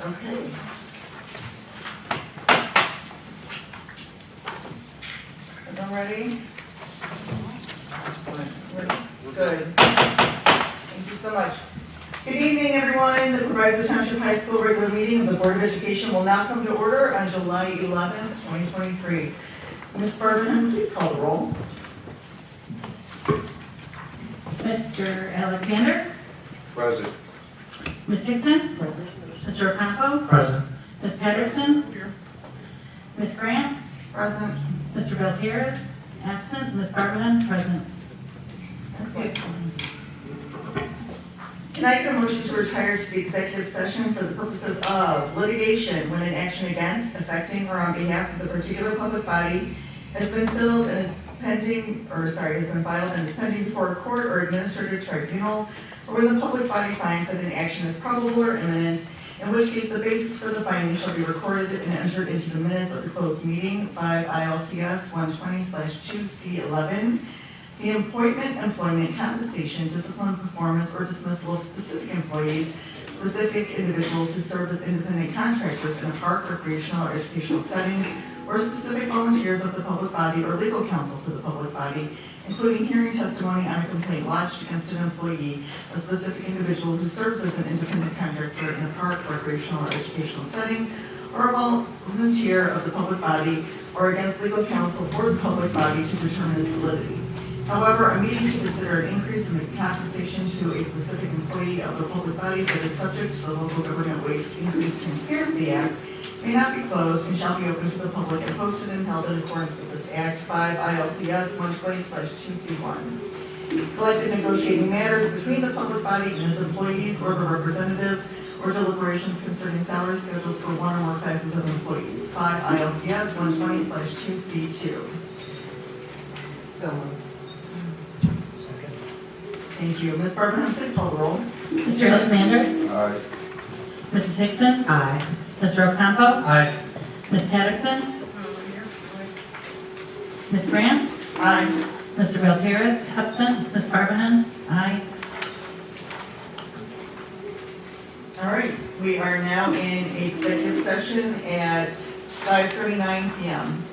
Okay. Everyone ready? Excellent. We're good. Thank you so much. Good evening, everyone. The Proviso Township High School regular meeting of the Board of Education will now come to order on July 11th, 2023. Ms. Barberham, please call the roll. Mr. Alexander? Present. Ms. Hickson? Present. Mr. Ocampo? Present. Ms. Patterson? Here. Ms. Grant? Present. Mr. Beltieres? Absent. Ms. Barberham? Present. Excellent. Can I get a motion to retire to the executive session for the purposes of litigation when an action against, affecting, or on behalf of the particular public body has been filed and is pending, has been filed and is pending before a court or administrative tribunal, or when the public body finds that an action is probable or imminent, in which case the basis for the finding shall be recorded and entered into the minutes of the closed meeting, 5 ILCS 120/2C11. The appointment, employment, compensation, discipline, performance, or dismissal of specific employees, specific individuals who serve as independent contractors in a park, recreational, or educational setting, or specific volunteers of the public body or legal counsel for the public body, including hearing testimony on a complaint lodged against an employee, a specific individual who serves as an independent contractor in a park, recreational, or educational setting, or a volunteer of the public body, or against legal counsel for the public body to determine its validity. However, a meeting to consider an increase in the compensation to a specific employee of the public body that is subject to the Local Government Wage Increase Transparency Act may not be closed and shall be open to the public and posted and held in accordance with this Act, 5 ILCS 120/2C1. Collective negotiating matters between the public body and its employees or the representatives, or deliberations concerning salary schedules for one or more classes of employees, 5 ILCS 120/2C2. So, thank you. Ms. Barberham, please call the roll. Mr. Alexander? Aye. Mrs. Hickson? Aye. Mr. Ocampo? Aye. Ms. Patterson? Ms. Grant? Aye. Mr. Beltieres? Absent. Ms. Barberham? Aye. All right, we are now in executive session at 5:39 p.m.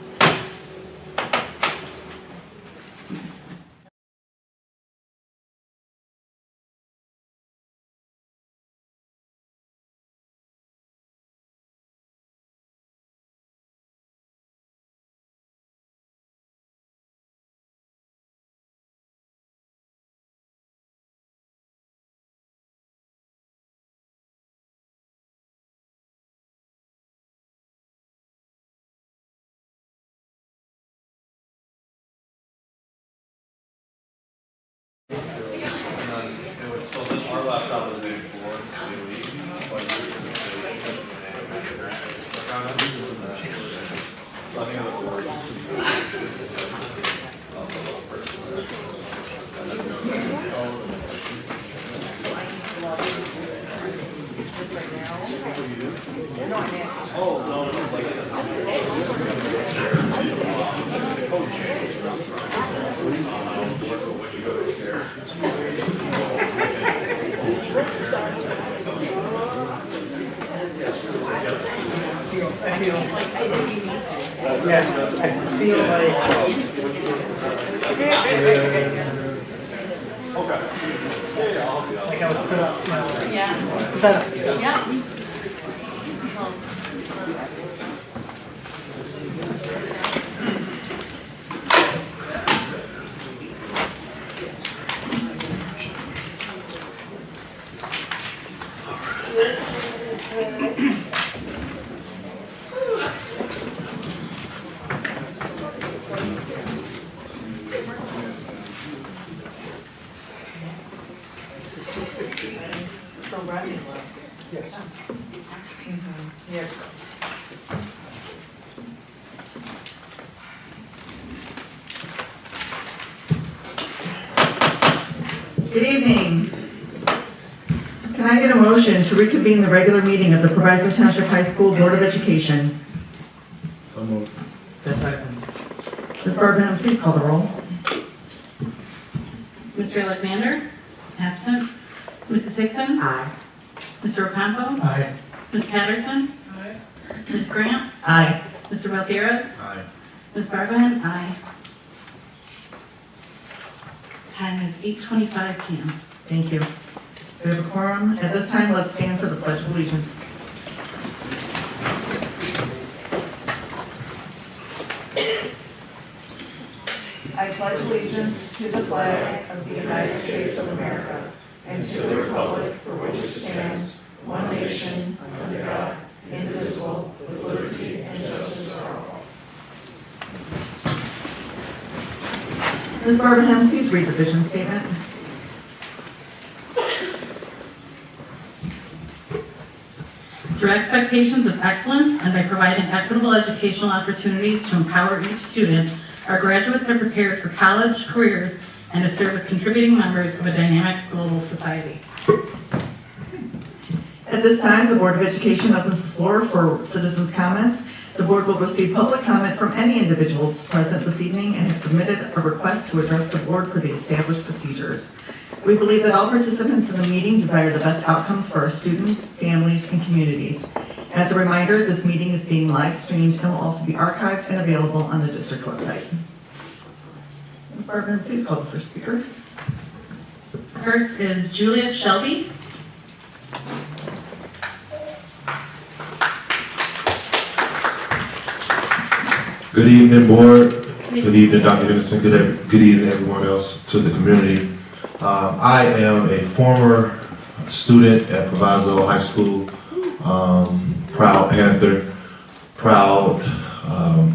So then our last job was maybe 4 So ready? Yes. Yes. Good evening. Can I get a motion to reconvene the regular meeting of the Proviso Township High School Board of Education? So moved. Second. Ms. Barberham, please call the roll. Mr. Alexander? Absent. Mrs. Hickson? Aye. Mr. Ocampo? Aye. Ms. Patterson? Aye. Ms. Grant? Aye. Mr. Gutierrez? Aye. Ms. Barbahan? Aye. Time is 8:25 p.m. Thank you. We have a quorum. At this time, let's stand for the Pledge of Allegiance. I pledge allegiance to the flag of the United States of America and to the republic for which it stands, one nation, under God, indivisible, with liberty and justice for all. Ms. Barbahan, please read the vision statement. Through expectations of excellence and by providing equitable educational opportunities to empower each student, our graduates are prepared for college, careers, and to serve as contributing members of a dynamic global society. At this time, the Board of Education opens the floor for citizens' comments. The board will receive public comment from any individuals present this evening and have submitted a request to address the board per the established procedures. We believe that all participants in the meeting desire the best outcomes for our students, families, and communities. As a reminder, this meeting is being live streamed and will also be archived and available on the district website. Ms. Barbahan, please call the first speaker. First is Julia Shelby. Good evening, board. Good evening, Dr. Henderson. Good evening, everyone else to the community. I am a former student at Proviso High School, proud Panther, proud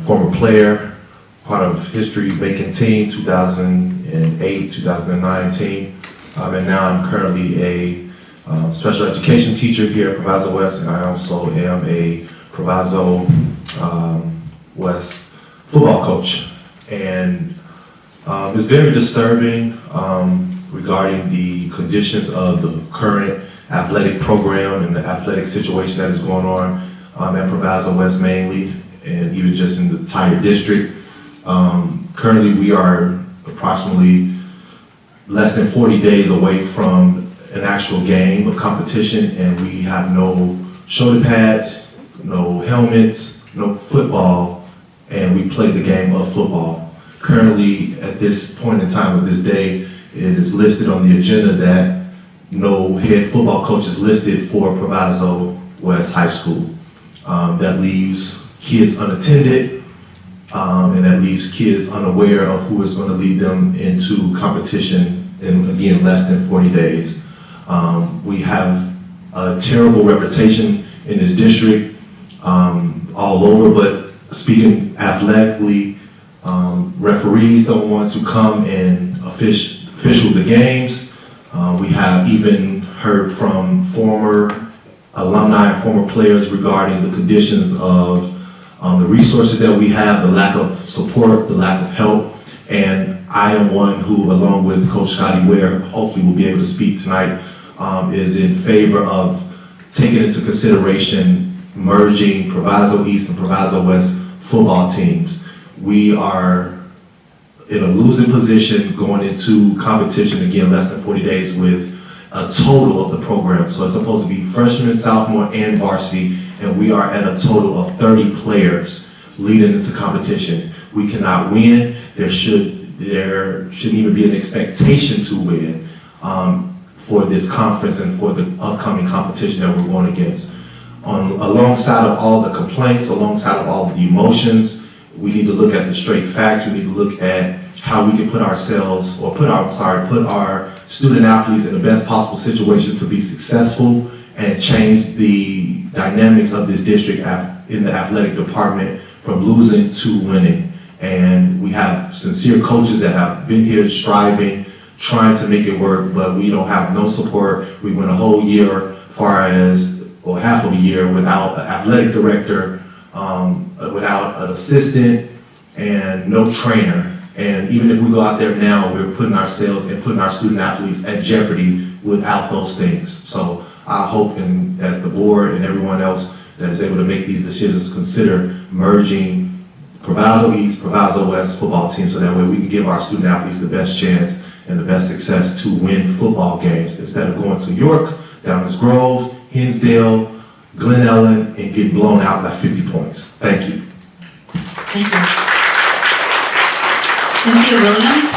former player, part of history-making team 2008, 2019, and now I'm currently a special education teacher here at Proviso West, and I also am a Proviso West football coach. And it's very disturbing regarding the conditions of the current athletic program and the athletic situation that is going on at Proviso West mainly, and even just in the entire district. Currently, we are approximately less than 40 days away from an actual game of competition, and we have no shoulder pads, no helmets, no football, and we play the game of football. Currently, at this point in time of this day, it is listed on the agenda that no head football coach is listed for Proviso West High School. That leaves kids unattended, and that leaves kids unaware of who is going to lead them into competition in, again, less than 40 days. We have a terrible reputation in this district all over, but speaking athletically, referees don't want to come and official the games. We have even heard from former alumni and former players regarding the conditions of the resources that we have, the lack of support, the lack of help. And I am one who, along with Coach Scotty Ware, hopefully will be able to speak tonight, is in favor of taking into consideration merging Proviso East and Proviso West football teams. We are in a losing position going into competition, again, less than 40 days with a total of the program. So it's supposed to be freshman, sophomore, and varsity, and we are at a total of 30 players leading into competition. We cannot win. There shouldn't even be an expectation to win for this conference and for the upcoming competition that we're going against. Alongside of all the complaints, alongside of all the emotions, we need to look at the straight facts. We need to look at how we can put our student athletes in the best possible situation to be successful and change the dynamics of this district in the athletic department from losing to winning. And we have sincere coaches that have been here striving, trying to make it work, but we don't have no support. We went a whole year, or half of a year, without an athletic director, without an assistant, and no trainer. And even if we go out there now, we're putting ourselves and putting our student athletes at jeopardy without those things. So I hope that the board and everyone else that is able to make these decisions consider merging Proviso East, Proviso West football teams, so that way we can give our student athletes the best chance and the best success to win football games instead of going to York, Downers Grove, Hinsdale, Glen Ellen and get blown out by 50 points. Thank you. Thank you. Cynthia Williams.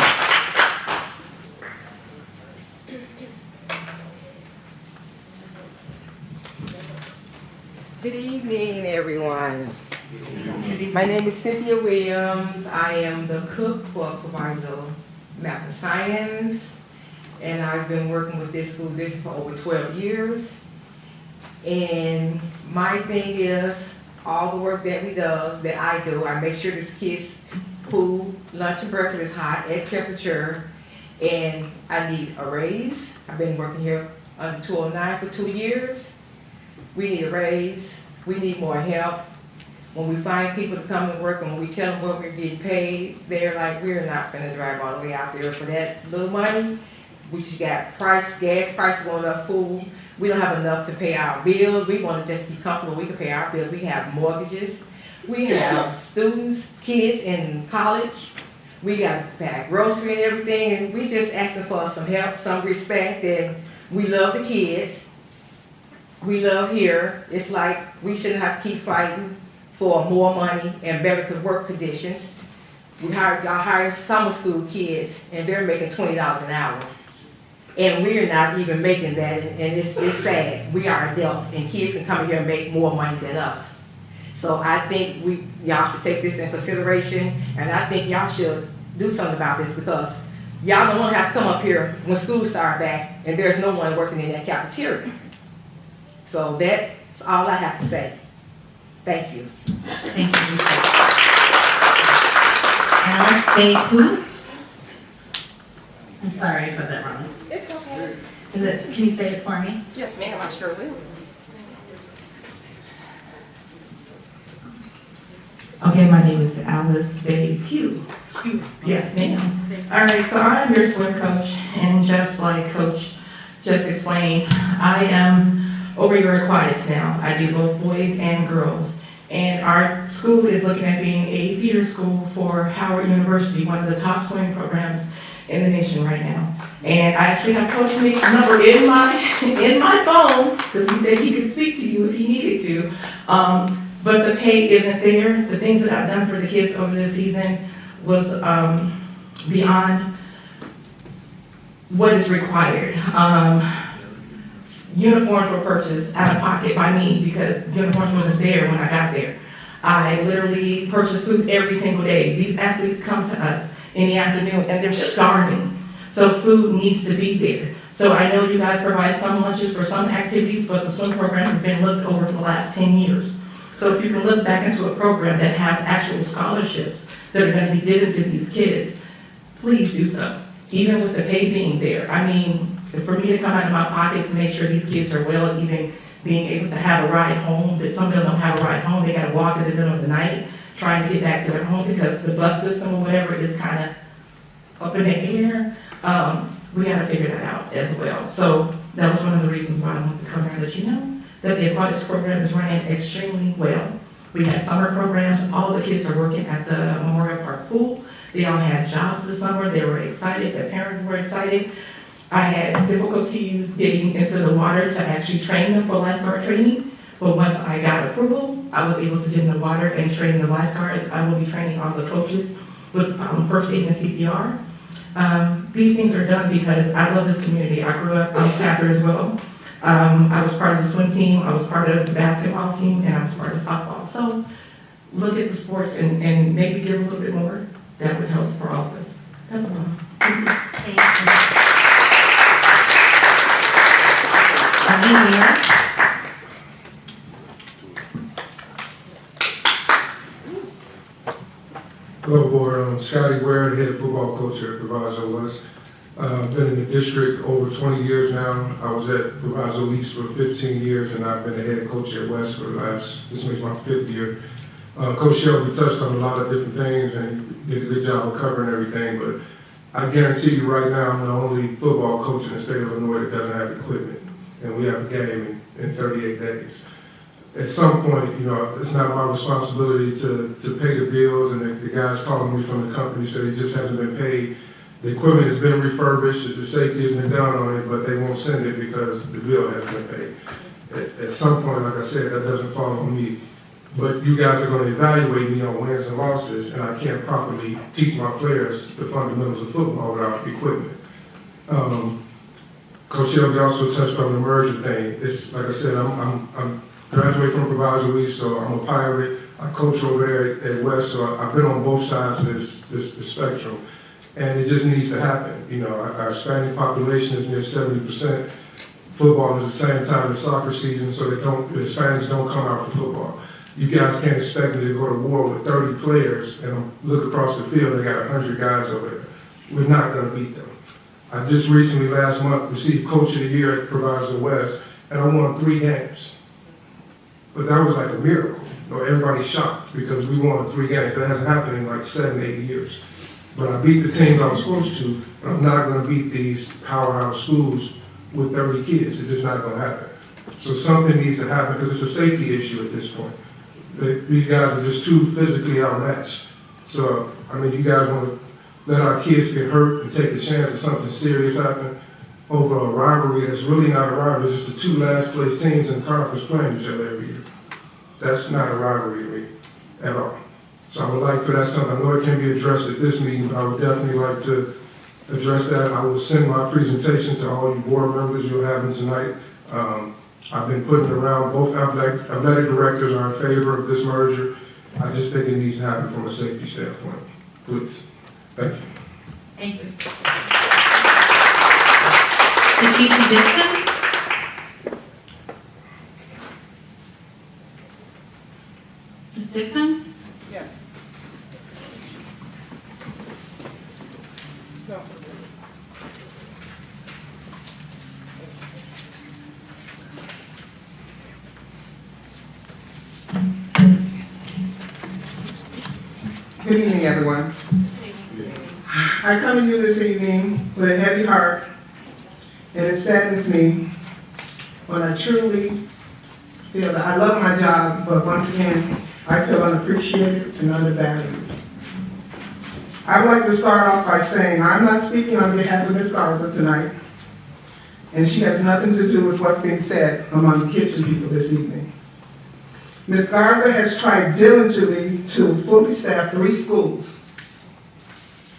Good evening, everyone. My name is Cynthia Williams. I am the cook for Proviso Math and Science, and I've been working with this school district for over 12 years. And my thing is, all the work that I do, I make sure this kids' food, lunch and breakfast is hot at temperature, and I need a raise. I've been working here under 209 for 2 years. We need a raise. We need more help. When we find people to come and work and when we tell them what we're getting paid, they're like, we're not gonna drive all the way out there for that little money. We just got gas prices going up, food. We don't have enough to pay our bills. We wanna just be comfortable. We can pay our bills. We have mortgages. We have students, kids in college. We got to pack grocery and everything. And we just asking for some help, some respect. And we love the kids. We love here. It's like we shouldn't have to keep fighting for more money and better work conditions. Y'all hired summer school kids and they're making $20 an hour. And we're not even making that, and it's sad. We are adults and kids can come here and make more money than us. So I think y'all should take this in consideration, and I think y'all should do something about this because y'all don't want to have to come up here when school starts back and there's no one working in that cafeteria. So that's all I have to say. Thank you. Thank you. Alice A. Who? I'm sorry, I said that wrong. It's okay. Can you say it for me? Yes, ma'am, I sure will. Okay, my name is Alice Bay Pugh. Yes, ma'am. All right, so I'm your swim coach, and just like Coach just explained, I am over your aquatics now. I do both boys and girls. And our school is looking at being a feeder school for Howard University, one of the top swimming programs in the nation right now. And I actually have Coach Nick's number in my phone, because he said he could speak to you if he needed to. But the pay isn't there. The things that I've done for the kids over this season was beyond what is required. Uniforms were purchased out of pocket by me because uniforms wasn't there when I got there. I literally purchased food every single day. These athletes come to us in the afternoon and they're starving. So food needs to be there. So I know you guys provide some lunches for some activities, but the swim program has been looked over for the last 10 years. So if you can look back into a program that has actual scholarships that are going to be given to these kids, please do so, even with the pay being there. I mean, for me to come out of my pocket to make sure these kids are well, even being able to have a ride home, that some of them don't have a ride home, they got to walk in the middle of the night trying to get back to their home because the bus system or whatever is kind of up in the air. We got to figure that out as well. So that was one of the reasons why I wanted to come here and let you know that the aquatics program is running extremely well. We had summer programs. All the kids are working at the Memorial Park pool. They all had jobs this summer. They were excited. Their parents were excited. I had difficulties getting into the water to actually train them for lifeguard training. But once I got approval, I was able to get in the water and train the lifeguards. I will be training all the coaches with first aid and CPR. These things are done because I love this community. I grew up on Cather as well. I was part of the swim team, I was part of the basketball team, and I was part of softball. So look at the sports and maybe give a little bit more. That would help for all of us. That's all. Thank you. Hello, board. I'm Scotty Ware, the head football coach here at Proviso West. I've been in the district over 20 years now. I was at Proviso East for 15 years, and I've been the head coach at West for this makes my 5th year. Coach Shelby touched on a lot of different things and did a good job of covering everything, but I guarantee you right now I'm the only football coach in the state of Illinois that doesn't have equipment, and we have a game in 38 days. At some point, you know, it's not my responsibility to pay the bills, and the guys calling me from the company said it just hasn't been paid. The equipment has been refurbished, the safety has been done on it, but they won't send it because the bill hasn't been paid. at some point, like I said, that doesn't fall on me. But you guys are gonna evaluate me on wins and losses, and I can't properly teach my players the fundamentals of football without equipment. Coach Shelby also touched on the merger thing. It's, like I said, I'm graduated from Proviso East, so I'm a Pirate. I coach over there at West, so I've been on both sides of this spectrum. And it just needs to happen. You know, our Hispanic population is near 70%. Football is the same time as soccer season, so the Hispanics don't come out for football. You guys can't expect me to go to war with 30 players and look across the field and they got 100 guys over there. We're not gonna beat them. I just recently, last month, received Coach of the Year at Proviso West, and I won 3 games. But that was like a miracle. You know, everybody's shocked because we won 3 games. That hasn't happened in like 7, 8 years. But I beat the teams I was supposed to, and I'm not gonna beat these powerhouse schools with 30 kids. It's just not gonna happen. So something needs to happen because it's a safety issue at this point. These guys are just too physically outmatched. So, I mean, you guys want to let our kids get hurt and take the chance of something serious happening over a rivalry that's really not a rivalry. It's just the 2 last place teams in the conference playing each other every year. That's not a rivalry to me at all. So I would like for that something, I know it can be addressed at this meeting, but I would definitely like to address that. I will send my presentation to all you board members you're having tonight. I've been putting around, both athletic directors are in favor of this merger. I just think it needs to happen from a safety standpoint. Please. Thank you. Thank you. Ms. Casey Dixon? Ms. Dixon? Yes. No. Good evening, everyone. I come to you this evening with a heavy heart, and it saddens me when I truly feel that I love my job, but once again, I feel unappreciated and undervalued. I would like to start off by saying I'm not speaking on behalf of Ms. Garza tonight, and she has nothing to do with what's being said among the kitchen people this evening. Ms. Garza has tried diligently to fully staff 3 schools.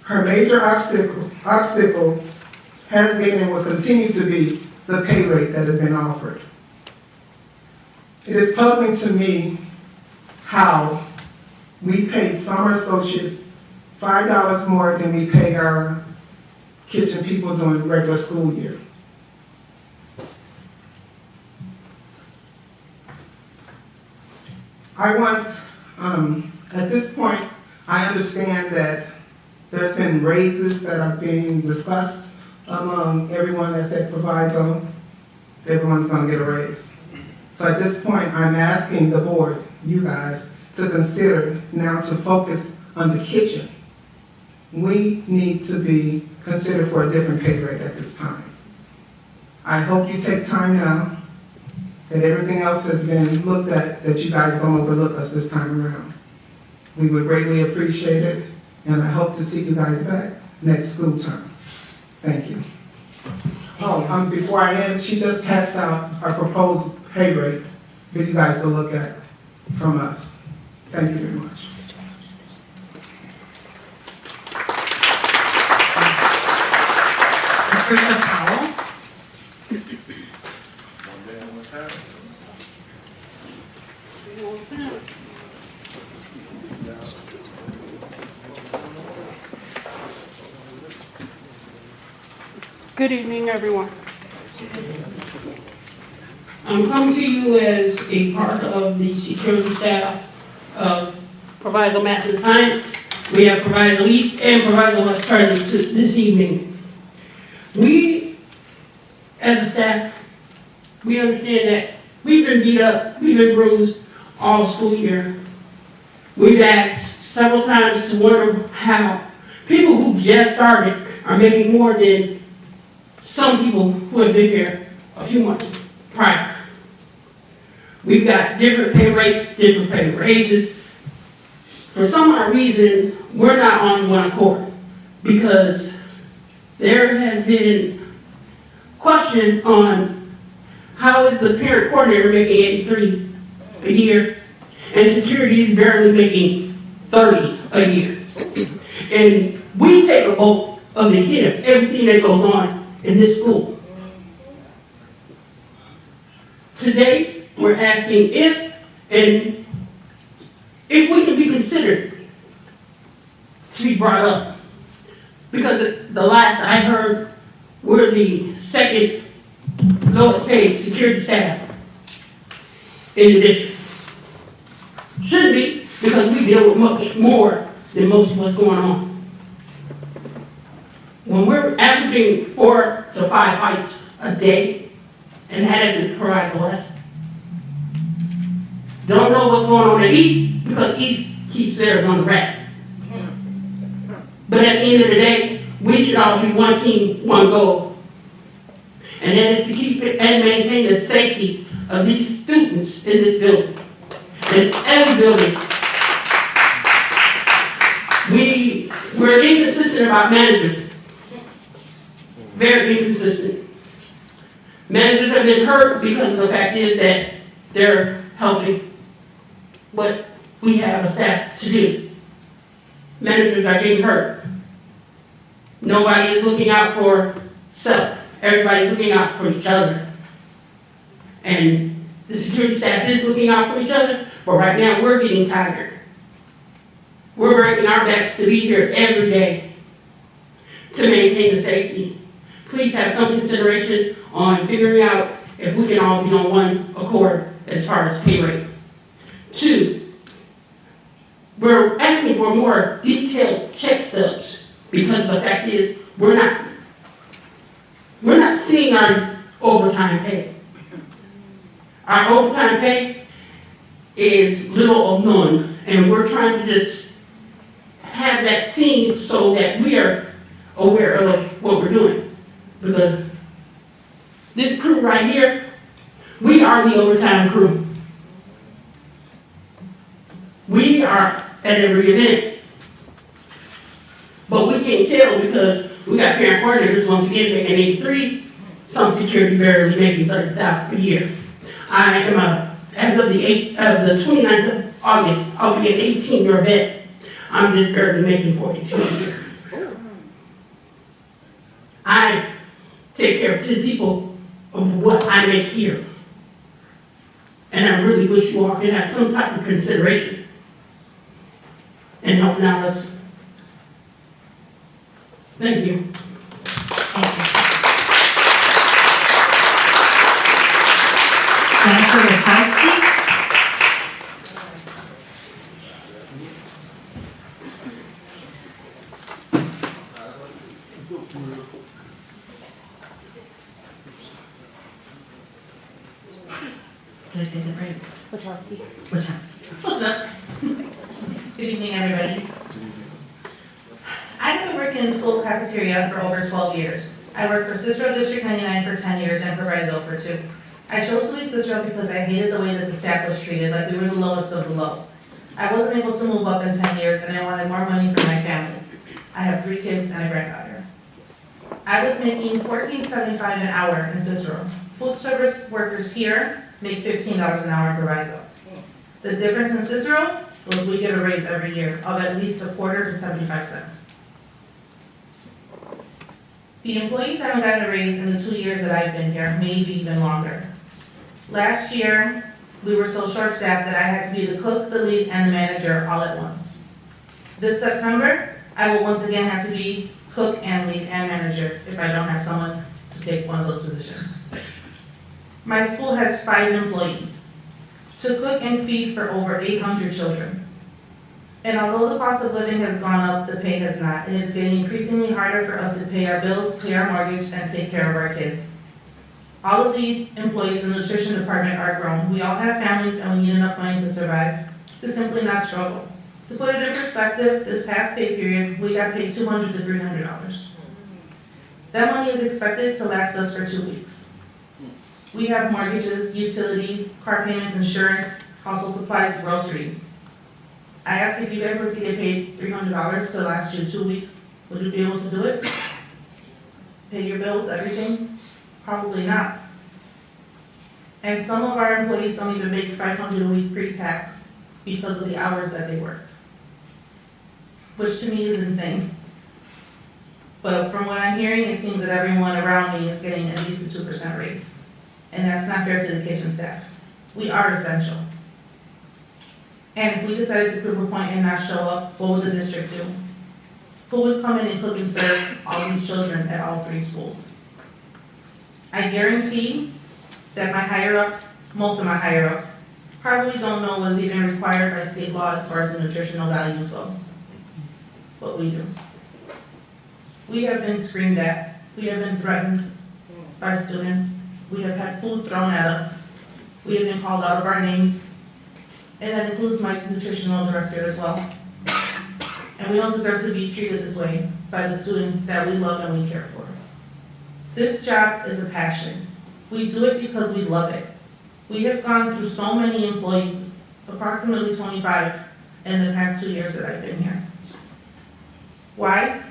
Her major obstacle has been and will continue to be the pay rate that has been offered. It is puzzling to me how we pay summer associates $5 more than we pay our kitchen people during the regular school year. I want, at this point, I understand that there's been raises that are being discussed among everyone that's at Proviso. Everyone's gonna get a raise. So at this point, I'm asking the board, you guys, to consider now to focus on the kitchen. We need to be considered for a different pay rate at this time. I hope you take time now that everything else has been looked at, that you guys don't overlook us this time around. We would greatly appreciate it, and I hope to see you guys back next school term. Thank you. Before I end, she just passed out our proposed pay rate for you guys to look at from us. Thank you very much. Patricia Powell? Good evening, everyone. I'm coming to you as a part of the security staff of Proviso Math and Science. We have Proviso East and Proviso West present this evening. We, as a staff, we understand that we've been beat up, we've been bruised all school year. We've asked several times to wonder how people who just started are making more than some people who have been here a few months prior. We've got different pay rates, different pay raises. For some odd reason, we're not on one accord because there has been question on How is the parent coordinator making 83 a year and security is barely making 30 a year? And we take a vote of the hit of everything that goes on in this school. Today, we're asking if we can be considered to be brought up. Because the last I heard, we're the second lowest paid security staff in the district. Shouldn't be, because we deal with much more than most of what's going on. When we're averaging 4 to 5 fights a day, and that isn't Proviso West. Don't know what's going on at East, because East keeps theirs on the rack. But at the end of the day, we should all be one team, one goal. And that is to keep it and maintain the safety of these students in this building. In every building. We're inconsistent about managers. Very inconsistent. Managers have been hurt because the fact is that they're helping what we have a staff to do. Managers are getting hurt. Nobody is looking out for self. Everybody's looking out for each other. And the security staff is looking out for each other, but right now we're getting tired. We're breaking our backs to be here every day to maintain the safety. Please have some consideration on figuring out if we can all be on one accord as far as pay rate. 2, we're asking for more detailed check stubs because the fact is we're not seeing our overtime pay. Our overtime pay is little or none, and we're trying to just have that seen so that we are aware of what we're doing. Because this crew right here, we are the overtime crew. We are at every event. But we can't tell because we got parent coordinators once again making 83, some security barely making 30,000 per year. I am as of the 29th of August, I'll be an 18-year vet. I'm just barely making 42 a year. I take care of 10 people of what I make here. And I really wish you all could have some type of consideration in helping out us. Thank you. Senator Rakowski. Did I say that right? Wachowski. What's up? Good evening, everybody. I've been working in school cafeteria for over 12 years. I worked for Cicero District 99 for 10 years and Proviso for 2. I chose to leave Cicero because I hated the way that the staff was treated, like we were the lowest of the low. I wasn't able to move up in 10 years and I wanted more money for my family. I have 3 kids and a granddaughter. I was making $14.75 an hour in Cicero. Food service workers here make $15 an hour in Proviso. The difference in Cicero was we get a raise every year of at least a quarter to 75 cents. The employees haven't gotten a raise in the 2 years that I've been here, maybe even longer. Last year, we were so short-staffed that I had to be the cook, the lead, and the manager all at once. This September, I will once again have to be cook and lead and manager if I don't have someone to take one of those positions. My school has 5 employees to cook and feed for over 800 children. And although the cost of living has gone up, the pay has not, and it's getting increasingly harder for us to pay our bills, pay our mortgage, and take care of our kids. All of the employees in the nutrition department are grown. We all have families and we need enough money to survive, to simply not struggle. To put it in perspective, this past pay period, we got paid $200 to $300. That money is expected to last us for 2 weeks. We have mortgages, utilities, car payments, insurance, household supplies, groceries. I asked if you guys were to get paid $300 to last you 2 weeks, would you be able to do it? Pay your bills, everything? Probably not. And some of our employees don't even make 500 a week pre-tax because of the hours that they work. Which to me is insane. But from what I'm hearing, it seems that everyone around me is getting at least a 2% raise. And that's not fair to the kitchen staff. We are essential. And if we decided to prove a point and not show up, what would the district do? Who would come in and cook and serve all these children at all 3 schools? I guarantee that my higher-ups, most of my higher-ups, probably don't know what is even required by state law as far as the nutritional values go. But we do. We have been screamed at. We have been threatened by students. We have had food thrown at us. We have been called out of our name. And that includes my nutritional director as well. And we don't deserve to be treated this way by the students that we love and we care for. This job is a passion. We do it because we love it. We have gone through so many employees, approximately 25 in the past 2 years that I've been here. Why?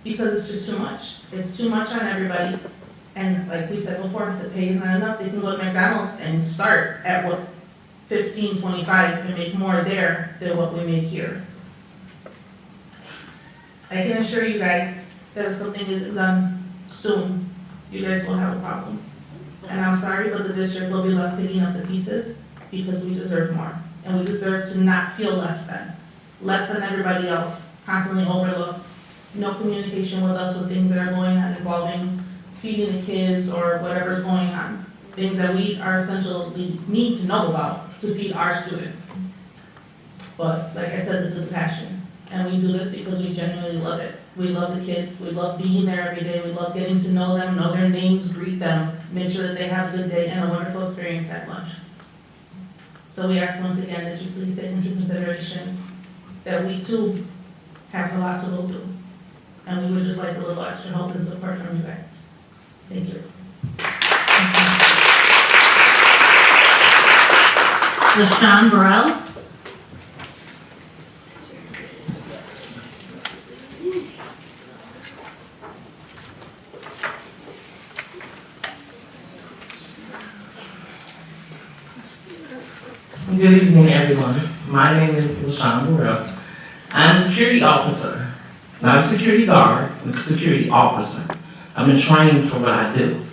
Because it's just too much. It's too much on everybody. And like we said before, if the pay is not enough, they can go to McDonald's and start at what, 15, 25 and make more there than what we make here. I can assure you guys that if something isn't done soon, you guys will have a problem. And I'm sorry, but the district will be left picking up the pieces because we deserve more. And we deserve to not feel less than everybody else, constantly overlooked, no communication with us with things that are going on involving feeding the kids or whatever's going on. Things that we are essentially need to know about to feed our students. But like I said, this is a passion. And we do this because we genuinely love it. We love the kids. We love being there every day. We love getting to know them, know their names, greet them, make sure that they have a good day and a wonderful experience at lunch. So we ask once again that you please take into consideration that we too have a lot to go through. And we would just like a little extra help and support from you guys. Thank you. LaShawn Burrell. Good evening, everyone. My name is LaShawn Burrell. I'm a security officer, not a security guard, but a security officer. I've been trained for what I do.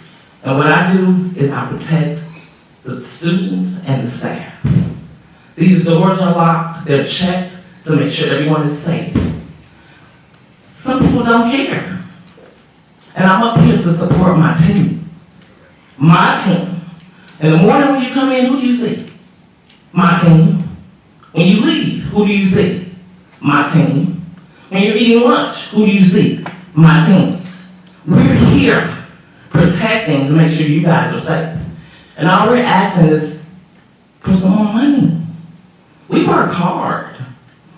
And what I do is I protect the students and the staff. These doors are locked, they're checked to make sure everyone is safe. Some people don't care. And I'm up here to support my team. My team. In the morning when you come in, who do you see? My team. When you leave, who do you see? My team. When you're eating lunch, who do you see? My team. We're here protecting to make sure you guys are safe. And all we're asking is for some more money. We work hard.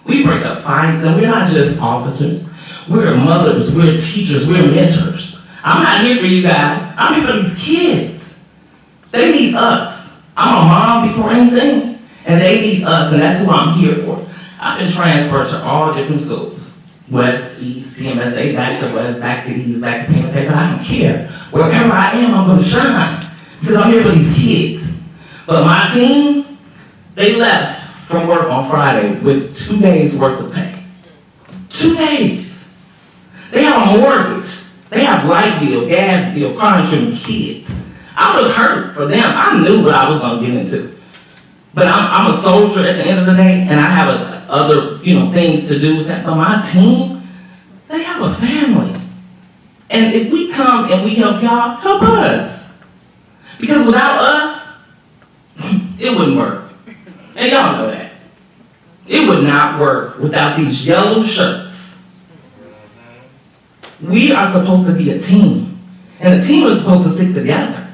We break up fights, and we're not just officers. We're mothers, we're teachers, we're mentors. I'm not here for you guys. I'm here for these kids. They need us. I'm a mom before anything. And they need us, and that's who I'm here for. I've been transferred to all different schools. West, East, PMSA, back to West, back to East, back to PMSA, but I don't care. Wherever I am, I'm gonna shine. Because I'm here for these kids. But my team, they left from work on Friday with 2 days worth of pay. 2 days. They have a mortgage. They have light bill, gas bill, car insurance, kids. I was hurt for them. I knew what I was gonna get into. But I'm a soldier at the end of the day, and I have other things to do with that. But my team, they have a family. And if we come and we help y'all, help us. Because without us, it wouldn't work. And y'all know that. It would not work without these yellow shirts. We are supposed to be a team. And the team is supposed to stick together.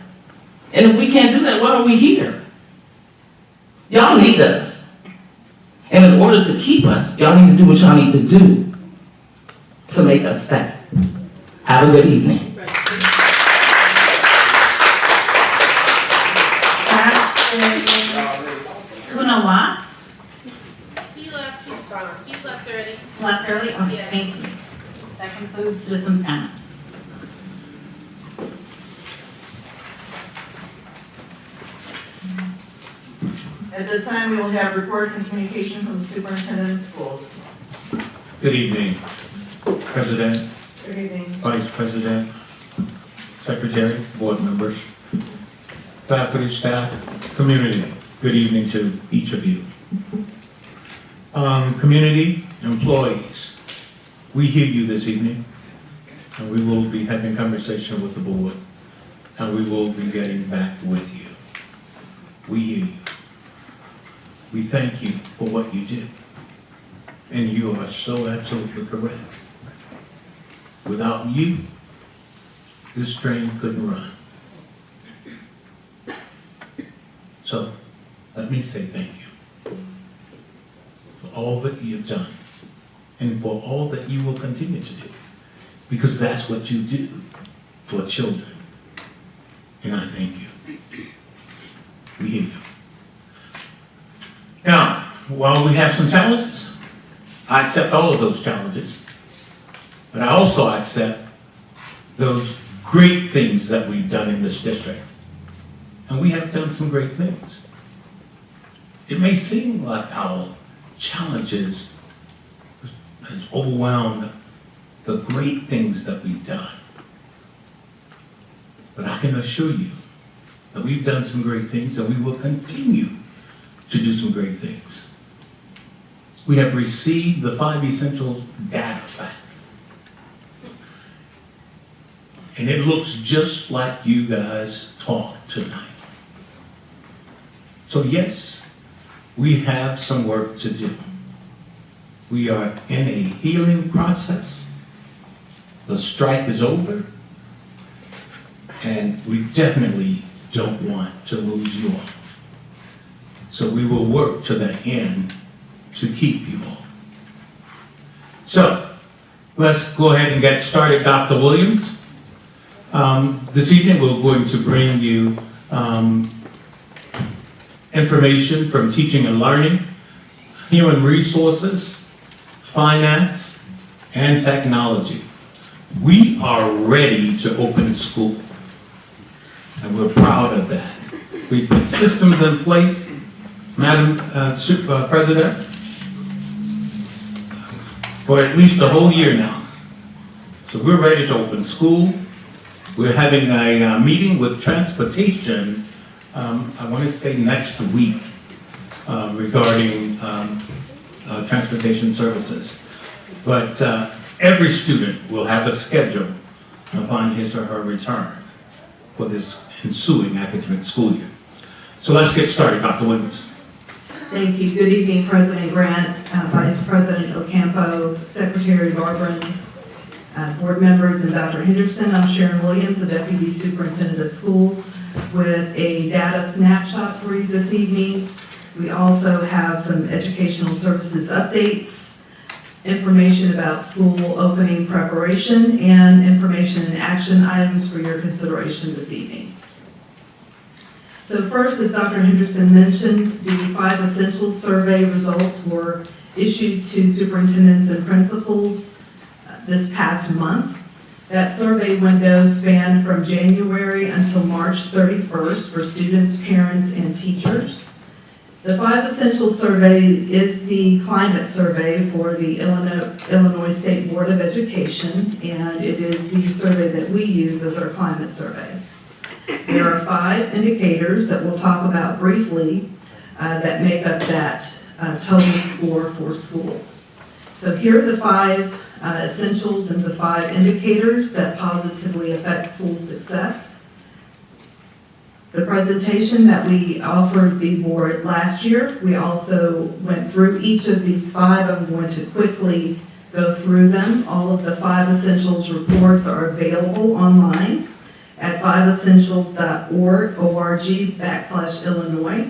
And if we can't do that, why are we here? Y'all need us. And in order to keep us, y'all need to do what y'all need to do to make us stay. Have a good evening. Kuna Watts. He left. He's left already. Left early? Okay, Yeah. thank you. That concludes citizens' comments. time, we will have reports and communication from the superintendent of schools. Good evening, President, Good evening. Vice President, Secretary, board members, faculty, staff, community. Good evening to each of you. Community, employees, we hear you this evening, and we will be having conversation with the board, and we will be getting back with you. We hear you. We thank you for what you did. And you are so absolutely correct. Without you, this train couldn't run. So, let me say thank you for all that you've done and for all that you will continue to do, because that's what you do for children. And I thank you. We hear you. Now, while we have some challenges, I accept all of those challenges, but I also accept those great things that we've done in this district. And we have done some great things. It may seem like our challenges has overwhelmed the great things that we've done. But I can assure you that we've done some great things and we will continue to do some great things. We have received the 5 essentials data back. And it looks just like you guys talked tonight. So yes, we have some work to do. We are in a healing process. The strike is over. And we definitely don't want to lose you all. So we will work to that end to keep you all. So, let's go ahead and get started, Dr. Williams. This evening we're going to bring you information from teaching and learning, human resources, finance, and technology. We are ready to open school, and we're proud of that. We put systems in place, Madam President, for at least a whole year now. So we're ready to open school. We're having a meeting with transportation, I want to say next week, regarding transportation services. But every student will have a schedule upon his or her return for this ensuing academic school year. So let's get started, Dr. Williams. Thank you. Good evening, President Grant, Vice President Ocampo, Secretary Barberin, board members, and Dr. Henderson. I'm Sharon Williams, the Deputy Superintendent of Schools, with a data snapshot for you this evening. We also have some educational services updates, information about school opening preparation, and information and action items for your consideration this evening. So first, as Dr. Henderson mentioned, the 5 Essentials survey results were issued to superintendents and principals this past month. That survey window spanned from January until March 31st for students, parents, and teachers. The 5 Essentials survey is the climate survey for the Illinois State Board of Education, and it is the survey that we use as our climate survey. There are 5 indicators that we'll talk about briefly that make up that total score for schools. So here are the 5 essentials and the 5 indicators that positively affect school success. The presentation that we offered the board last year, we also went through each of these 5. I'm going to quickly go through them. All of the 5 essentials reports are available online at 5essentials.org/Illinois.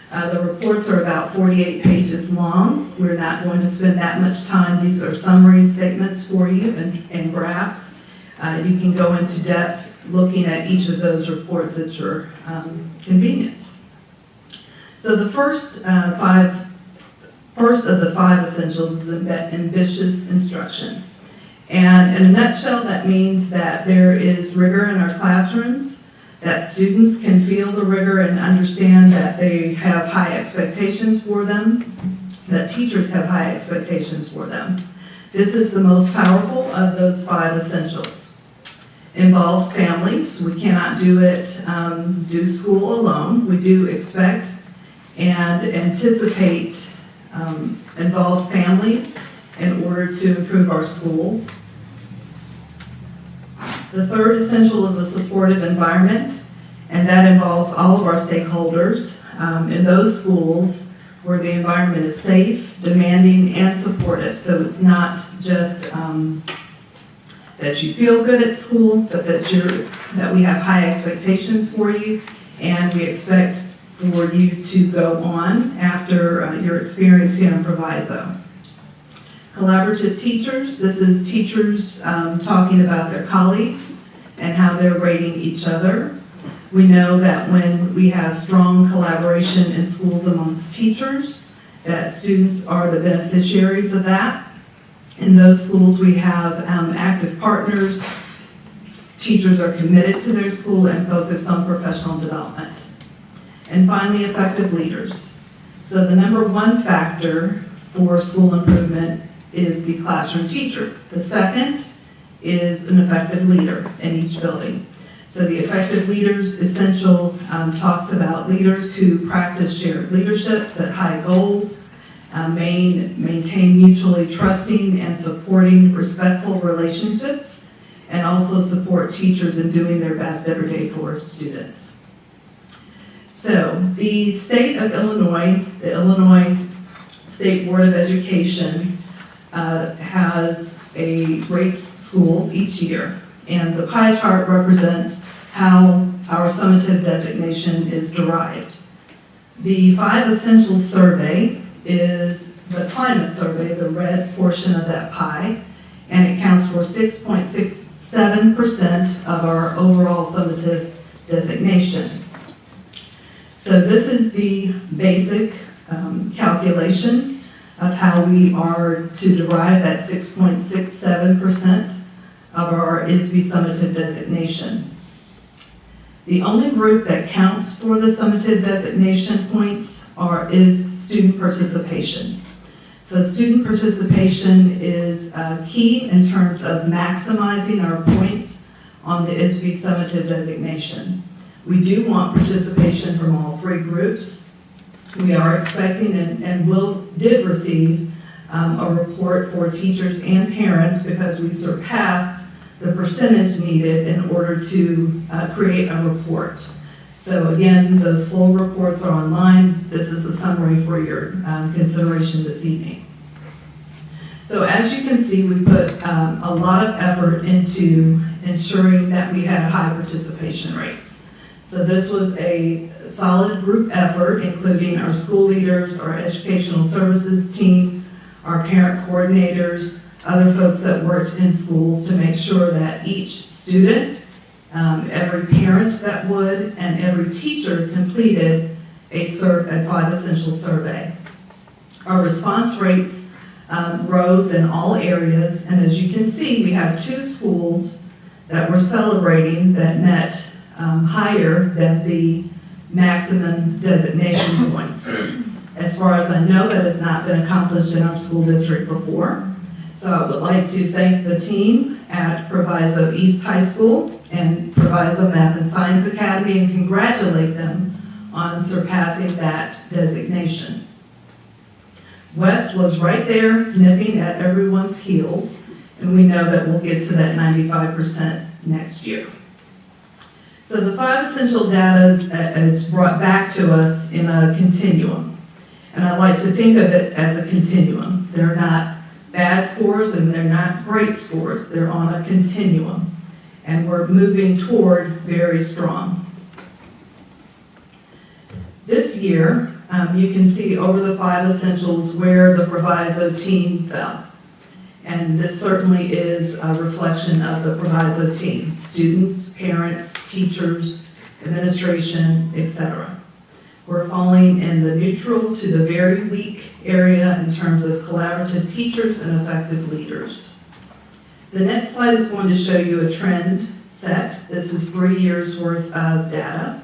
The reports are about 48 pages long. We're not going to spend that much time. These are summary statements for you and graphs. You can go into depth looking at each of those reports at your convenience. So the first of the 5 essentials is ambitious instruction. And in a nutshell, that means that there is rigor in our classrooms, that students can feel the rigor and understand that they have high expectations for them, that teachers have high expectations for them. This is the most powerful of those 5 essentials. Involved families, we cannot do school alone. We do expect and anticipate involved families in order to improve our schools. The third essential is a supportive environment, and that involves all of our stakeholders in those schools where the environment is safe, demanding, and supportive. So it's not just that you feel good at school, but that we have high expectations for you, and we expect for you to go on after your experience here in Proviso. Collaborative teachers, this is teachers talking about their colleagues and how they're rating each other. We know that when we have strong collaboration in schools amongst teachers, that students are the beneficiaries of that. In those schools, we have active partners. Teachers are committed to their school and focused on professional development. And finally, effective leaders. So the number 1 factor for school improvement is the classroom teacher. The second is an effective leader in each building. So the effective leaders essential talks about leaders who practice shared leadership, set high goals, maintain mutually trusting and supporting respectful relationships, and also support teachers in doing their best every day for students. So the state of Illinois, the Illinois State Board of Education has rates schools each year, and the pie chart represents how our summative designation is derived. The 5 Essentials survey is the climate survey, the red portion of that pie, and it counts for 6.67% of our overall summative designation. So this is the basic calculation of how we are to derive that 6.67% of our ISB summative designation. The only group that counts for the summative designation points is student participation. So student participation is key in terms of maximizing our points on the ISB summative designation. We do want participation from all 3 groups. We are expecting and did receive a report for teachers and parents because we surpassed the percentage needed in order to create a report. So again, those full reports are online. This is a summary for your consideration this evening. So as you can see, we put a lot of effort into ensuring that we had high participation rates. So this was a solid group effort, including our school leaders, our educational services team, our parent coordinators, other folks that worked in schools to make sure that each student, every parent that would, and every teacher completed a 5 Essential survey. Our response rates rose in all areas, and as you can see, we had 2 schools that were celebrating that met higher than the maximum designation points. As far as I know, that has not been accomplished in our school district before. So I would like to thank the team at Proviso East High School and Proviso Math and Science Academy and congratulate them on surpassing that designation. West was right there nipping at everyone's heels, and we know that we'll get to that 95% next year. So the 5 essential data is brought back to us in a continuum, and I like to think of it as a continuum. They're not bad scores and they're not great scores. They're on a continuum, and we're moving toward very strong. This year, you can see over the 5 essentials where the Proviso team fell. And this certainly is a reflection of the Proviso team, students, parents, teachers, administration, etc. We're falling in the neutral to the very weak area in terms of collaborative teachers and effective leaders. The next slide is going to show you a trend set. This is 3 years worth of data.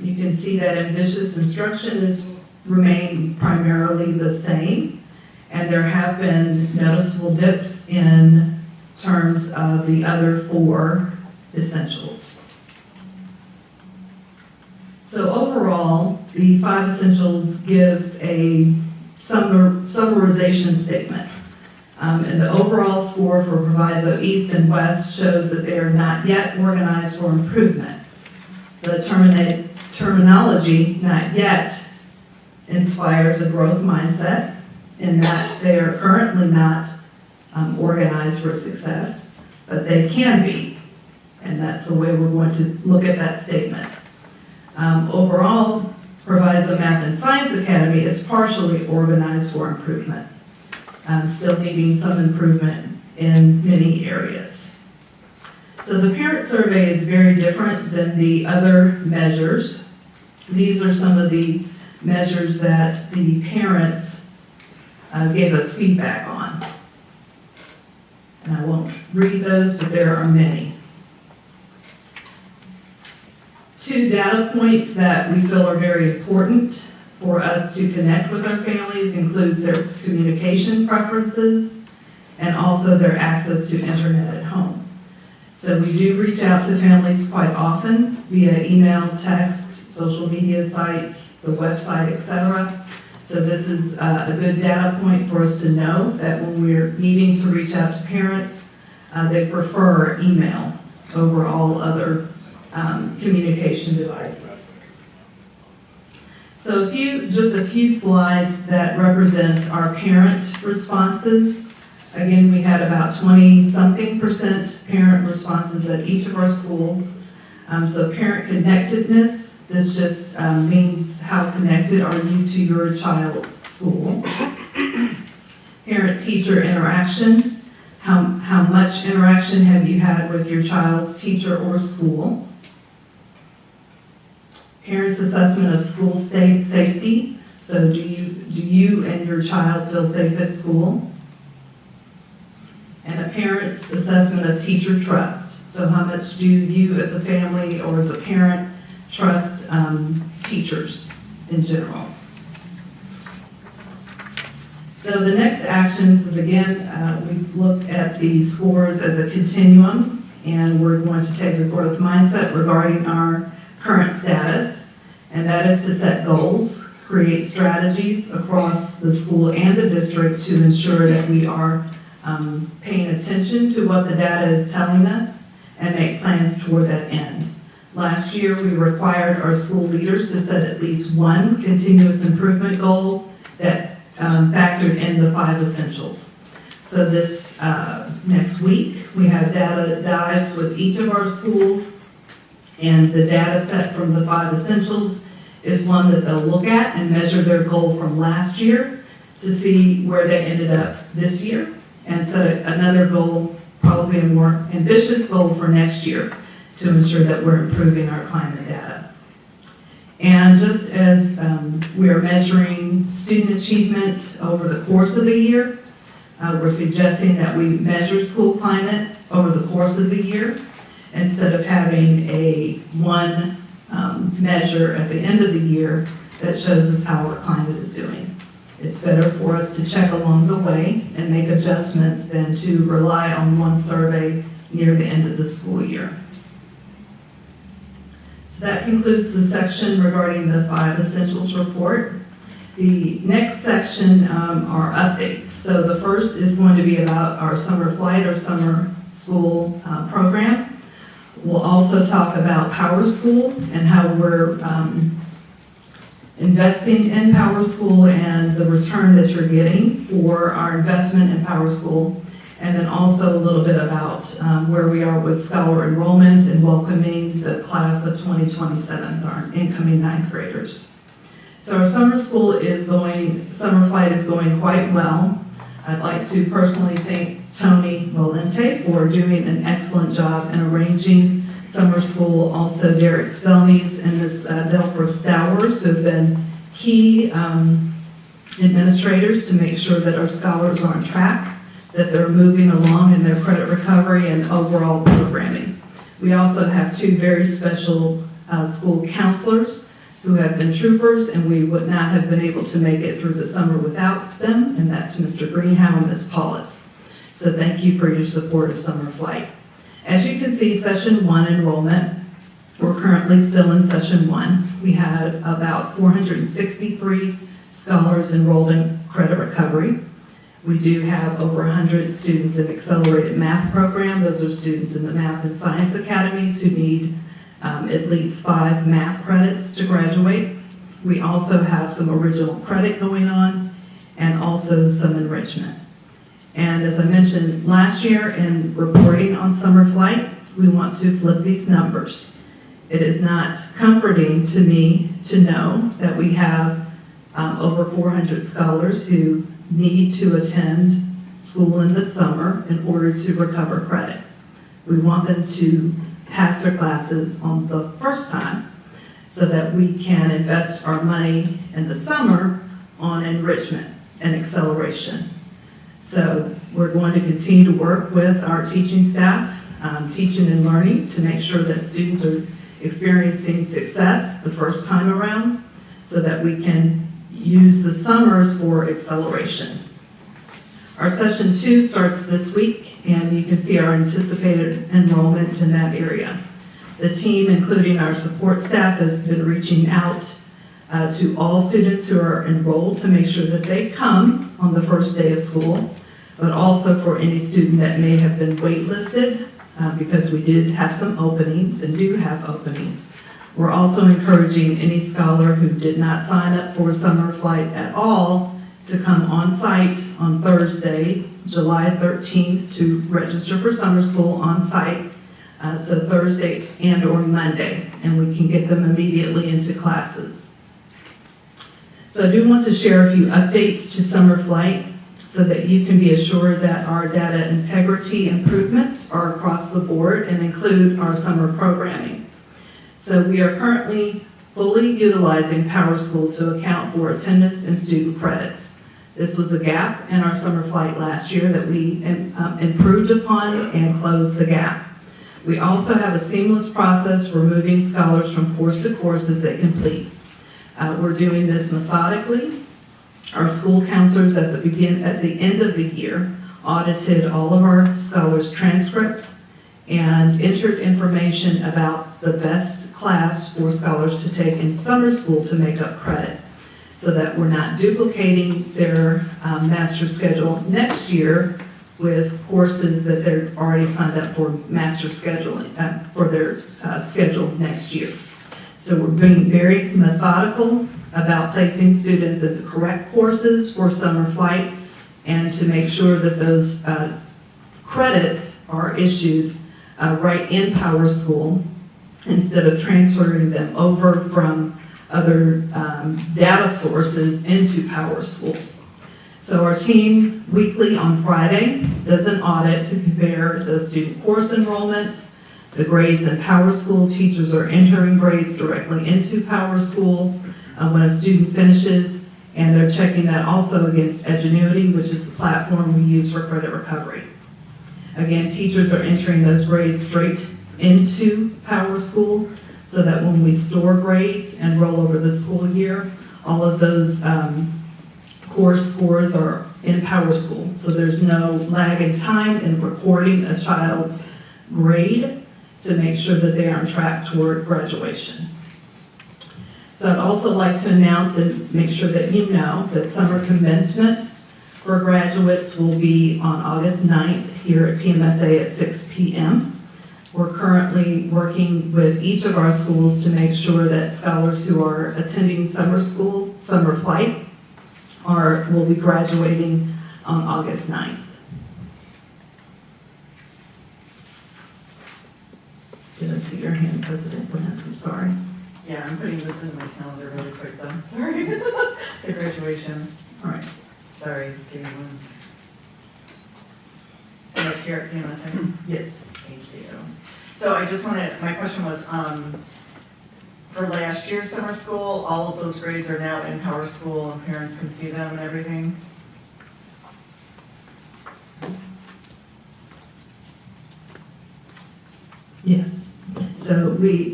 You can see that ambitious instruction has remained primarily the same, and there have been noticeable dips in terms of the other 4 essentials. So overall, the 5 essentials gives a summarization statement. And the overall score for Proviso East and West shows that they are not yet organized for improvement. The terminology, not yet, inspires a growth mindset in that they are currently not organized for success, but they can be. And that's the way we're going to look at that statement. Overall, Proviso Math and Science Academy is partially organized for improvement, still needing some improvement in many areas. So the parent survey is very different than the other measures. These are some of the measures that the parents gave us feedback on. And I won't read those, but there are many. 2 data points that we feel are very important for us to connect with our families includes their communication preferences and also their access to internet at home. So we do reach out to families quite often via email, text, social media sites, the website, etc. So this is a good data point for us to know that when we're needing to reach out to parents, they prefer email over all other communication devices. So just a few slides that represent our parent responses. Again, we had about 20-something% parent responses at each of our schools. So parent connectedness, this just means how connected are you to your child's school. Parent-teacher interaction, how much interaction have you had with your child's teacher or school. Parents' assessment of school safety, so do you and your child feel safe at school? And a parent's assessment of teacher trust, so how much do you as a family or as a parent trust teachers in general? So the next actions is, again, we look at the scores as a continuum, and we're going to take a growth mindset regarding our current status, and that is to set goals, create strategies across the school and the district to ensure that we are paying attention to what the data is telling us and make plans toward that end. Last year, we required our school leaders to set at least one continuous improvement goal that factored in the 5 essentials. So this next week, we have data dives with each of our schools, and the data set from the 5 essentials is one that they'll look at and measure their goal from last year to see where they ended up this year, and set another goal, probably a more ambitious goal for next year to ensure that we're improving our climate data. And just as we are measuring student achievement over the course of the year, we're suggesting that we measure school climate over the course of the year instead of having one measure at the end of the year that shows us how our climate is doing. It's better for us to check along the way and make adjustments than to rely on one survey near the end of the school year. So that concludes the section regarding the 5 essentials report. The next section are updates. So the first is going to be about our summer flight or summer school program. We'll also talk about Power School and how we're investing in Power School and the return that you're getting for our investment in Power School. And then also a little bit about where we are with scholar enrollment and welcoming the class of 2027, our incoming 9th graders. So our summer flight is going quite well. I'd like to personally thank Tony Valente for doing an excellent job in arranging summer school. Also Derek Spelnies and Ms. Delphra Stowers, who have been key administrators to make sure that our scholars are on track. that they're moving along in their credit recovery and overall programming. We also have two very special school counselors who have been troopers, and we would not have been able to make it through the summer without them, and that's Mr. Greenhow and Ms. Paulus. So thank you for your support of Summer Flight. As you can see, Session 1 enrollment, we're currently still in Session 1. We had about 463 scholars enrolled in credit recovery. We do have over 100 students in accelerated math program. Those are students in the math and science academies who need at least 5 math credits to graduate. We also have some original credit going on and also some enrichment. And as I mentioned last year in reporting on Summer Flight, we want to flip these numbers. It is not comforting to me to know that we have over 400 scholars who need to attend school in the summer in order to recover credit. We want them to pass their classes on the first time so that we can invest our money in the summer on enrichment and acceleration. So we're going to continue to work with our teaching staff, teaching and learning, to make sure that students are experiencing success the first time around so that we can use the summers for acceleration. Our Session 2 starts this week, and you can see our anticipated enrollment in that area. The team, including our support staff, have been reaching out to all students who are enrolled to make sure that they come on the first day of school, but also for any student that may have been waitlisted, because we did have some openings and do have openings. We're also encouraging any scholar who did not sign up for Summer Flight at all to come on site on Thursday, July 13th, to register for summer school on site, so Thursday and or Monday, and we can get them immediately into classes. So I do want to share a few updates to Summer Flight so that you can be assured that our data integrity improvements are across the board and include our summer programming. So we are currently fully utilizing PowerSchool to account for attendance and student credits. This was a gap in our Summer Flight last year that we improved upon and closed the gap. We also have a seamless process for moving scholars from course to course as they complete. We're doing this methodically. Our school counselors at the end of the year audited all of our scholars' transcripts and entered information about the best class for scholars to take in summer school to make up credit, so that we're not duplicating their master schedule next year with courses that they're already signed up for master scheduling, for their schedule next year. So we're being very methodical about placing students in the correct courses for Summer Flight and to make sure that those credits are issued right in PowerSchool instead of transferring them over from other data sources into PowerSchool. So our team weekly on Friday does an audit to compare the student course enrollments, the grades in PowerSchool. Teachers are entering grades directly into PowerSchool when a student finishes, and they're checking that also against Edgenuity, which is the platform we use for credit recovery. Again, teachers are entering those grades straight into PowerSchool so that when we store grades and roll over the school year, all of those course scores are in PowerSchool. So there's no lag in time in recording a child's grade to make sure that they are on track toward graduation. So I'd also like to announce and make sure that you know that summer commencement for graduates will be on August 9th here at PMSA at 6 p.m. We're currently working with each of our schools to make sure that scholars who are attending summer school, Summer Flight, will be graduating on August 9th. Did I see your hand, President Burnett? I'm sorry. Yeah, I'm putting this in my calendar really quick though. Sorry. The graduation. All right. Sorry, give me one. And it's here at PMSA? Yes. Thank you. So I just wanted, my question was, for last year's summer school, all of those grades are now in PowerSchool and parents can see them and everything? Yes. So we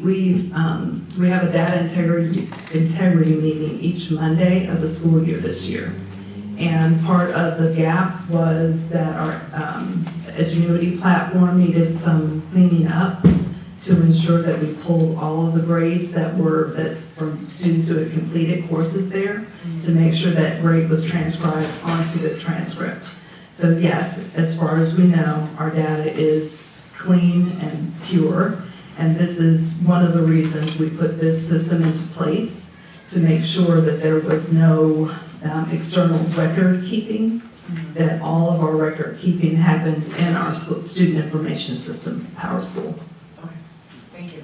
have a data integrity meeting each Monday of the school year this year. And part of the gap was that our Edgenuity platform needed some cleaning up to ensure that we pulled all of the grades that's from students who had completed courses there to make sure that grade was transcribed onto the transcript. So yes, as far as we know, our data is clean and pure. And this is one of the reasons we put this system into place, to make sure that there was no external record keeping, that all of our record keeping happened in our student information system, PowerSchool. Okay, thank you.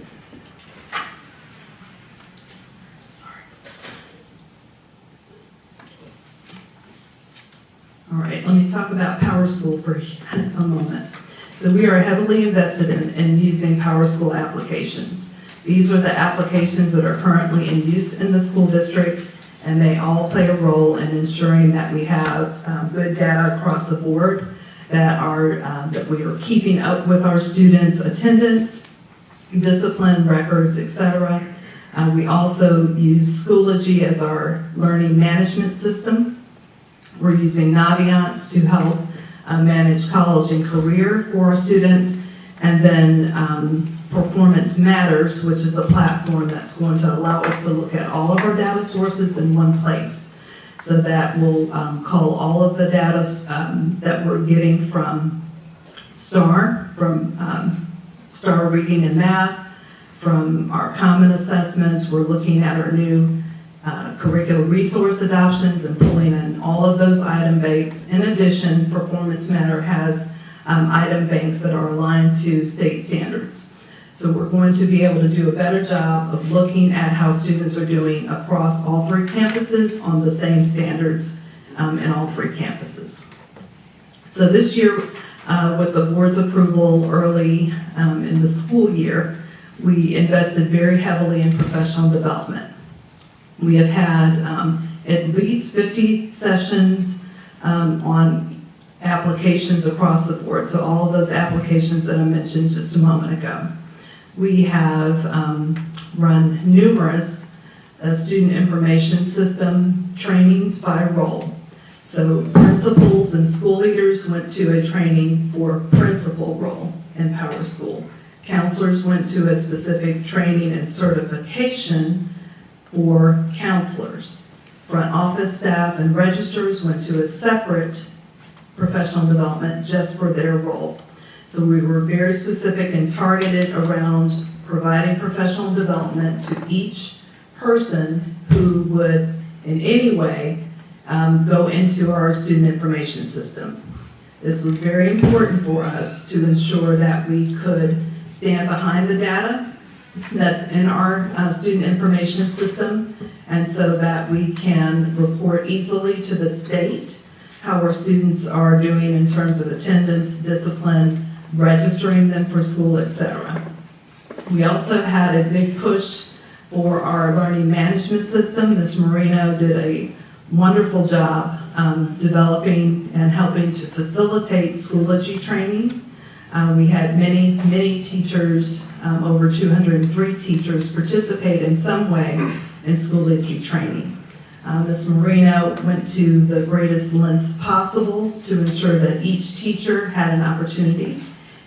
All right, let me talk about PowerSchool for a moment. So we are heavily invested in using PowerSchool applications. These are the applications that are currently in use in the school district, and they all play a role in ensuring that we have good data across the board, that we are keeping up with our students' attendance, discipline, records, etc. We also use Schoology as our learning management system. We're using Naviance to help manage college and career for our students, and then Performance Matters, which is a platform that's going to allow us to look at all of our data sources in one place. So that will call all of the data that we're getting from STAR, STAR reading and math, from our common assessments. We're looking at our new curricular resource adoptions and pulling in all of those item banks. In addition, Performance Matter has item banks that are aligned to state standards. So we're going to be able to do a better job of looking at how students are doing across all three campuses on the same standards in all three campuses. So this year, with the board's approval early in the school year, we invested very heavily in professional development. We have had at least 50 sessions on applications across the board. So all of those applications that I mentioned just a moment ago. We have run numerous student information system trainings by role. So principals and school leaders went to a training for principal role in PowerSchool. Counselors went to a specific training and certification for counselors. Front office staff and registrars went to a separate professional development just for their role. So we were very specific and targeted around providing professional development to each person who would in any way go into our student information system. This was very important for us to ensure that we could stand behind the data that's in our student information system, and so that we can report easily to the state how our students are doing in terms of attendance, discipline, registering them for school, etc. We also had a big push for our learning management system. Ms. Marino did a wonderful job developing and helping to facilitate Schoology training. We had many teachers, over 203 teachers, participate in some way in Schoology training. Ms. Marino went to the greatest lengths possible to ensure that each teacher had an opportunity,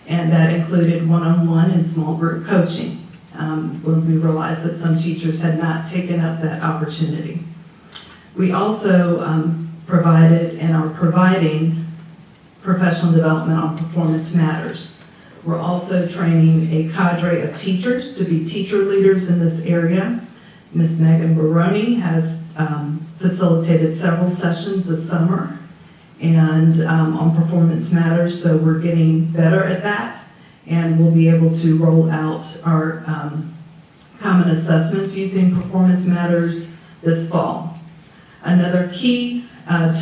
and that included one-on-one and small group coaching, when we realized that some teachers had not taken up that opportunity. We also provided and are providing professional development on Performance Matters. We're also training a cadre of teachers to be teacher leaders in this area. Ms. Megan Baroni has facilitated several sessions this summer and on Performance Matters, so we're getting better at that, and we'll be able to roll out our common assessments using Performance Matters this fall. Another key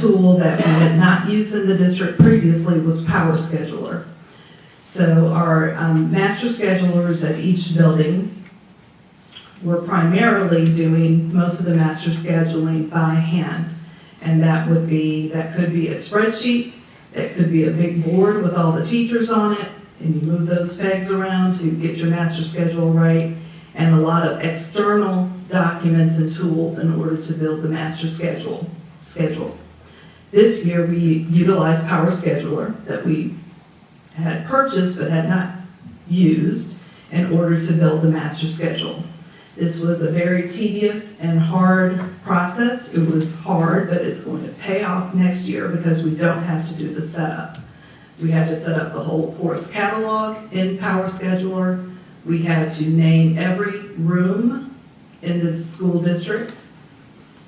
tool that we had not used in the district previously was Power Scheduler. So our master schedulers at each building were primarily doing most of the master scheduling by hand. And that could be a spreadsheet, it could be a big board with all the teachers on it, and you move those pegs around to get your master schedule right, and a lot of external documents and tools in order to build the master schedule. This year, we utilized Power Scheduler that we had purchased but had not used in order to build the master schedule. This was a very tedious and hard process. It was hard, but it's going to pay off next year because we don't have to do the setup. We had to set up the whole course catalog in Power Scheduler. We had to name every room in the school district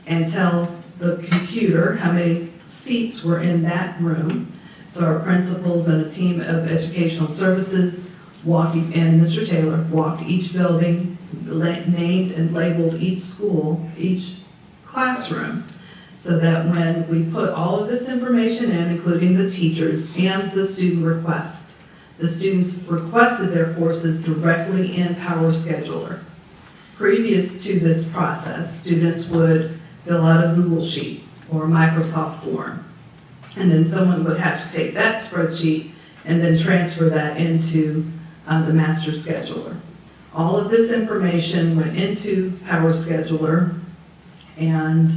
and tell the computer how many seats were in that room. So our principals and a team of educational services and Mr. Taylor walked each building, named and labeled each school, each classroom, so that when we put all of this information in, including the teachers and the student request, the students requested their courses directly in Power Scheduler. Previous to this process, students would fill out a Google Sheet or a Microsoft form, and then someone would have to take that spreadsheet and then transfer that into the master scheduler. All of this information went into Power Scheduler, and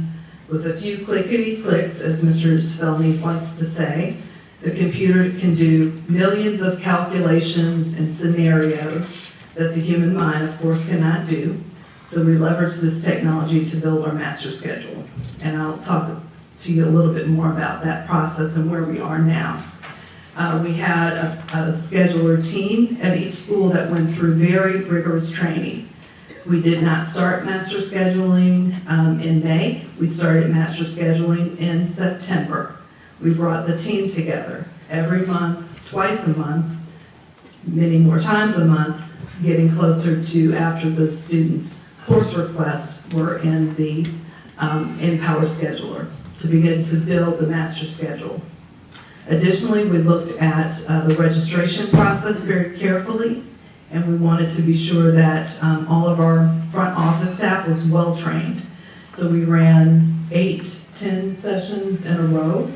with a few clickety-clicks, as Mr. Spelnies likes to say, the computer can do millions of calculations and scenarios that the human mind, of course, cannot do. So we leverage this technology to build our master schedule. And I'll talk to you a little bit more about that process and where we are now. We had a scheduler team at each school that went through very rigorous training. We did not start master scheduling in May. We started master scheduling in September. We brought the team together every month, twice a month, many more times a month, getting closer to after the students' course requests were in the in Power Scheduler to begin to build the master schedule. Additionally, we looked at the registration process very carefully, and we wanted to be sure that all of our front office staff was well trained. So we ran 8-10 sessions in a row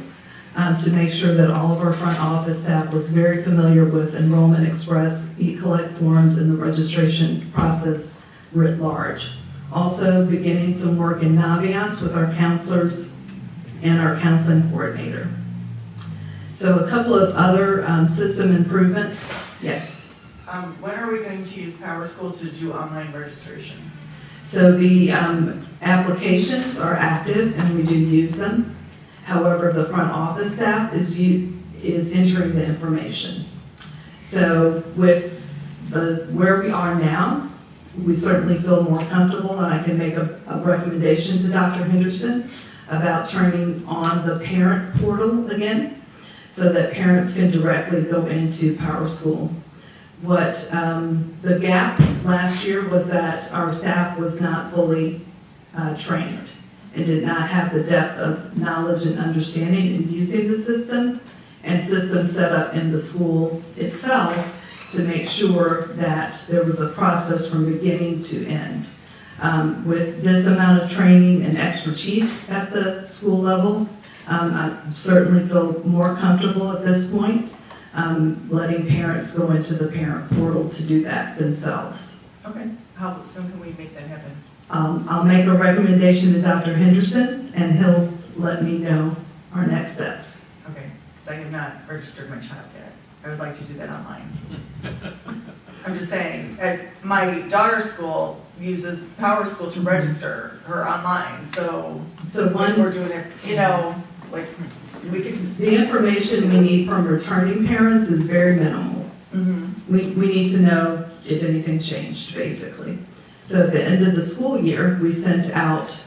to make sure that all of our front office staff was very familiar with Enrollment Express, e-collect forms, and the registration process writ large. Also beginning some work in Naviance with our counselors and our counseling coordinator. So a couple of other system improvements. Yes. When are we going to use Power School to do online registration? So the applications are active and we do use them. However, the front office staff is entering the information. So with where we are now, we certainly feel more comfortable, and I can make a recommendation to Dr. Henderson about turning on the parent portal again, so that parents can directly go into Power School. What the gap last year was that our staff was not fully trained and did not have the depth of knowledge and understanding in using the system and systems set up in the school itself to make sure that there was a process from beginning to end. With this amount of training and expertise at the school level, I certainly feel more comfortable at this point letting parents go into the parent portal to do that themselves. Okay. How soon can we make that happen? I'll make a recommendation to Dr. Henderson, and he'll let me know our next steps. Okay, because I have not registered my child yet. I would like to do that online. I'm just saying, my daughter's school uses Power School to register her online, so when we're doing it, like, we could... The information we need from returning parents is very minimal. Mm-hmm. We need to know if anything changed, basically. So at the end of the school year, we sent out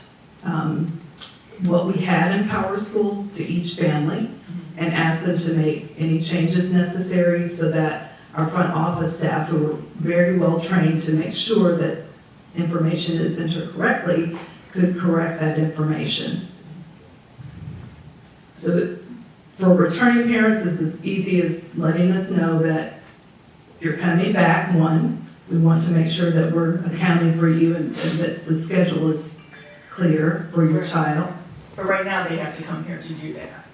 what we had in Power School to each family and asked them to make any changes necessary so that our front office staff, who were very well trained to make sure that information is entered correctly, could correct that information. So for returning parents, it's as easy as letting us know that you're coming back, one. We want to make sure that we're accounting for you and that the schedule is clear for your child. But right now, they have to come here to do that.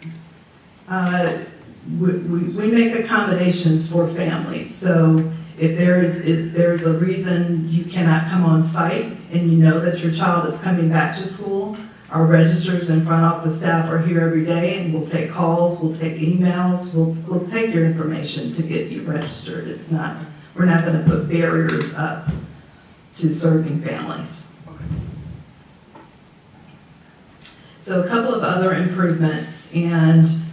we make accommodations for families. So if there's a reason you cannot come on site and you know that your child is coming back to school, our registers and front office staff are here every day, and we'll take calls, we'll take emails, we'll take your information to get you registered. We're not going to put barriers up to serving families. So a couple of other improvements, and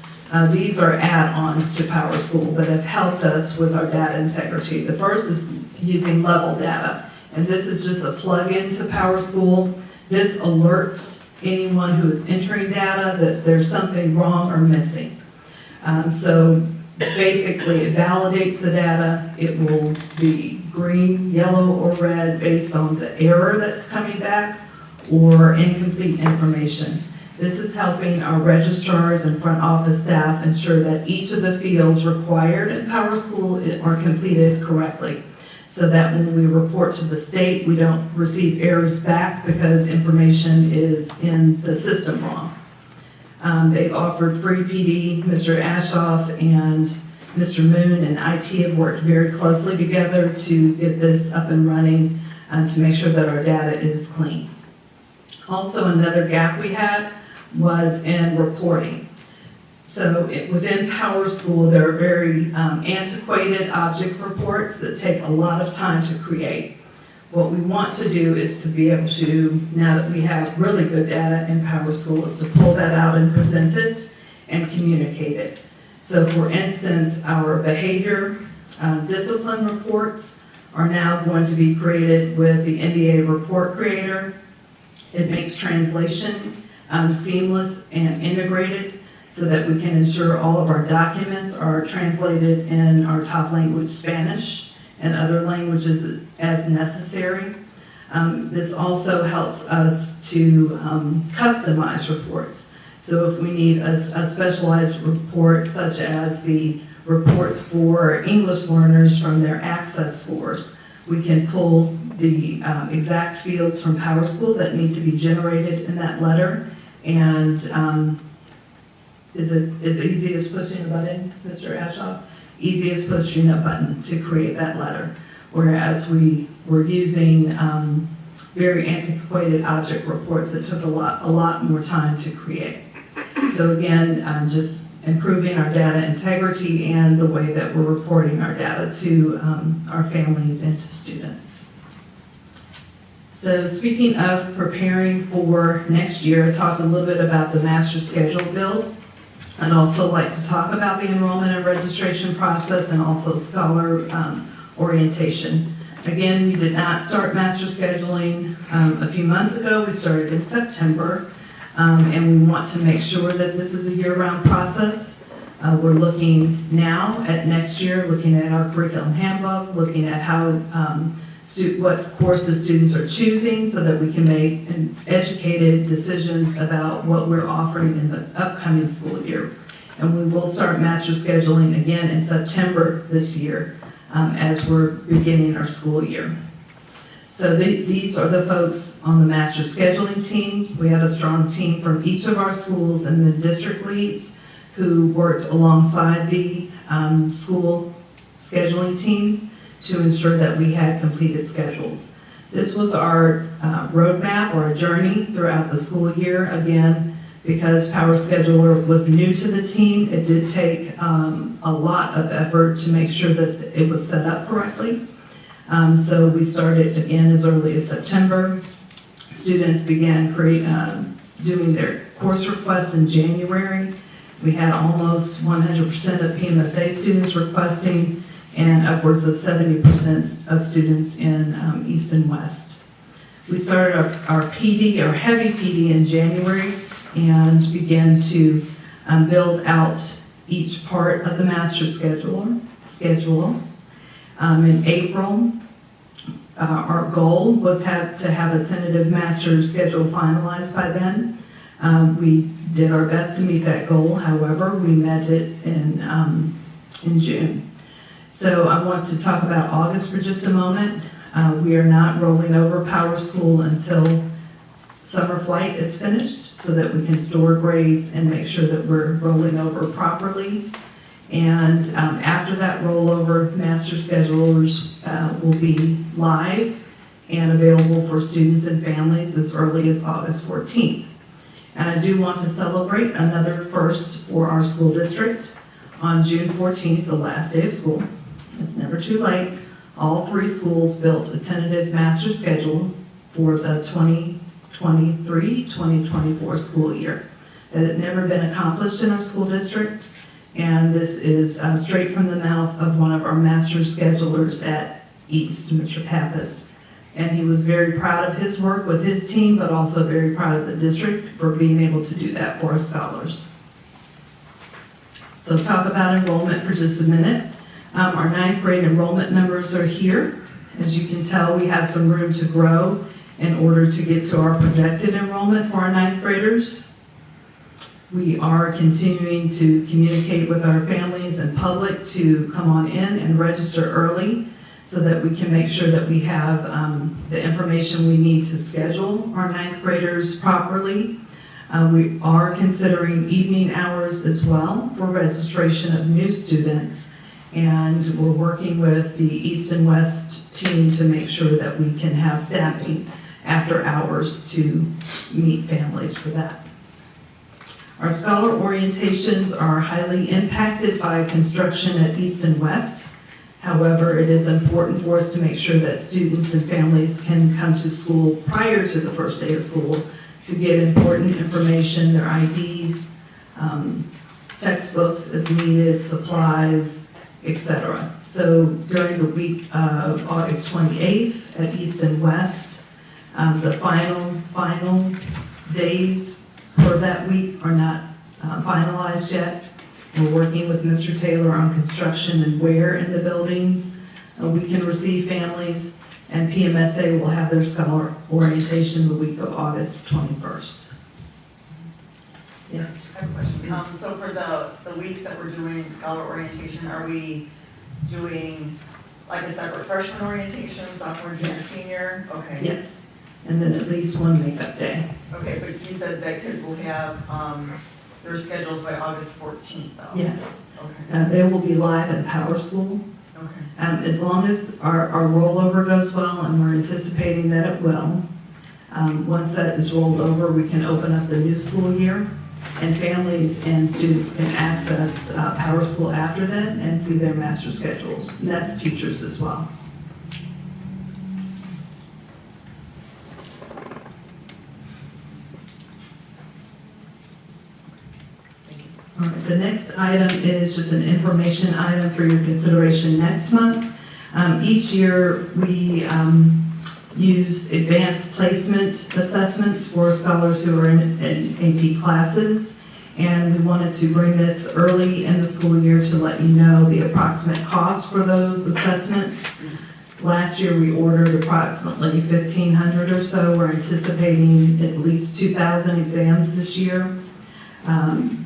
these are add-ons to PowerSchool that have helped us with our data integrity. The first is using level data, and this is just a plug-in to PowerSchool. This alerts anyone who is entering data that there's something wrong or missing. So basically it validates the data. It will be green, yellow, or red based on the error that's coming back or incomplete information. This is helping our registrars and front office staff ensure that each of the fields required in PowerSchool are completed correctly, so that when we report to the state, we don't receive errors back because information is in the system wrong. They've offered free PD. Mr. Ashoff and Mr. Moon and IT have worked very closely together to get this up and running to make sure that our data is clean. Also, another gap we had was in reporting. So within PowerSchool, there are very antiquated object reports that take a lot of time to create. What we want to do is to be able to, now that we have really good data in PowerSchool, is to pull that out and present it and communicate it. So for instance, our behavior discipline reports are now going to be created with the NBA report creator. It makes translation seamless and integrated so that we can ensure all of our documents are translated in our top language, Spanish, and other languages as necessary. This also helps us to customize reports. So if we need a specialized report, such as the reports for English learners from their access scores, we can pull the exact fields from PowerSchool that need to be generated in that letter. And is it as easy as pushing a button, Mr. Ashoff? Easy as pushing a button to create that letter. Whereas we were using very antiquated object reports that took a lot more time to create. So again, just improving our data integrity and the way that we're reporting our data to our families and to students. So speaking of preparing for next year, I talked a little bit about the master schedule build. I'd also like to talk about the enrollment and registration process and also scholar orientation. Again, we did not start master scheduling a few months ago. We started in September, and we want to make sure that this is a year-round process. We're looking now at next year, looking at our curriculum handbook, looking at how what courses students are choosing so that we can make educated decisions about what we're offering in the upcoming school year. And we will start master scheduling again in September this year as we're beginning our school year. So these are the folks on the master scheduling team. We have a strong team from each of our schools and the district leads who worked alongside the school scheduling teams to ensure that we had completed schedules. This was our roadmap or a journey throughout the school year. Again, because Power Scheduler was new to the team, it did take a lot of effort to make sure that it was set up correctly. So we started again as early as September. Students began doing their course requests in January. We had almost 100% of PMSA students requesting, and upwards of 70% of students in East and West. We started our PD, our heavy PD in January, and began to build out each part of the master schedule. In April, our goal was to have a tentative master schedule finalized by then. We did our best to meet that goal. However, we met it in June. So I want to talk about August for just a moment. We are not rolling over PowerSchool until summer flight is finished so that we can store grades and make sure that we're rolling over properly. And after that rollover, master schedulers will be live and available for students and families as early as August 14th. And I do want to celebrate another first for our school district. On June 14th, the last day of school, it's never too late, all 3 schools built a tentative master schedule for the 2023-2024 school year. That had never been accomplished in our school district, and this is straight from the mouth of one of our master schedulers at East, Mr. Pappas. And he was very proud of his work with his team, but also very proud of the district for being able to do that for our scholars. So talk about enrollment for just a minute. Our 9th grade enrollment numbers are here. As you can tell, we have some room to grow in order to get to our projected enrollment for our 9th graders. We are continuing to communicate with our families and public to come on in and register early so that we can make sure that we have the information we need to schedule our 9th graders properly. We are considering evening hours as well for registration of new students, and we're working with the East and West team to make sure that we can have staffing after hours to meet families for that. Our scholar orientations are highly impacted by construction at East and West. However, it is important for us to make sure that students and families can come to school prior to the first day of school to get important information, their IDs, textbooks as needed, supplies, etc. So during the week of August 28th at East and West, the final days for that week are not finalized yet. We're working with Mr. Taylor on construction and where in the buildings we can receive families, and PMSA will have their scholar orientation the week of August 21st. Yes? I have a question. So for the weeks that we're doing scholar orientation, are we doing like a separate freshman orientation, sophomore, junior, Yes. senior? Okay. Yes, and then at least one makeup day. Okay, but you said that kids will have their schedules by August 14th, though? Yes. Okay. They will be live at Power School. Okay. As long as our rollover goes well, and we're anticipating that it will, once that is rolled over, we can open up the new school year, and families and students can access Power School after that and see their master schedules. And that's teachers as well. All right, the next item is just an information item for your consideration next month. Each year, we use advanced placement assessments for scholars who are in AP classes. And we wanted to bring this early in the school year to let you know the approximate cost for those assessments. Last year, we ordered approximately 1,500 or so. We're anticipating at least 2,000 exams this year.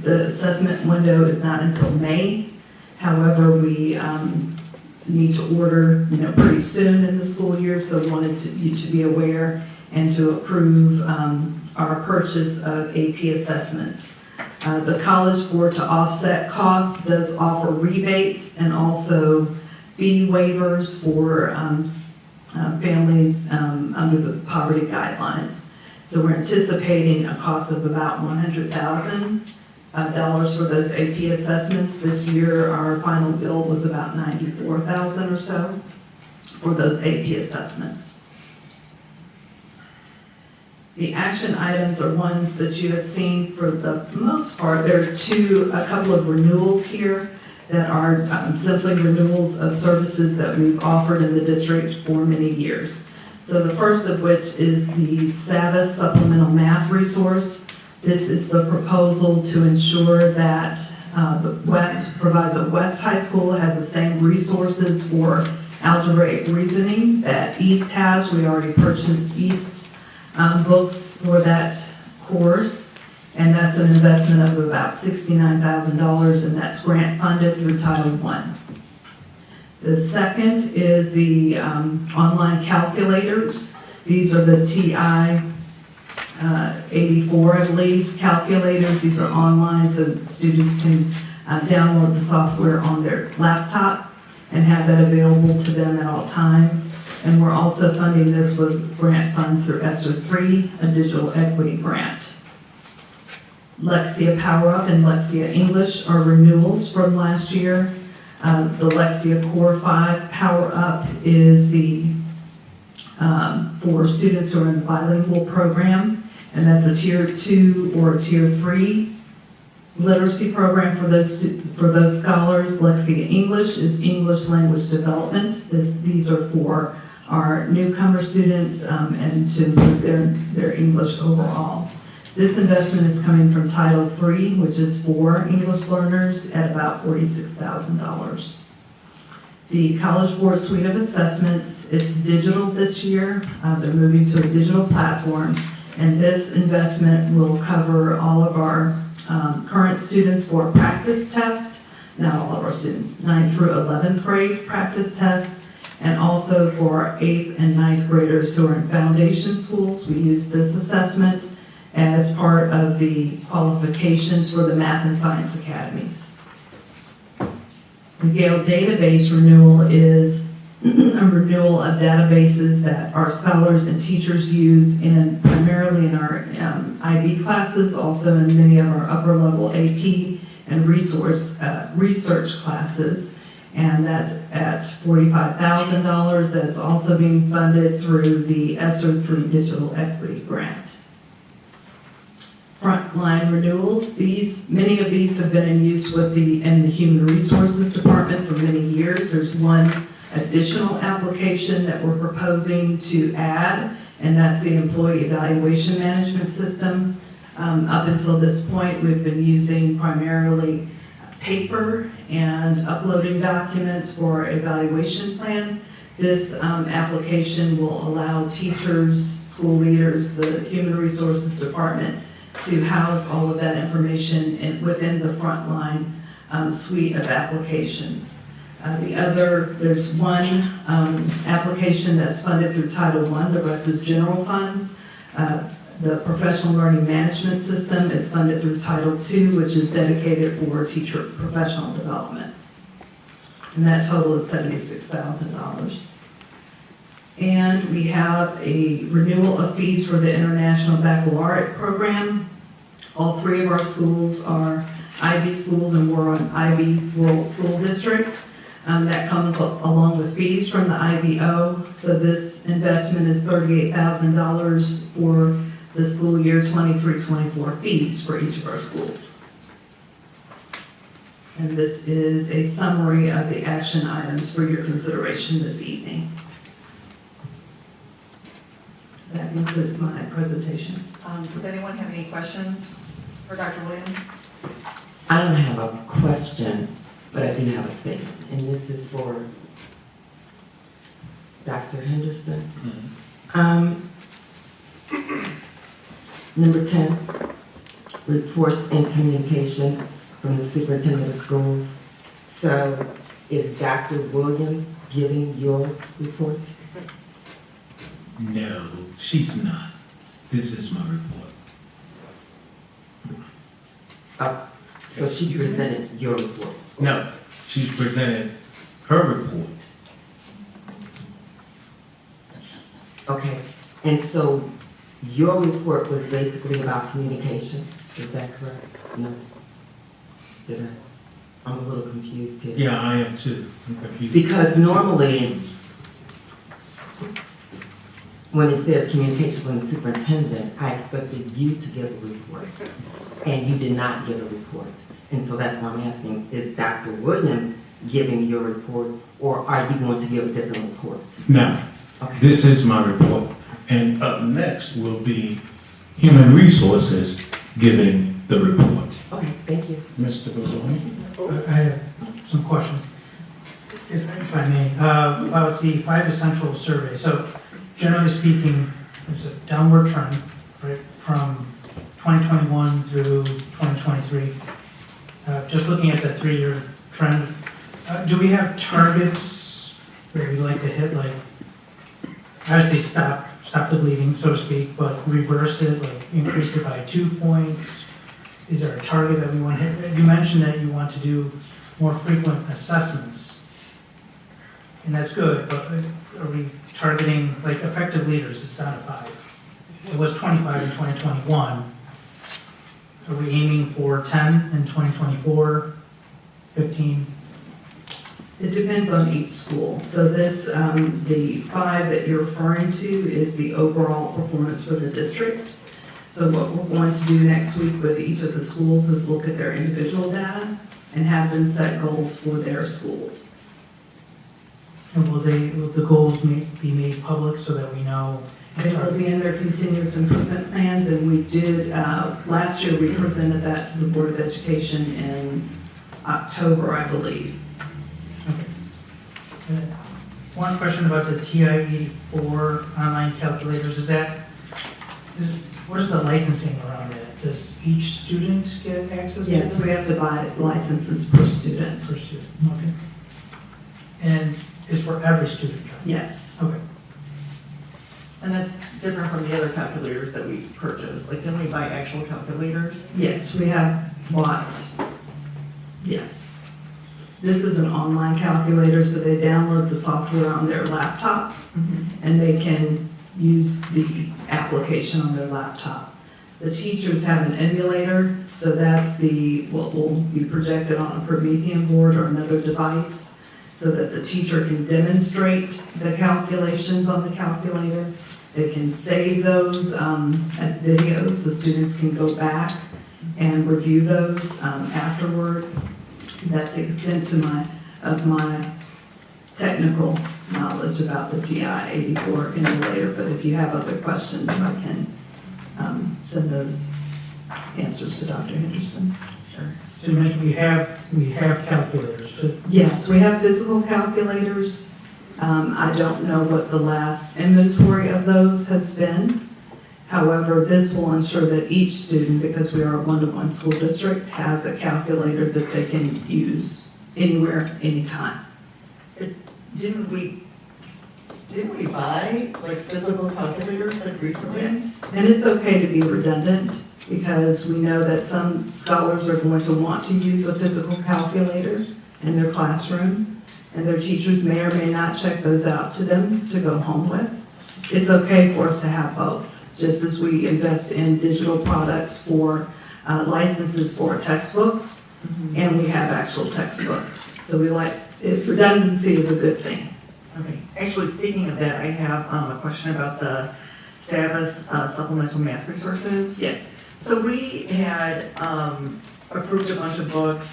The assessment window is not until May. However, we need to order, pretty soon in the school year, so we wanted you to be aware and to approve our purchase of AP assessments. The College Board, to offset costs, does offer rebates and also fee waivers for families under the poverty guidelines. So we're anticipating a cost of about $100,000 for those AP assessments. This year, our final bill was about $94,000 or so for those AP assessments. The action items are ones that you have seen for the most part. There are a couple of renewals here that are simply renewals of services that we've offered in the district for many years. So the first of which is the SAVIS Supplemental Math Resource. This is the proposal to ensure that Proviso West High School has the same resources for algebraic reasoning that East has. We already purchased East books for that course, and that's an investment of about $69,000, and that's grant funded through Title I. The second is the online calculators. These are the TI 84, I believe, calculators. These are online, so students can download the software on their laptop and have that available to them at all times. And we're also funding this with grant funds through ESSER 3, a digital equity grant. Lexia Power Up and Lexia English are renewals from last year. The Lexia Core 5 Power Up is the for students who are in the bilingual program, and that's a Tier 2 or a Tier 3 literacy program for those scholars. Lexia English is English language development. These are for our newcomer students and to improve their English overall. This investment is coming from Title III, which is for English learners, at about $46,000. The College Board Suite of Assessments, it's digital this year. They're moving to a digital platform, and this investment will cover all of our current students for practice test, not all of our students, 9th through 11th grade practice test, and also for our 8th and 9th graders who are in foundation schools. We use this assessment as part of the qualifications for the Math and Science Academies. The Gale database renewal is a renewal of databases that our scholars and teachers use primarily in our IB classes, also in many of our upper level AP and research classes. And that's at $45,000. That's also being funded through the ESSER 3 Digital Equity Grant. Frontline renewals, many of these have been in use in the Human Resources Department for many years. There's one additional application that we're proposing to add, and that's the Employee Evaluation Management System. Up until this point, we've been using primarily paper and uploading documents for our evaluation plan. This application will allow teachers, school leaders, the Human Resources Department to house all of that information within the Frontline suite of applications. There's one application that's funded through Title I, the rest is general funds. The Professional Learning Management System is funded through Title II, which is dedicated for teacher professional development. And that total is $76,000. And we have a renewal of fees for the International Baccalaureate Program. All three of our schools are IB schools, and we're on IB World School District. That comes along with fees from the IBO. So this investment is $38,000 for the school year 23-24 fees for each of our schools. And this is a summary of the action items for your consideration this evening. That concludes my presentation. Does anyone have any questions for Dr. Williams? I don't have a question, but I do have a statement, and this is for Dr. Henderson. Number 10, reports and communication from the superintendent of schools. So is Dr. Williams giving your report? No, she's not. This is my report. So she presented your report? No, she's presented her report. Okay, and so your report was basically about communication, is that correct? No? Did I? I'm a little confused here. Yeah, I am too. I'm confused. Because normally, when it says communication from the superintendent, I expected you to give a report, and you did not give a report. And so that's why I'm asking, is Dr. Williams giving your report, or are you going to give a different report? No, okay. This is my report. And up next will be Human Resources giving the report. Okay, thank you. Mr. Bologna? I have some questions, if I may, about the 5 essential survey. So generally speaking, there's a downward trend, right, from 2021 through 2023. Just looking at the 3-year trend, do we have targets where we'd like to hit, like, obviously stop the bleeding, so to speak, but reverse it, like increase it by 2 points, is there a target that we want to hit? You mentioned that you want to do more frequent assessments, and that's good, but are we targeting, like, effective leaders, it's down to 5. It was 25 in 2021. Are we aiming for 10 in 2024, 15? It depends on each school. So this, the 5 that you're referring to is the overall performance for the district. So what we're going to do next week with each of the schools is look at their individual data and have them set goals for their schools. And will the goals be made public so that we know? They will be in their continuous improvement plans, and we did, last year we presented that to the Board of Education in October, I believe. Okay. One question about the TI-84 online calculators, what is the licensing around that? Does each student get access to it? Yes, we have to buy licenses per student. Per student, okay. And it's for every student? Yes. Okay. And that's different from the other calculators that we purchased. Like, didn't we buy actual calculators? Yes, we have bought, yes. This is an online calculator, so they download the software on their laptop, and they can use the application on their laptop. The teachers have an emulator, so that's what will be projected on a Proviso board or another device, so that the teacher can demonstrate the calculations on the calculator. They can save those as videos, so students can go back and review those afterward. That's the extent of my technical knowledge about the TI-84 emulator, but if you have other questions, I can send those answers to Dr. Henderson. Sure. So you mentioned we have calculators. Yes, we have physical calculators. I don't know what the last inventory of those has been. However, this will ensure that each student, because we are a one-to-one school district, has a calculator that they can use anywhere, anytime. Didn't we buy like physical calculators like recently? Yes, and it's okay to be redundant because we know that some scholars are going to want to use a physical calculator in their classroom, and their teachers may or may not check those out to them to go home with. It's okay for us to have both, just as we invest in digital products for licenses for textbooks, and we have actual textbooks. So redundancy is a good thing. Okay. Actually, speaking of that, I have a question about the SAVIS supplemental math resources. Yes. So we had approved a bunch of books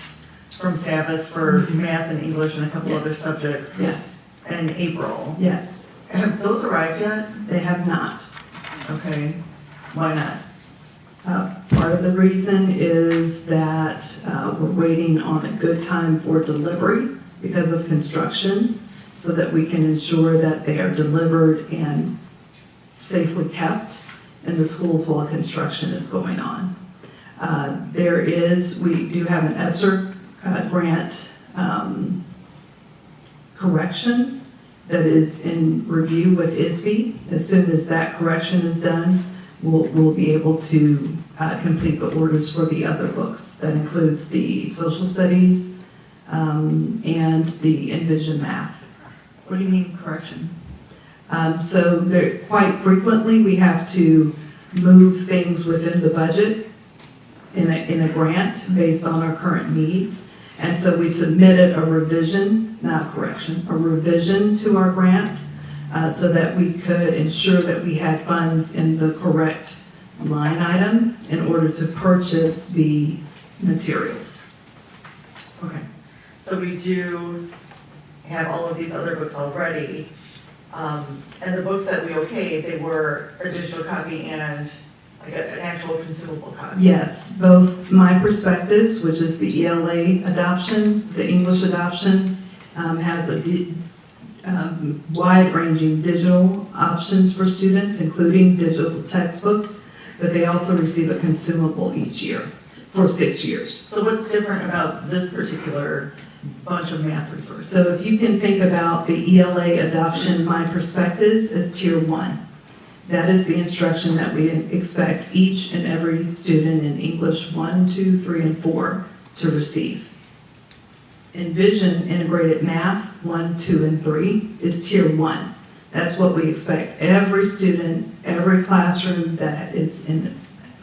from SAVIS for math and English and a couple other subjects. Yes. In April. Yes. Have those arrived yet? They have not. Okay. Why not? Part of the reason is that we're waiting on a good time for delivery because of construction, so that we can ensure that they are delivered and safely kept in the schools while construction is going on. We do have an ESSER grant correction that is in review with ISB. As soon as that correction is done, we'll be able to complete the orders for the other books. That includes the social studies and the Envision math. What do you mean correction? So quite frequently, we have to move things within the budget in a grant based on our current needs. And so we submitted a revision, not correction, a revision to our grant so that we could ensure that we had funds in the correct line item in order to purchase the materials. Okay. So we do have all of these other books already. And the books that we okayed, they were a digital copy and like an actual consumable copy. Yes, both My Perspectives, which is the ELA adoption, the English adoption, has a wide-ranging digital options for students, including digital textbooks, but they also receive a consumable each year for 6 years. So what's different about this particular bunch of math resources? So if you can think about the ELA adoption My Perspectives as tier 1. That is the instruction that we expect each and every student in English 1, 2, 3, and 4 to receive. Envision integrated math 1, 2, and 3 is tier 1. That's what we expect every student, every classroom that is in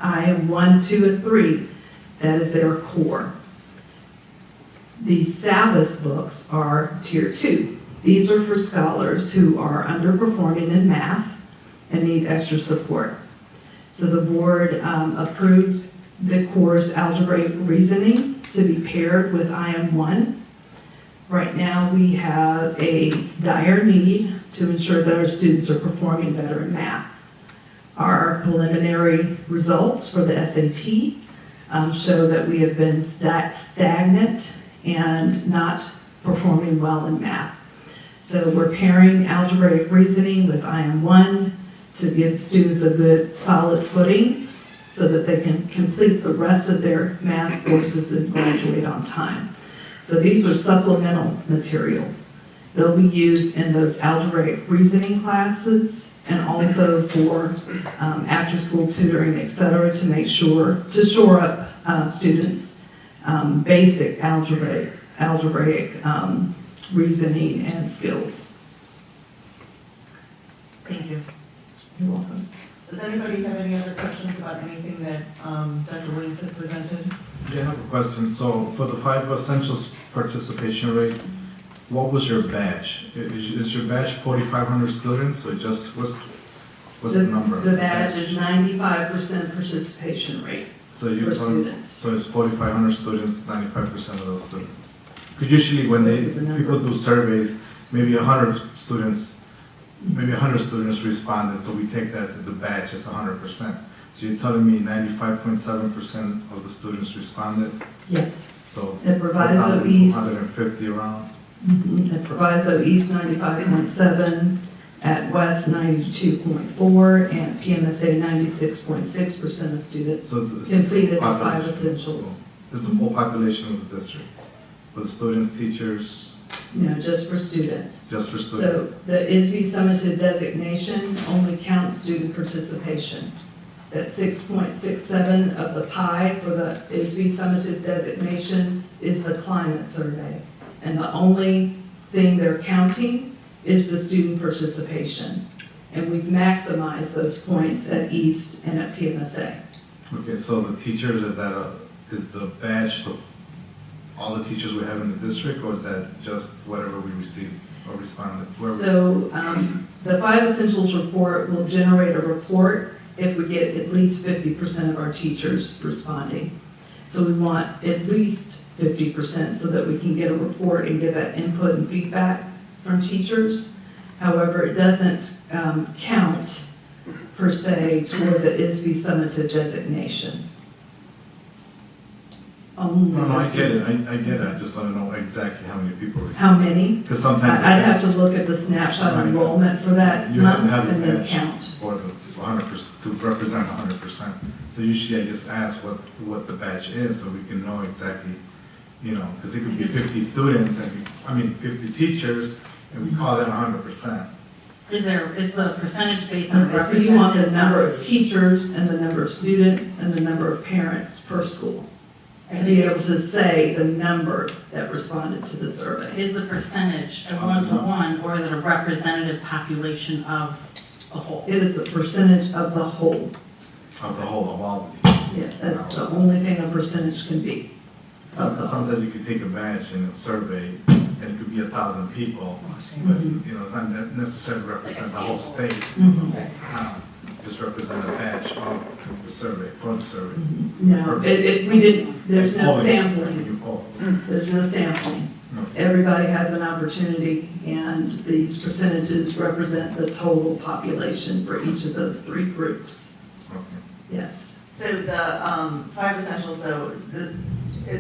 IM 1, 2, and 3, that is their core. The Sabbath books are tier 2. These are for scholars who are underperforming in math and need extra support. So the board approved the course Algebraic Reasoning to be paired with IM1. Right now we have a dire need to ensure that our students are performing better in math. Our preliminary results for the SAT show that we have been stagnant and not performing well in math. So we're pairing algebraic reasoning with IM1 to give students a good solid footing so that they can complete the rest of their math courses and graduate on time. So these are supplemental materials. They'll be used in those algebraic reasoning classes and also for after-school tutoring, et cetera, to make sure, to shore up students' basic algebraic reasoning and skills. Thank you. You're welcome. Does anybody have any other questions about anything that Dr. Williams has presented? Yeah, I have a question. So for the 5 essentials participation rate, what was your batch? Is your batch 4,500 students or just, what's the number? The badge is 95% participation rate So you for students. So it's 4,500 students, 95% of those students. Because usually when people do surveys, maybe 100 students responded, so we take that as the batch as 100%. So you're telling me 95.7% of the students responded? Yes. So At Proviso East, 150 around? At Proviso East 95.7, at West 92.4, and PMSA 96.6% of students completed the 5 essentials. This is the full population of the district? For the students, teachers? No, just for students. Just for students? So the ISB summative designation only counts student participation. That 6.67 of the pie for the ISB summative designation is the climate survey. And the only thing they're counting is the student participation. And we've maximized those points at East and at PMSA. Okay, so the teachers, is the badge of all the teachers we have in the district, or is that just whatever we receive or responded? So the 5 essentials report will generate a report if we get at least 50% of our teachers responding. So we want at least 50% so that we can get a report and get that input and feedback from teachers. However, it doesn't count per se toward the ISB summative designation. No, I get it. I get it. I just want to know exactly how many people respond. How many? Because sometimes I'd have to look at the snapshot enrollment for that you have to month have and a then badge count. for the 100% to represent 100%. So usually I just ask what the batch is so we can know exactly, you know, because it could be 50 students and 50 teachers and we call that 100%. Is the percentage based on Okay, so you want the number of teachers and the number of students and the number of parents per school to be able to say the number that responded to the survey. Is the percentage a 1-to-1 or is it a representative population of a whole? It is the percentage of the whole. Of the whole, of all the teachers. Yeah, that's the only thing a percentage can be. Sometimes you could take a batch in a survey and it could be 1,000 people, but you know, it's not necessarily represent the whole state. Just represent a batch of the survey, for the survey. No, we didn't, there's no sampling. There's no sampling. Everybody has an opportunity, and these percentages represent the total population for each of those 3 groups. Yes. So the 5 essentials though,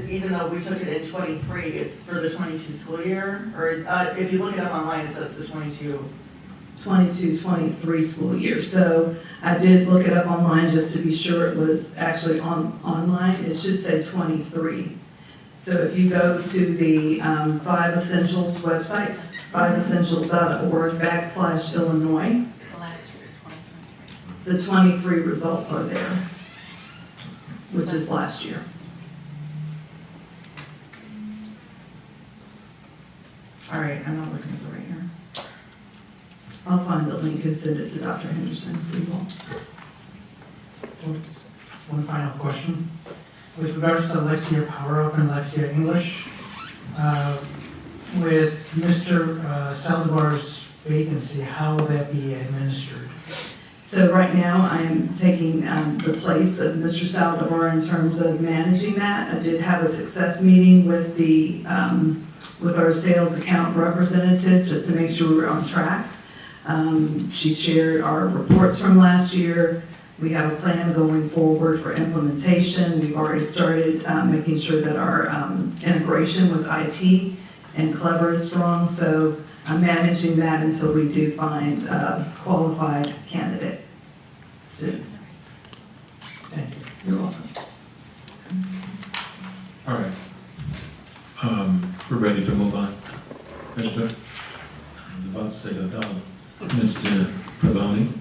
even though we took it in 23, it's for the 22 school year? Or if you look it up online, it says the 22-23 school year. So I did look it up online just to be sure it was actually online. It should say 23. So if you go to the 5 Essentials website, 5essentials.org/Illinois. The last year is 2023. The 23 results are there, which is last year. All right, I'm not looking at the right here. I'll find the link and send it to Dr. Henderson if we will. Oops. One final question. With regards to Lexia Power Up and Lexia English, with Mr. Saldivar's vacancy, how will that be administered? So right now, I'm taking the place of Mr. Saldivar in terms of managing that. I did have a success meeting with the with our sales account representative just to make sure we were on track. She shared our reports from last year. We have a plan going forward for implementation. We've already started making sure that our integration with IT and Clever is strong. So I'm managing that until we do find a qualified candidate soon. Thank you. You're welcome. All right. We're ready to move on. Mr. I'm about to say the dog. Mr. Pavoni.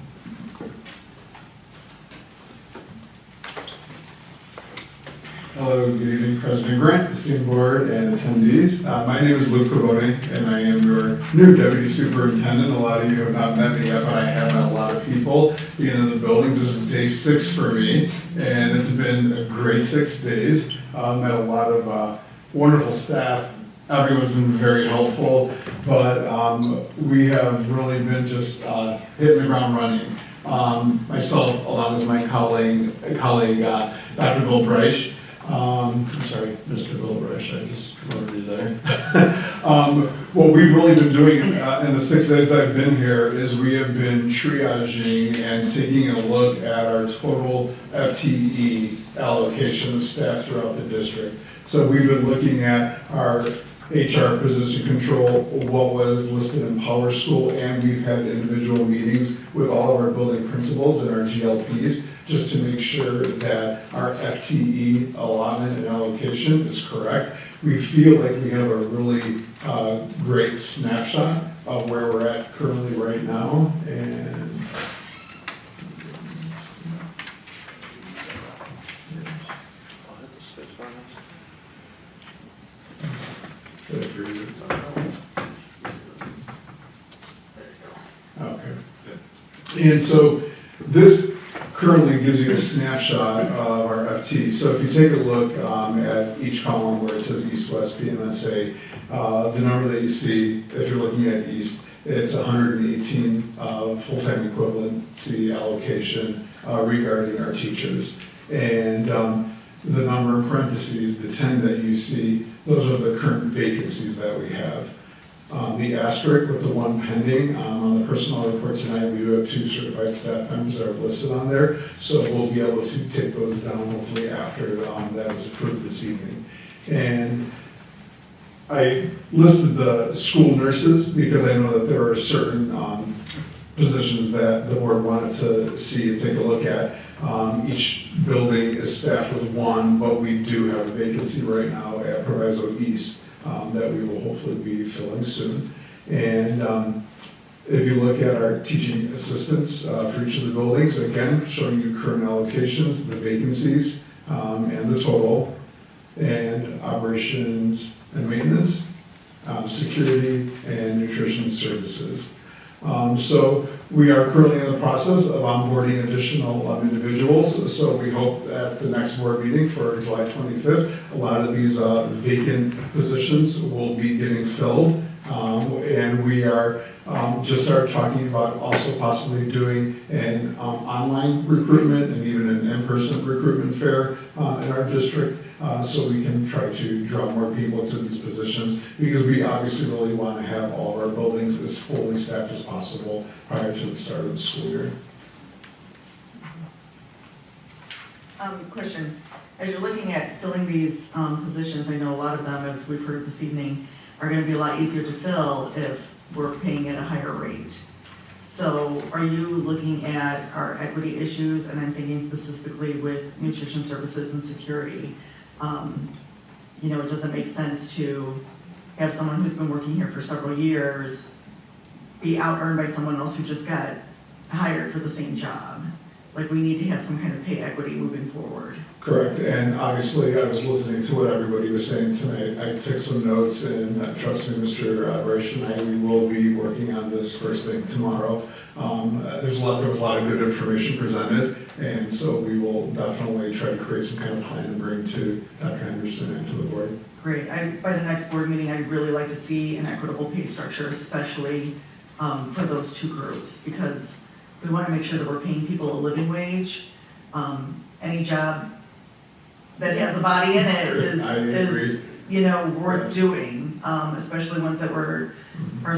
Hello, good evening, President Grant, esteemed board, and attendees. My name is Luke Pavoni, and I am your new Deputy Superintendent. A lot of you have not met me yet, but I have met a lot of people being in the buildings. This is day 6 for me, and it's been a great 6 days. Met a lot of wonderful staff. Everyone's been very helpful, but we have really been just hitting the ground running. Myself, along with my colleague Dr. Bill Bryce. I'm sorry, Mr. Bill Bryce, I just promoted you there. What we've really been doing in the 6 days that I've been here is we have been triaging and taking a look at our total FTE allocation of staff throughout the district. So we've been looking at our HR position control, what was listed in Power School, and we've had individual meetings with all of our building principals and our GLPs just to make sure that our FTE allotment and allocation is correct. We feel like we have a really great snapshot of where we're at currently right now, and okay. And so this currently gives you a snapshot of our FT. So if you take a look at each column where it says East-West PMSA, the number that you see, if you're looking at East, it's 118 full-time equivalency allocation regarding our teachers. And the number in parentheses, the 10 that you see, those are the current vacancies that we have. The asterisk with the 1 pending, on the personnel report tonight, we do have 2 certified staff members that are listed on there, so we'll be able to take those down hopefully after that is approved this evening. And I listed the school nurses because I know that there are certain positions that the board wanted to see and take a look at. Each building is staffed with 1, but we do have a vacancy right now at Proviso East that we will hopefully be filling soon. And if you look at our teaching assistants for each of the buildings, again, showing you current allocations, the vacancies, and the total, and operations and maintenance, security, and nutrition services. So we are currently in the process of onboarding additional individuals. So we hope at the next board meeting for July 25th, a lot of these vacant positions will be getting filled. And we are just started talking about also possibly doing an online recruitment and even an in-person recruitment fair in our district. So we can try to draw more people to these positions because we obviously really want to have all of our buildings as fully staffed as possible prior to the start of the school year. Question, as you're looking at filling these positions, I know a lot of them, as we've heard this evening, are going to be a lot easier to fill if we're paying at a higher rate. So are you looking at our equity issues, and I'm thinking specifically with nutrition services and security? You know, it doesn't make sense to have someone who's been working here for several years be out-earned by someone else who just got hired for the same job. like we need to have some kind of pay equity moving forward. Correct, and obviously, I was listening to what everybody was saying tonight. I took some notes, and trust me, Mr. Reich and I, we will be working on this first thing tomorrow. There was a lot of good information presented, and so we will definitely try to create some kind of plan to bring to Dr. Henderson and to the board. Great. By the next board meeting, I'd really like to see an equitable pay structure, especially for those two groups, because we want to make sure that we're paying people a living wage. Any job that has a body in it is worth doing, especially ones that are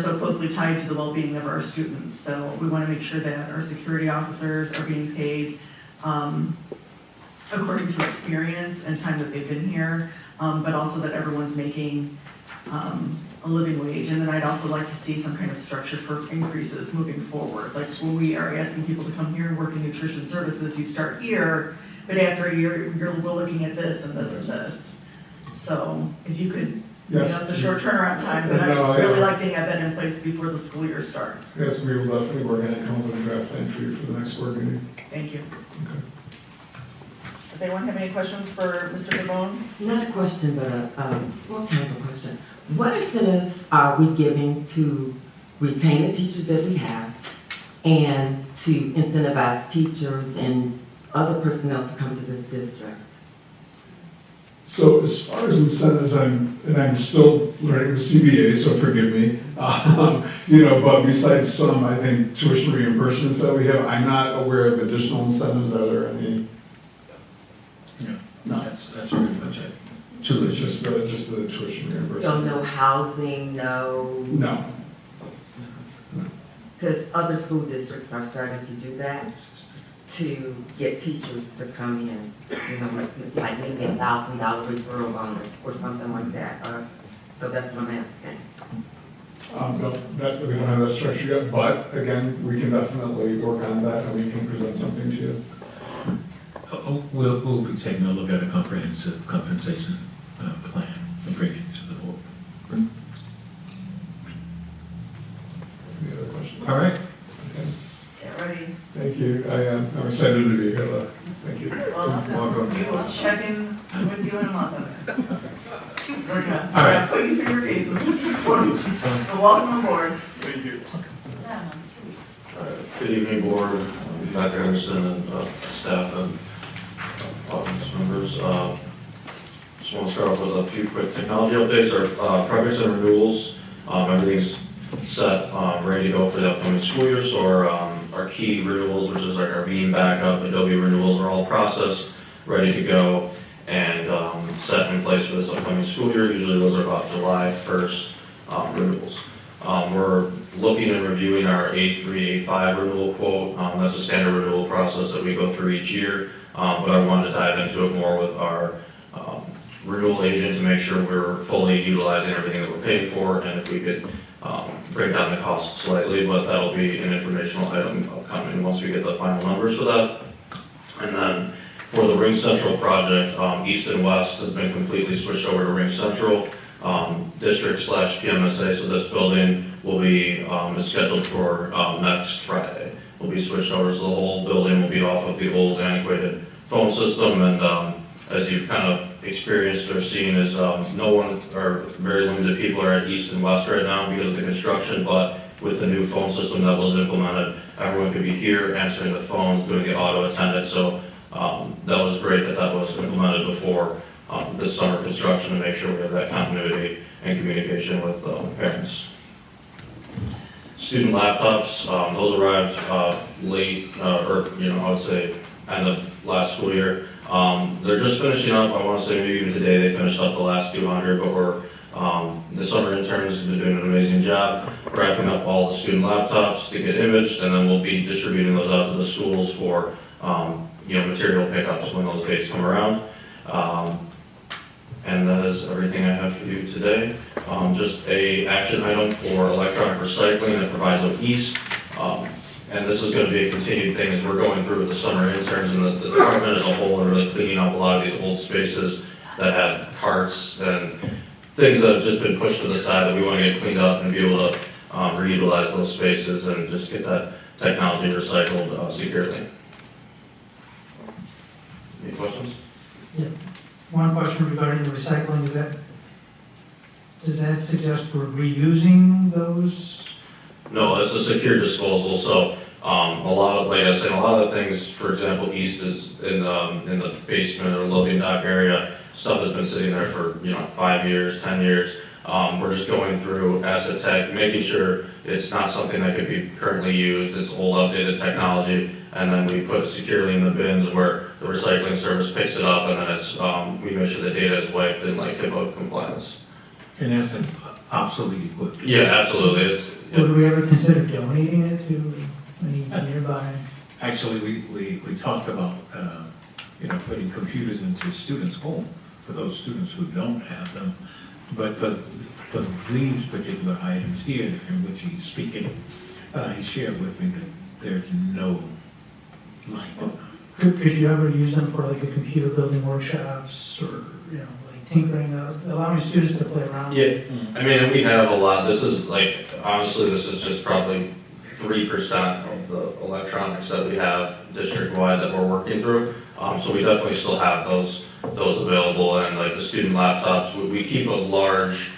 so closely tied to the well-being of our students. So we want to make sure that our security officers are being paid according to experience and time that they've been here, but also that everyone's making a living wage. And then I'd also like to see some kind of structure for increases moving forward. Like when we are asking people to come here and work in nutrition services, you start here, but after a year, we're looking at this and this and this. So if you could, it's a short turnaround time, but I'd really like to have that in place before the school year starts. Yes, we will definitely work on it and come up with a draft plan for you for the next board meeting. Thank you. Okay. Does anyone have any questions for Mr. Gabon? Not a question, but what kind of a question? What incentives are we giving to retain the teachers that we have and to incentivize teachers and other personnel to come to this district? So as far as incentives, I'm still learning the CBA, so forgive me. But besides some, I think, tuition reimbursements that we have, I'm not aware of additional incentives. Are there any? No, that's pretty much it. Just the tuition reimbursement. So no housing, no? No. Because other school districts are starting to do that, to get teachers to come in, like maybe $1,000 referral bonus or something like that. So that's what I'm asking. We don't have that structure yet, but again, we can definitely work on that and we can present something to you. We'll be taking a look at a comprehensive compensation plan and bring it to the board. Any other questions? All right. Okay. Get ready. Thank you. I'm excited to be here. Thank you. Welcome. We will check in with you in a month. We're gonna All right. put you through your cases, Mr. Gordon. So welcome aboard. Thank you. Good evening, board, Dr. Henderson, and staff and audience members. Just want to start off with a few quick technology updates. Our projects and renewals, everything's set, ready to go for the upcoming school year. So our key renewals, which is like our Veeam backup, Adobe renewals, are all processed, ready to go, and set in place for this upcoming school year. Usually those are about July 1st renewals. We're looking and reviewing our A3, A5 renewal quote. That's a standard renewal process that we go through each year, but I wanted to dive into it more with our renewal agent to make sure we're fully utilizing everything that we're paying for, and if we could break down the cost slightly, but that'll be an informational item upcoming once we get the final numbers for that. And then for the Ring Central project, East and West has been completely switched over to Ring Central. District/PMSA, so this building will be is scheduled for next Friday. Will be switched over, so the whole building will be off of the old antiquated phone system. And as you've kind of experienced or seen, is no one or very limited people are at East and West right now because of the construction. But with the new phone system that was implemented, everyone could be here answering the phones, doing the auto attendant. So that was great that was implemented before this summer construction to make sure we have that continuity and communication with parents. Student laptops, those arrived late, or I would say end of last school year. They're just finishing up. I want to say maybe even today they finished up the last 200, but the summer interns have been doing an amazing job wrapping up all the student laptops to get imaged, and then we'll be distributing those out to the schools for material pickups when those dates come around. And that is everything I have for you today. Just a action item for electronic recycling at Proviso East. And this is going to be a continued thing as we're going through with the summer interns and the department as a whole, and really cleaning up a lot of these old spaces that have carts and things that have just been pushed to the side that we want to get cleaned up and be able to reutilize those spaces and just get that technology recycled securely. Any questions? One question regarding the recycling, does that suggest we're reusing those? No, it's a secure disposal, so, a lot of, like I said, a lot of the things, for example, east is in the basement or loading dock area, stuff has been sitting there for, 5 years, 10 years. We're just going through asset tech, making sure it's not something that could be currently used, it's old, outdated technology, and then we put it securely in the bins where the recycling service picks it up, and then it's, we make sure the data is wiped in like HIPAA compliance. In essence, obsolete equipment. Yeah, absolutely, it's, Would we ever consider donating it to any nearby? Actually, we talked about, putting computers into students' home for those students who don't have them. But for these particular items here in which he's speaking, he shared with me that there's no light on them. Could you ever use them for like a computer building workshops or, like tinkering, allowing students to play around? yeah, I mean, we have a lot, this is like, honestly, this is just probably 3% of the electronics that we have district-wide that we're working through. So we definitely still have those available, and like the student laptops, we keep a large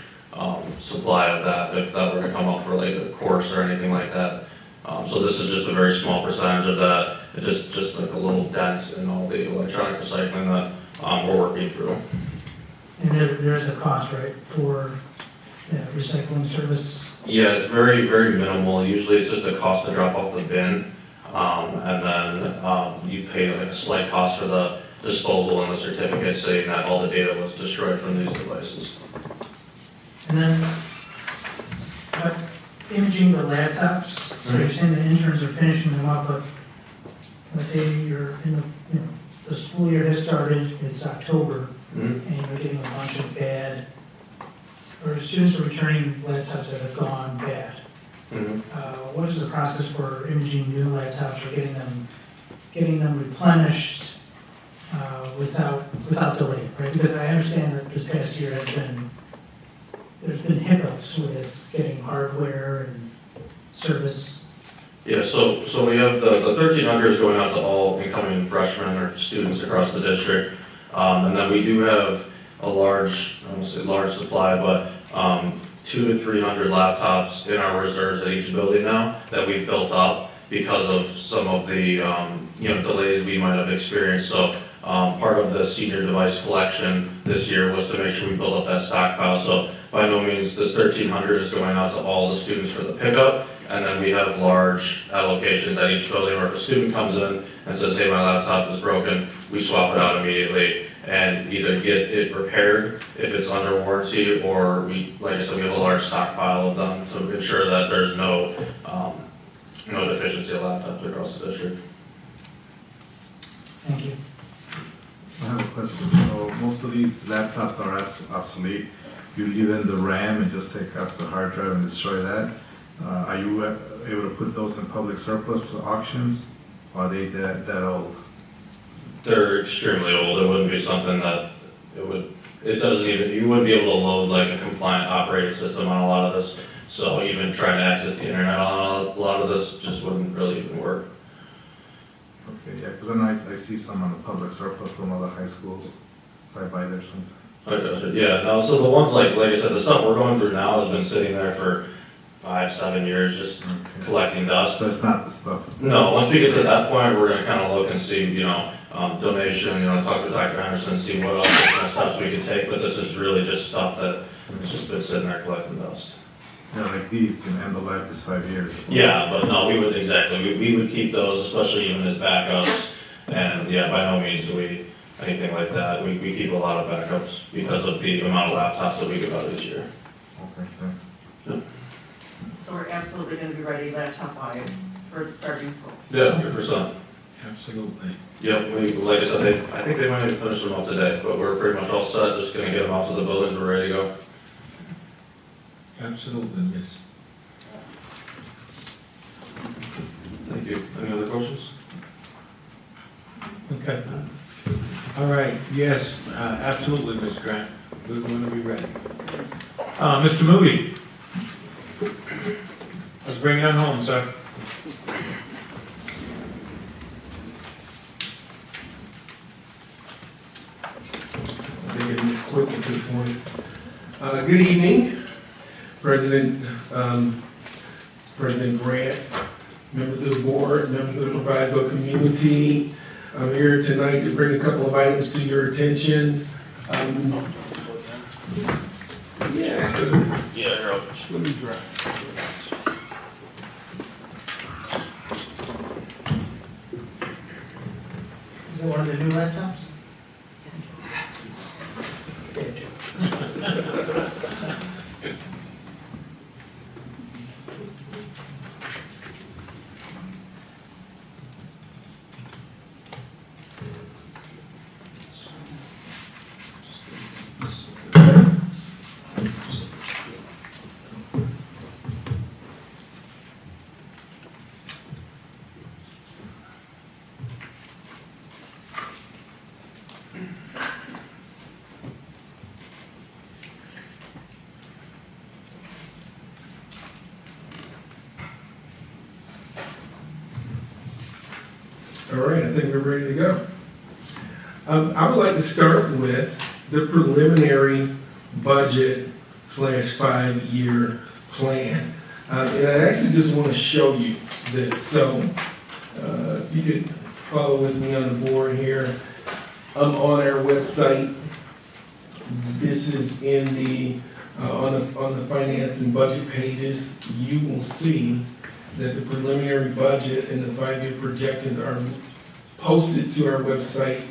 supply of that if that were to come up for like a course or anything like that. So this is just a very small percentage of that. It's just like a little dent in all the electronic recycling that we're working through. And there's a cost, right, for recycling service? Yeah, it's very, very minimal. Usually it's just a cost to drop off the bin. And then you pay like a slight cost for the disposal and the certificate saying that all the data was destroyed from these devices. And then, imaging the laptops, so you're saying the interns are finishing them up, but let's say you're in the school year has started, it's October, and you're getting a bunch of bad, or students are returning laptops that have gone bad. What is the process for imaging new laptops or getting them replenished without delay, right? Because I understand that this past year there's been hiccups with getting hardware and service. Yeah, so we have the 1300s going out to all incoming freshmen or students across the district. And then we do have a large, I won't say large supply, but 200 to 300 laptops in our reserves at each building now that we've built up because of some of the delays we might have experienced. So part of the senior device collection this year was to make sure we build up that stockpile. So by no means this 1300 is going out to all the students for the pickup, and then we have large allocations at each building where if a student comes in and says, hey, my laptop is broken, we swap it out immediately and either get it repaired if it's under warranty, or like I said, we have a large stockpile of them to ensure that there's no deficiency of laptops across the district. Thank you. I have a question. So most of these laptops are obsolete. You leave in the RAM and just take out the hard drive and destroy that. Are you able to put those in public surplus auctions? Or are they that old? They're extremely old. It wouldn't be something that you wouldn't be able to load like a compliant operating system on a lot of this. So even trying to access the internet on a lot of this just wouldn't really even work. Okay, yeah, because I see some on the public surplus from other high schools, so I buy there sometimes. Yeah, no, so the ones like I said, the stuff we're going through now has been sitting there for 5-7 years just collecting dust. That's not the stuff. No, once we get to that point, we're gonna kind of look and see, donation, talk to Dr. Anderson, see what else additional steps we can take, but this is really just stuff that has just been sitting there collecting dust. Yeah, like these, end of life is 5 years. Yeah, but no, we would keep those, especially even as backups, and yeah, by no means do we, anything like that. We keep a lot of backups because of the amount of laptops that we give out each year. Okay, thanks. Yep. So we're absolutely going to be ready laptop-wise for starting school. Yeah, 100%. Absolutely. Yep, like I said, I think they might have finished them up today, but we're pretty much all set, just gonna get them out to the buildings, we're ready to go. Absolutely, miss. Thank you. Any other questions? Okay. All right, yes, absolutely, Ms. Grant. We're going to be ready. Mr. Moody. Let's bring it on home, sir. morning. Good evening, President Grant, members of the board, members of the Proviso community. I'm here tonight to bring a couple of items to your attention. Let me drive. Is it one of the new laptops? All right, I think we're ready to go. I would like to start with the preliminary budget / 5-year plan. And I actually just want to show you this. So if you could follow with me on the board here. I'm on our website. This is in the on the finance and budget pages. You will see that the preliminary budget and the 5-year projections are posted to our website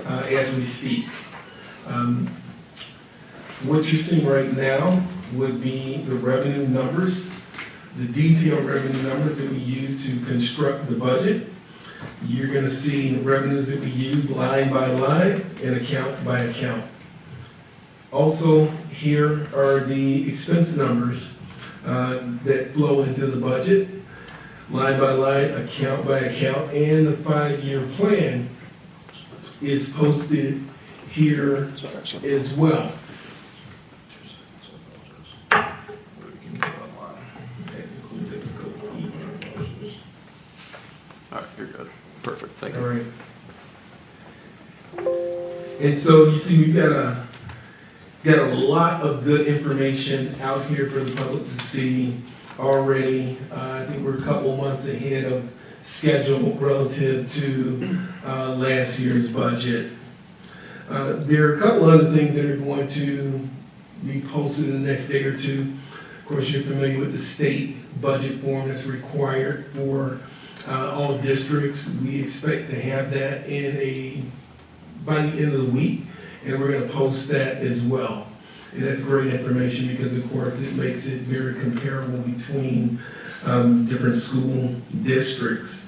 as we speak. What you're seeing right now would be the revenue numbers, the detailed revenue numbers that we use to construct the budget. You're going to see the revenues that we use line by line and account by account. Also, here are the expense numbers that flow into the budget, line by line, account by account, and the 5-year plan is posted here as well. All right, you're good. Perfect, thank you. All right. And so you see we've got a lot of good information out here for the public to see already. I think we're a couple months ahead of schedule relative to last year's budget. There are a couple other things that are going to be posted in the next day or two. Of course, you're familiar with the state budget form that's required for all districts. We expect to have that by the end of the week, and we're going to post that as well. And that's great information because, of course, it makes it very comparable between different school districts.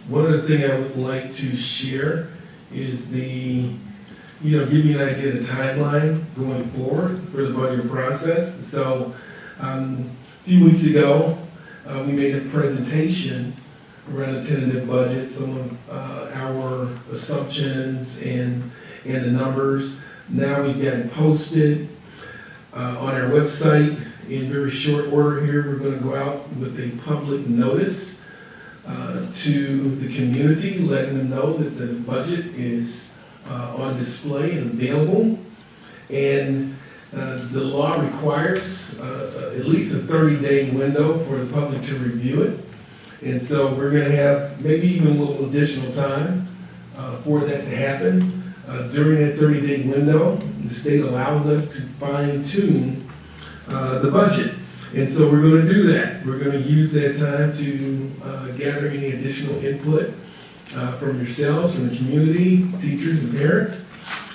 One other thing I would like to share is give you an idea of the timeline going forward for the budget process. So a few weeks ago, we made a presentation around a tentative budget, some of our assumptions and the numbers. Now we've got it posted on our website. In very short order here, we're going to go out with a public notice to the community, letting them know that the budget is on display and available. And the law requires at least a 30-day window for the public to review it. And so we're going to have maybe even a little additional time for that to happen. During that 30-day window, the state allows us to fine-tune the budget. And so we're going to do that. We're going to use that time to gather any additional input from yourselves, from the community, teachers and parents.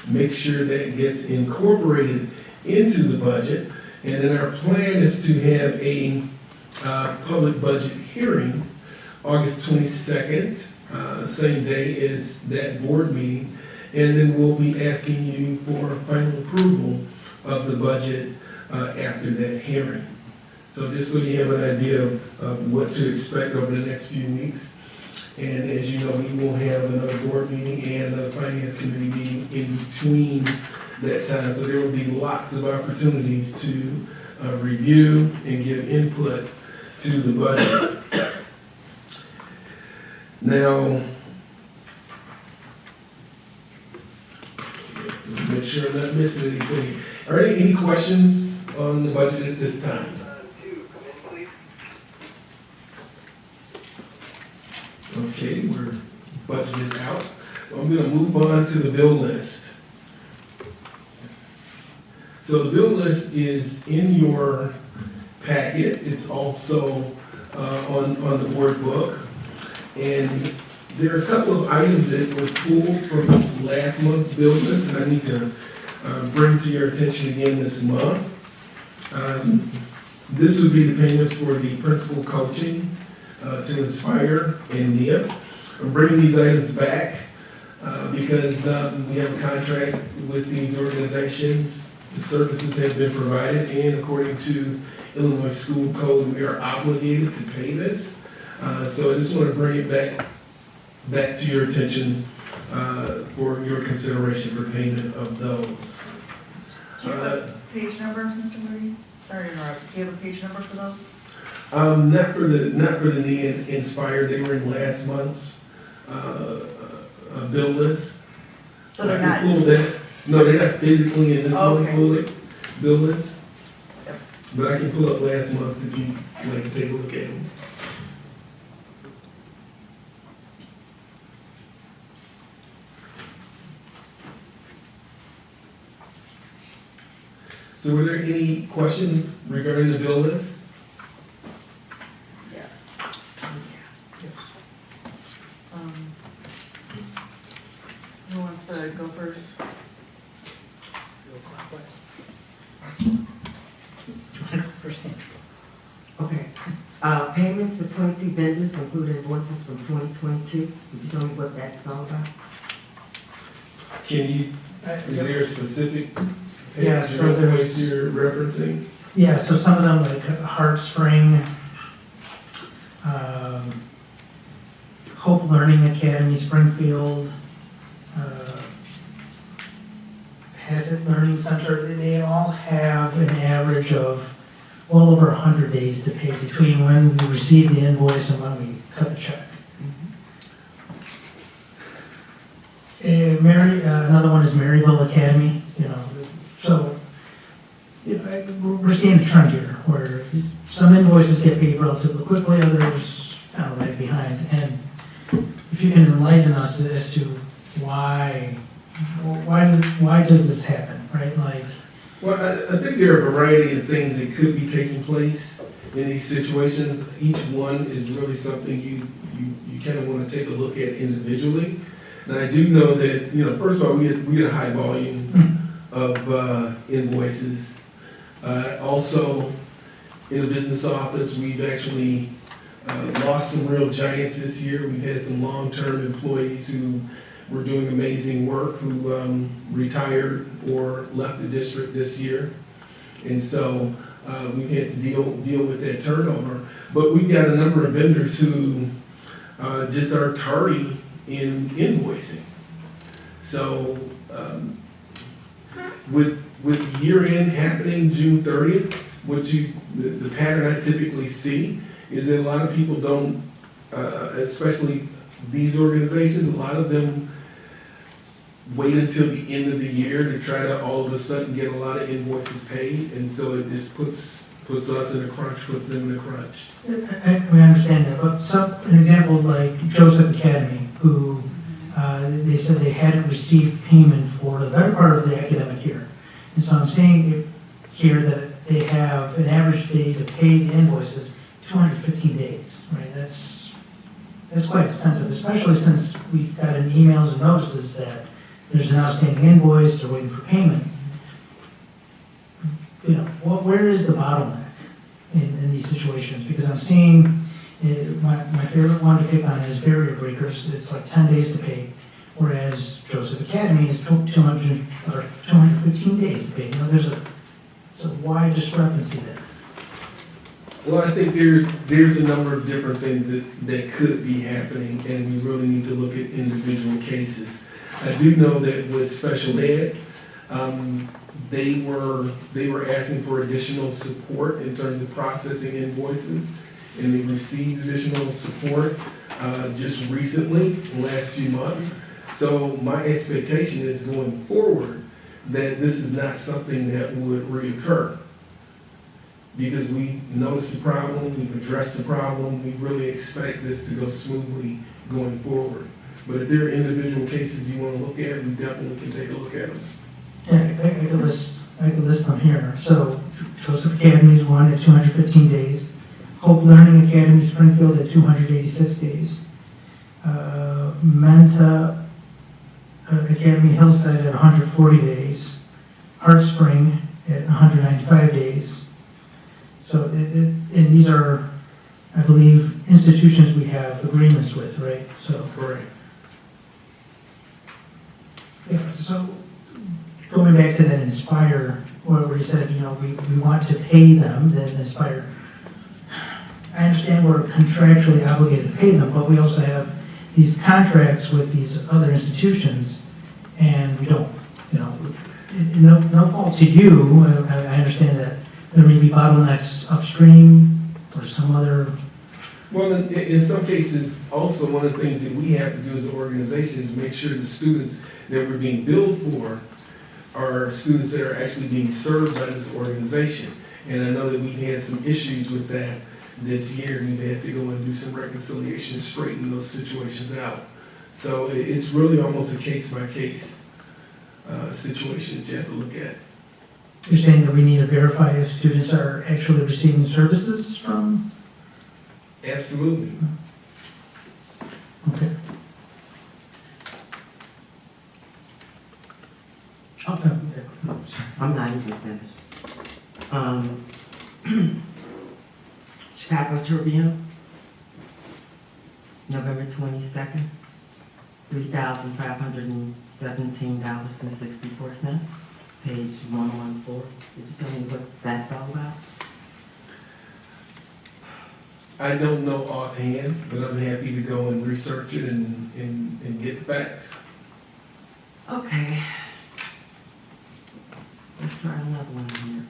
Make sure that gets incorporated into the budget. And then our plan is to have a public budget hearing August 22nd, same day as that board meeting. And then we'll be asking you for final approval of the budget after that hearing. So just so you have an idea of what to expect over the next few weeks. And as you know, we will have another board meeting and another finance committee meeting in between that time. So there will be lots of opportunities to review and give input to the budget. Now, make sure I'm not missing anything. Are there any questions on the budget at this time? Okay, we're budgeted out. I'm gonna move on to the bill list. So the bill list is in your packet. It's also on the board book. And there are a couple of items that were pulled from last month's bill list, and I need to bring to your attention again this month. This would be the payments for the principal coaching to Inspire and NIA. I'm bringing these items back because we have a contract with these organizations. The services have been provided, and according to Illinois School Code, we are obligated to pay this. So I just want to bring it back to your attention for your consideration for payment of those. Do you have a page number, Mr. Moody? Sorry to interrupt. Do you have a page number for those? Not for the NIA Inspired. They were in last month's bill list. So they're I can not. pull that. No, they're not physically in this month's Okay. bill list. But I can pull up last month if you'd like to take a look at them. So were there any questions regarding the bill list? Yes. Who wants to go first? Okay. Payments for 22 vendors include invoices from 2022. Could you tell me what that's all about? Can you, is there a specific Yeah, page so or there's- invoice you're referencing? Yeah, so some of them like Heart Spring, Hope Learning Academy, Springfield, Hassett Learning Center, they all have an average of well over 100 days to pay between when we receive the invoice and when we cut the check. Another one is Maryville Academy, so we're seeing a trend here where some invoices get paid relatively quickly, others kind of lag behind. And if you can enlighten us as to why does this happen, right? Like, Well, I think there are a variety of things that could be taking place in these situations. Each one is really something you kind of want to take a look at individually. And I do know that, first of all, we get a high volume of invoices. Also, in the business office, we've actually lost some real giants this year. We've had some long-term employees who were doing amazing work who retired or left the district this year. And so we've had to deal with that turnover. But we've got a number of vendors who just are tardy in invoicing. So with year end happening June 30th, the pattern I typically see is that a lot of people don't, especially these organizations, a lot of them wait until the end of the year to try to all of a sudden get a lot of invoices paid, and so it just puts us in a crunch, puts them in a crunch. we understand that, but an example like Joseph Academy, who they said they hadn't received payment for the better part of the academic year. And so I'm saying here that they have an average day to pay the invoices, 215 days, right? That's quite extensive, especially since we've gotten emails and notices that there's an outstanding invoice, they're waiting for payment. Where is the bottleneck in these situations? Because I'm seeing, my favorite one to pick on is barrier breakers. It's like 10 days to pay, whereas Joseph Academy is 215 days to pay. So why discrepancy there? Well, I think there's a number of different things that could be happening, and we really need to look at individual cases. I do know that with special ed, they were asking for additional support in terms of processing invoices, and they received additional support just recently, in the last few months. So my expectation is going forward that this is not something that would reoccur. Because we noticed the problem, we've addressed the problem, we really expect this to go smoothly going forward. But if there are individual cases you want to look at, we definitely can take a look at them. Yeah, I could list them here. So Joseph Academy is one at 215 days. Hope Learning Academy Springfield at 286 days. Menta Academy Hillside at 140 days. Heart Spring at 195 days. So, and these are, I believe, institutions we have agreements with, right? So. Correct. Yeah, so going back to that Inspire, where we said, you know, we want to pay them, then Inspire. I understand we're contractually obligated to pay them, but we also have these contracts with these other institutions, and we don't, you know, no fault to you. I understand that there may be bottlenecks upstream or some other. Well, in some cases, also one of the things that we have to do as an organization is make sure the students that we're being billed for are students that are actually being served by this organization. And I know that we've had some issues with that this year, and we've had to go and do some reconciliation and straighten those situations out. So it's really almost a case-by-case situation that you have to look at. You're saying that we need to verify if students are actually receiving services from? Absolutely. Okay. Okay. I'm not even finished. Chicago Tribune, November 22nd, $3,517.64, page 114. Did you tell me what that's all about? I don't know offhand, but I'm happy to go and research it and get the facts. Okay. Let's try another one here.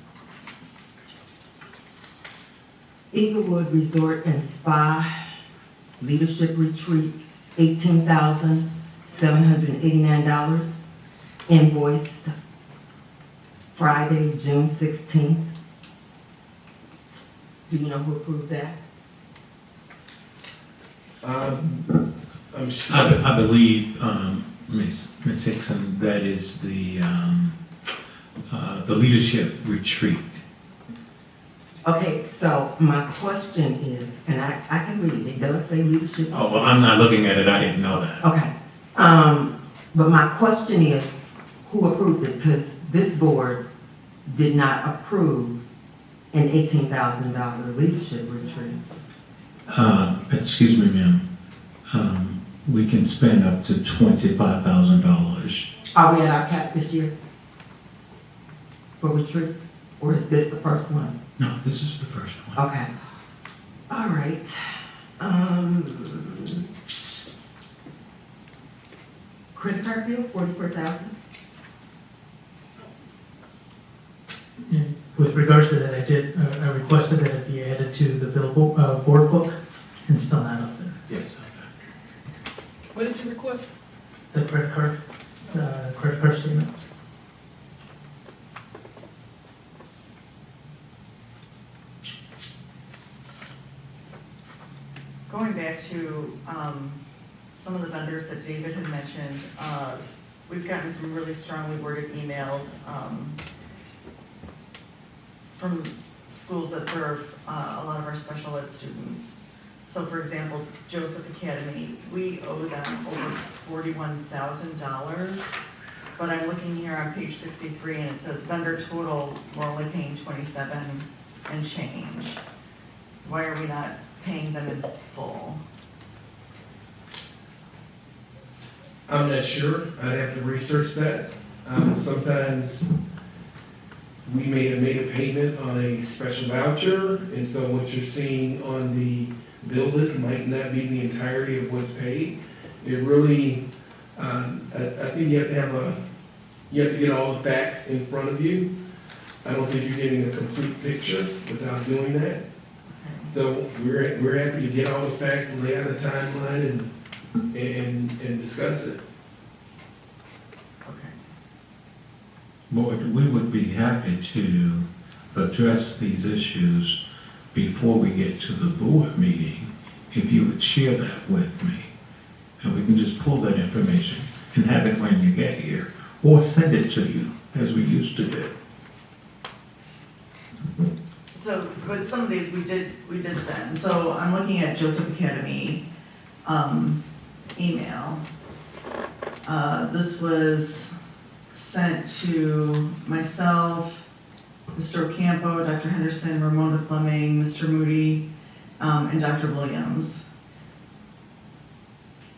Eaglewood Resort and Spa Leadership Retreat, $18,789, invoiced Friday, June 16th. Do you know who approved that? I'm sure. I believe, Ms. Hickson, that is the leadership retreat. Okay, so my question is, and I can read, it does say leadership. Oh, well, I'm not looking at it, I didn't know that. Okay, but my question is, who approved it? Because this board did not approve an $18,000 leadership retreat. Excuse me, ma'am. We can spend up to $25,000. Are we at our cap this year for retreats, or is this the first one? No, this is the first one. Okay. All right. Credit card bill, $44,000. With regards to that, I requested that it be added to the board book, and still not up there. Yes. What did you request? The credit card statement. Going back to some of the vendors that David had mentioned, we've gotten some really strongly worded emails from schools that serve a lot of our special ed students. So for example, Joseph Academy, we owe them over $41,000, but I'm looking here on page 63 and it says vendor total, we're only paying 27 and change. Why are we not paying them in full? I'm not sure. I'd have to research that. Sometimes we may have made a payment on a special voucher, and so what you're seeing on the bill list might not be the entirety of what's paid. It really, I think you have to get all the facts in front of you. I don't think you're getting a complete picture without doing that. So we're happy to get all the facts and lay out a timeline and discuss it. Okay. Board, we would be happy to address these issues before we get to the board meeting, if you would share that with me. And we can just pull that information and have it when you get here, or send it to you, as we used to do. So, but some of these we did send. So I'm looking at Joseph Academy email. This was sent to myself, Mr. Ocampo, Dr. Henderson, Ramona Fleming, Mr. Moody, and Dr. Williams.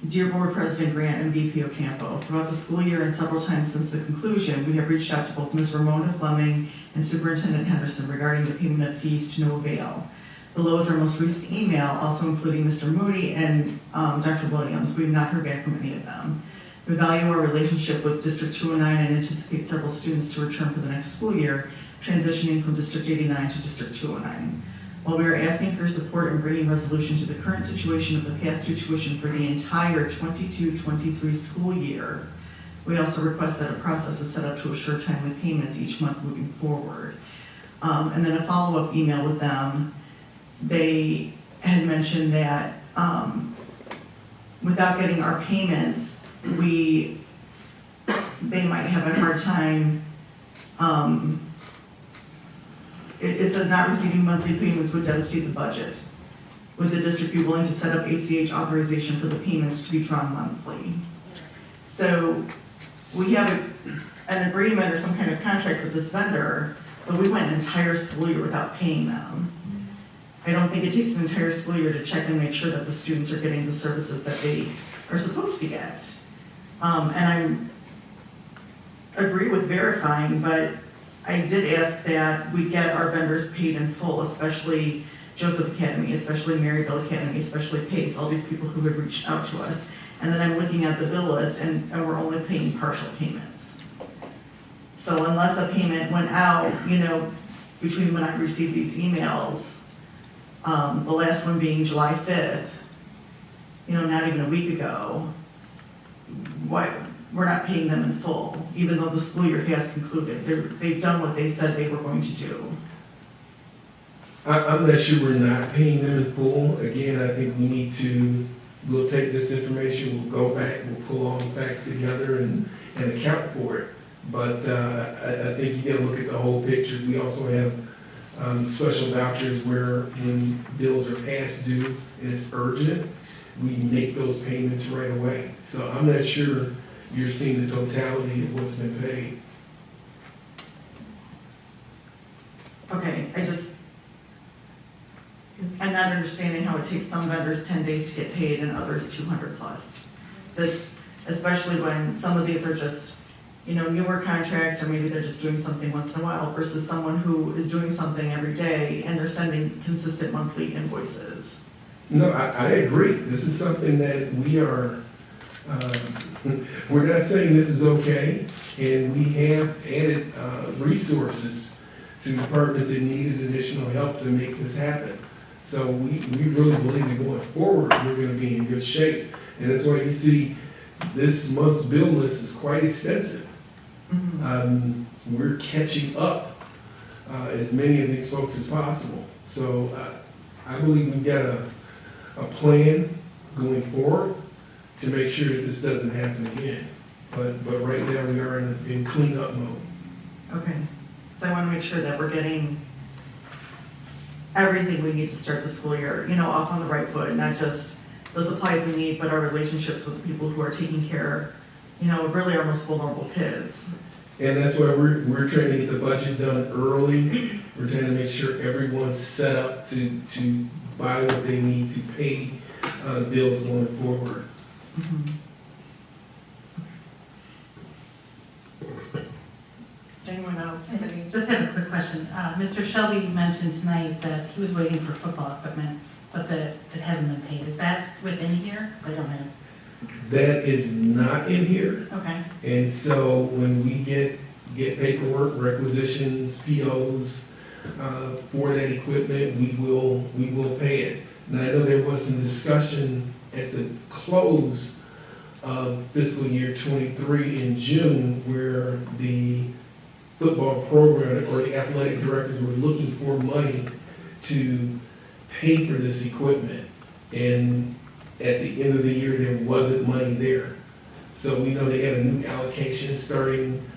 Dear Board President Grant and VP Ocampo, throughout the school year and several times since the conclusion, we have reached out to both Ms. Ramona Fleming and Superintendent Henderson regarding the payment of fees to no avail. Below is our most recent email, also including Mr. Moody and Dr. Williams. We have not heard back from any of them. We value our relationship with District 209 and anticipate several students to return for the next school year, transitioning from District 89 to District 209. While we are asking for your support in bringing resolution to the current situation of the pass-through tuition for the entire 22-23 school year, we also request that a process is set up to assure timely payments each month moving forward. And then a follow-up email with them, they had mentioned that without getting our payments, they might have a hard time. It says not receiving monthly payments would devastate the budget. Would the district be willing to set up ACH authorization for the payments to be drawn monthly? So we have an agreement or some kind of contract with this vendor, but we went an entire school year without paying them. I don't think it takes an entire school year to check and make sure that the students are getting the services that they are supposed to get. And I agree with verifying, but I did ask that we get our vendors paid in full, especially Joseph Academy, especially Maryville Academy, especially PACE, all these people who have reached out to us. And then I'm looking at the bill list and we're only paying partial payments. So unless a payment went out, between when I received these emails, the last one being July 5th, not even a week ago, we're not paying them in full, even though the school year has concluded. They've done what they said they were going to do. I'm not sure we're not paying them in full. Again, I think we need to, we'll take this information, we'll go back, we'll pull all the facts together and account for it. But I think you gotta look at the whole picture. We also have special vouchers where when bills are past due and it's urgent, we make those payments right away. So I'm not sure you're seeing the totality of what's been paid. Okay, I'm not understanding how it takes some vendors 10 days to get paid and others 200 plus. This, especially when some of these are just, newer contracts, or maybe they're just doing something once in a while versus someone who is doing something every day and they're sending consistent monthly invoices. No, I agree. This is something that we are, we're not saying this is okay, and we have added resources to departments that needed additional help to make this happen. So we really believe that going forward, we're going to be in good shape. And that's why you see this month's bill list is quite extensive. Mm-hmm. We're catching up as many of these folks as possible. So I believe we've got a plan going forward to make sure that this doesn't happen again. But right now we are in cleanup mode. Okay, so I want to make sure that we're getting everything we need to start the school year, off on the right foot, not just the supplies we need, but our relationships with the people who are taking care, really our most vulnerable kids. And that's why we're trying to get the budget done early. We're trying to make sure everyone's set up to buy what they need to pay bills going forward. Mm-hmm. Anyone else? I just have a quick question. Mr. Shelby mentioned tonight that he was waiting for football equipment, but that it hasn't been paid. Is that within here? I don't know. That is not in here. Okay. And so when we get paperwork, requisitions, POs for that equipment, we will pay it. Now I know there was some discussion at the close of fiscal year 23 in June where the football program or the athletic directors were looking for money to pay for this equipment. And at the end of the year, there wasn't money there. So we know they had a new allocation starting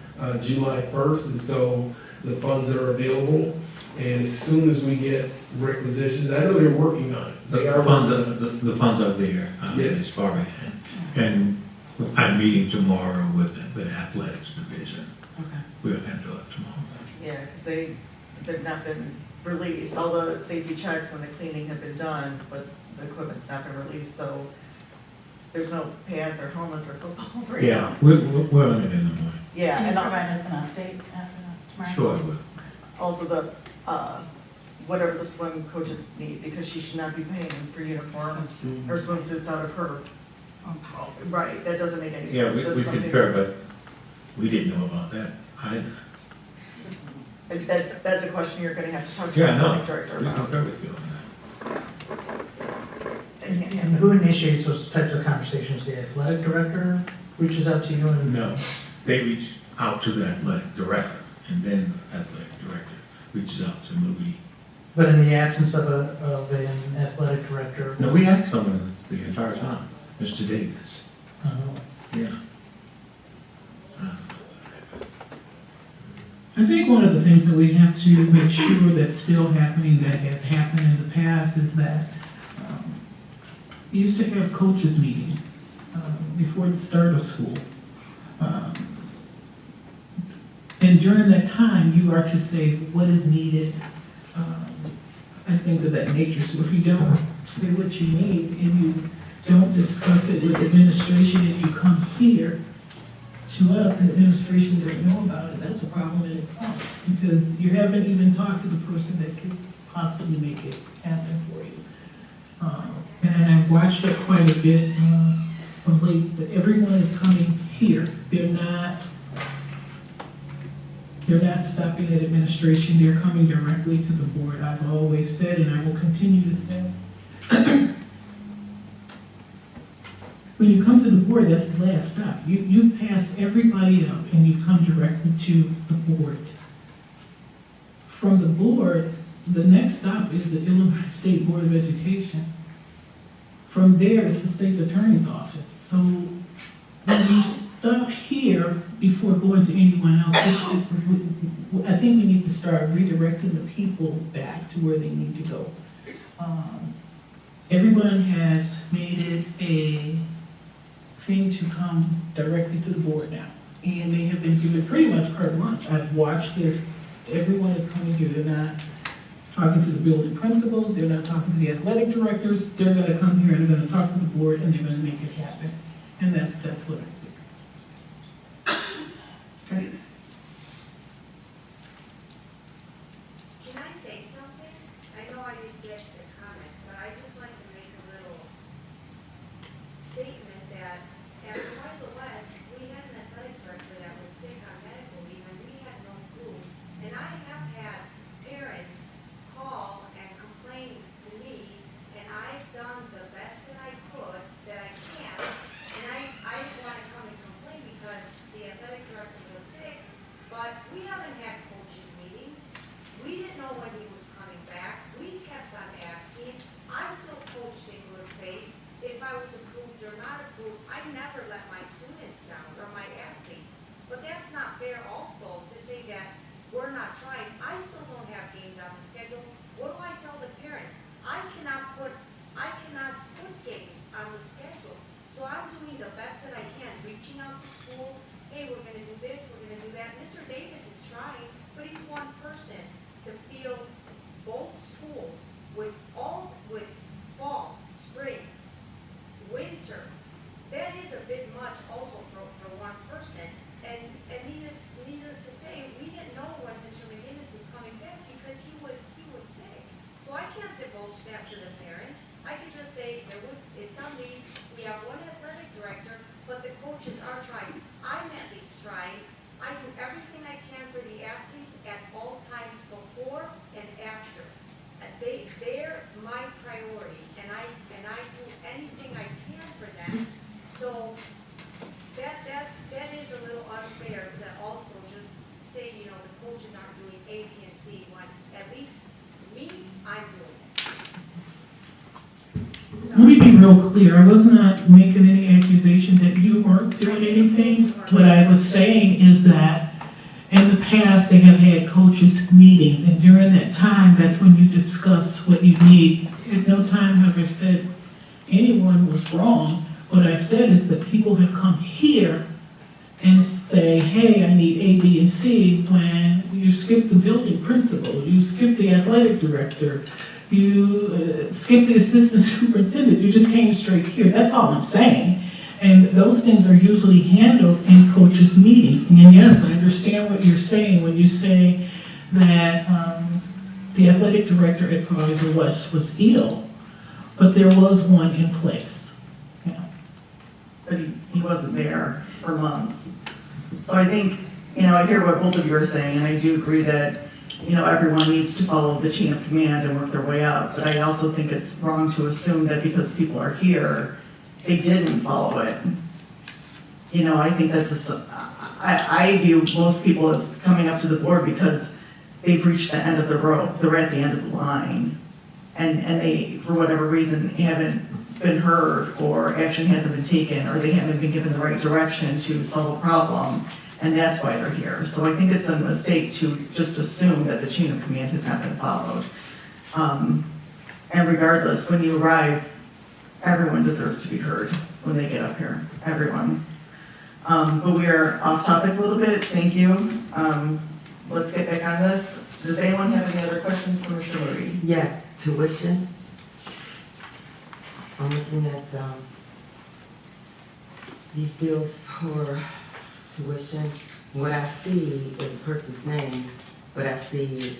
July 1st, and so the funds are available. And as soon as we get requisitions, I know they're working on it. They are The funds are there, Yes. as far as, and I'm meeting tomorrow with the athletics division. Okay. We'll handle it tomorrow. Yeah, because they've not been released, all the safety checks and the cleaning have been done, but the equipment's not been released, so there's no pads or helmets or footballs right Yeah, now. we're on it in the morning. Yeah, Can you and provide us an update tomorrow? Sure, I will. also the, whatever the swim coaches need, because she should not be paying for uniforms or swimsuits out of her. Right, that doesn't make any sense. Yeah, we That's something- concur, but we didn't know about that either. That's a question you're gonna have to talk to Yeah, the no, athletic director we about. concur with you on And who initiates those types of conversations? The athletic director reaches out to you that. and? No, they reach out to the athletic director, and then the athletic director reaches out to Moody. But in the absence of an athletic director? No, we had someone the entire time, Mr. Davis. Yeah. I think one of the things that we have to make sure that's still happening, that has happened in the past, is that we used to have coaches meetings before the start of school. And during that time, you are to say what is needed and things of that nature. So if you don't say what you need and you don't discuss it with administration and you come here to us and administration doesn't know about it, that's a problem in itself. Because you haven't even talked to the person that could possibly make it happen for you. And I've watched it quite a bit of late, but everyone is coming here. They're not stopping at administration, they're coming directly to the board. I've always said, and I will continue to say, when you come to the board, that's the last stop. You've passed everybody up and you've come directly to the board. From the board, the next stop is the Illinois State Board of Education. From there, it's the state attorney's office. So when you stop here before going to anyone else, I think we need to start redirecting the people back to where they need to go. Everyone has made it a thing to come directly to the board now. And they have been given pretty much carte blanche. I've watched this. Everyone is coming here. They're not talking to the building principals. They're not talking to the athletic directors. They're going to come here and they're going to talk to the board and they're going to make it happen. And that's what I see. Okay. Can I say something? I know I didn't get the comments, but I'd just like to make a little statement that at Proviso West, we had an athletic director that was sick on medical leave, and we had no clue. And I have had parents call and complain to me, and I've done the best that I could, that I can, and I didn't want to come and complain because the athletic director was sick, but we haven't had coaches meetings. We didn't know when he was coming back. We kept on asking. I still coached in good faith. If I was approved or not approved, I never let my students down or my athletes. But that's not fair also to say that we're not trying. I still don't have games on the schedule. What do I tell the parents? I cannot put games on the schedule. So I'm doing the best that I can, reaching out to schools. Hey, we're gonna do this, we're gonna do that. Mr. Davis is trying, but he's one person to field both schools with fall, spring, winter. That is a bit much also for one person. And needless to say, we didn't know when Mr. McGinnis was coming back because he was sick. So I can't divulge that to the parents. I could just say it's on me. We have one athletic director, but the coaches are trying. I'm at least trying. I do everything I can for the athletes at all times before and after. They're my priority, and I do anything I can for them. So that is a little unfair to also just say, the I'm doing it. Let me be real clear, I was not making any accusation that you weren't doing anything. What I was saying is that in the past, they have had coaches meetings, and during that time, that's when you discuss what you need. At no time have I said anyone was wrong. What I've said is that people have come here and say, hey, I need A, B, and C, when you skip the building principal, you skip the athletic director, you skip the assistant superintendent, you just came straight here. That's all I'm saying. And those things are usually handled in coaches' meeting. And yes, I understand what you're saying when you say that the athletic director at Proviso West was ill, but there was one in place. Yeah. But he wasn't there for months. So I think, I hear what both of you are saying, and I do agree that, everyone needs to follow the chain of command and work their way up. But I also think it's wrong to assume that because people are here, they didn't follow it. I think that's I view most people as coming up to the board because they've reached the end of the rope. They're at the end of the line. And they, for whatever reason, haven't been heard, or action hasn't been taken, or they haven't been given the right direction to solve a problem. And that's why they're here. So I think it's a mistake to just assume that the chain of command has not been followed. And regardless, when you arrive, everyone deserves to be heard when they get up here, everyone. But we are off topic a little bit, thank you. Let's get back on this. Does anyone have any other questions for Mr. Moody? Yes, tuition. I'm looking at these bills for tuition. What I see is a person's name, but I see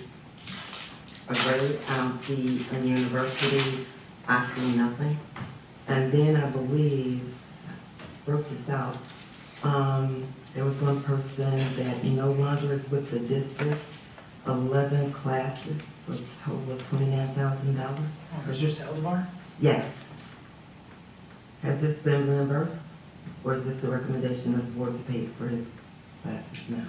a grade, I don't see a university, I see nothing. And then I believe, I broke this out, there was one person that no longer is with the district, 11 classes for a total of $29,000. Oh, is this Eldemar? Yes. Has this been reimbursed? Or is this the recommendation of the board to pay for his classes now?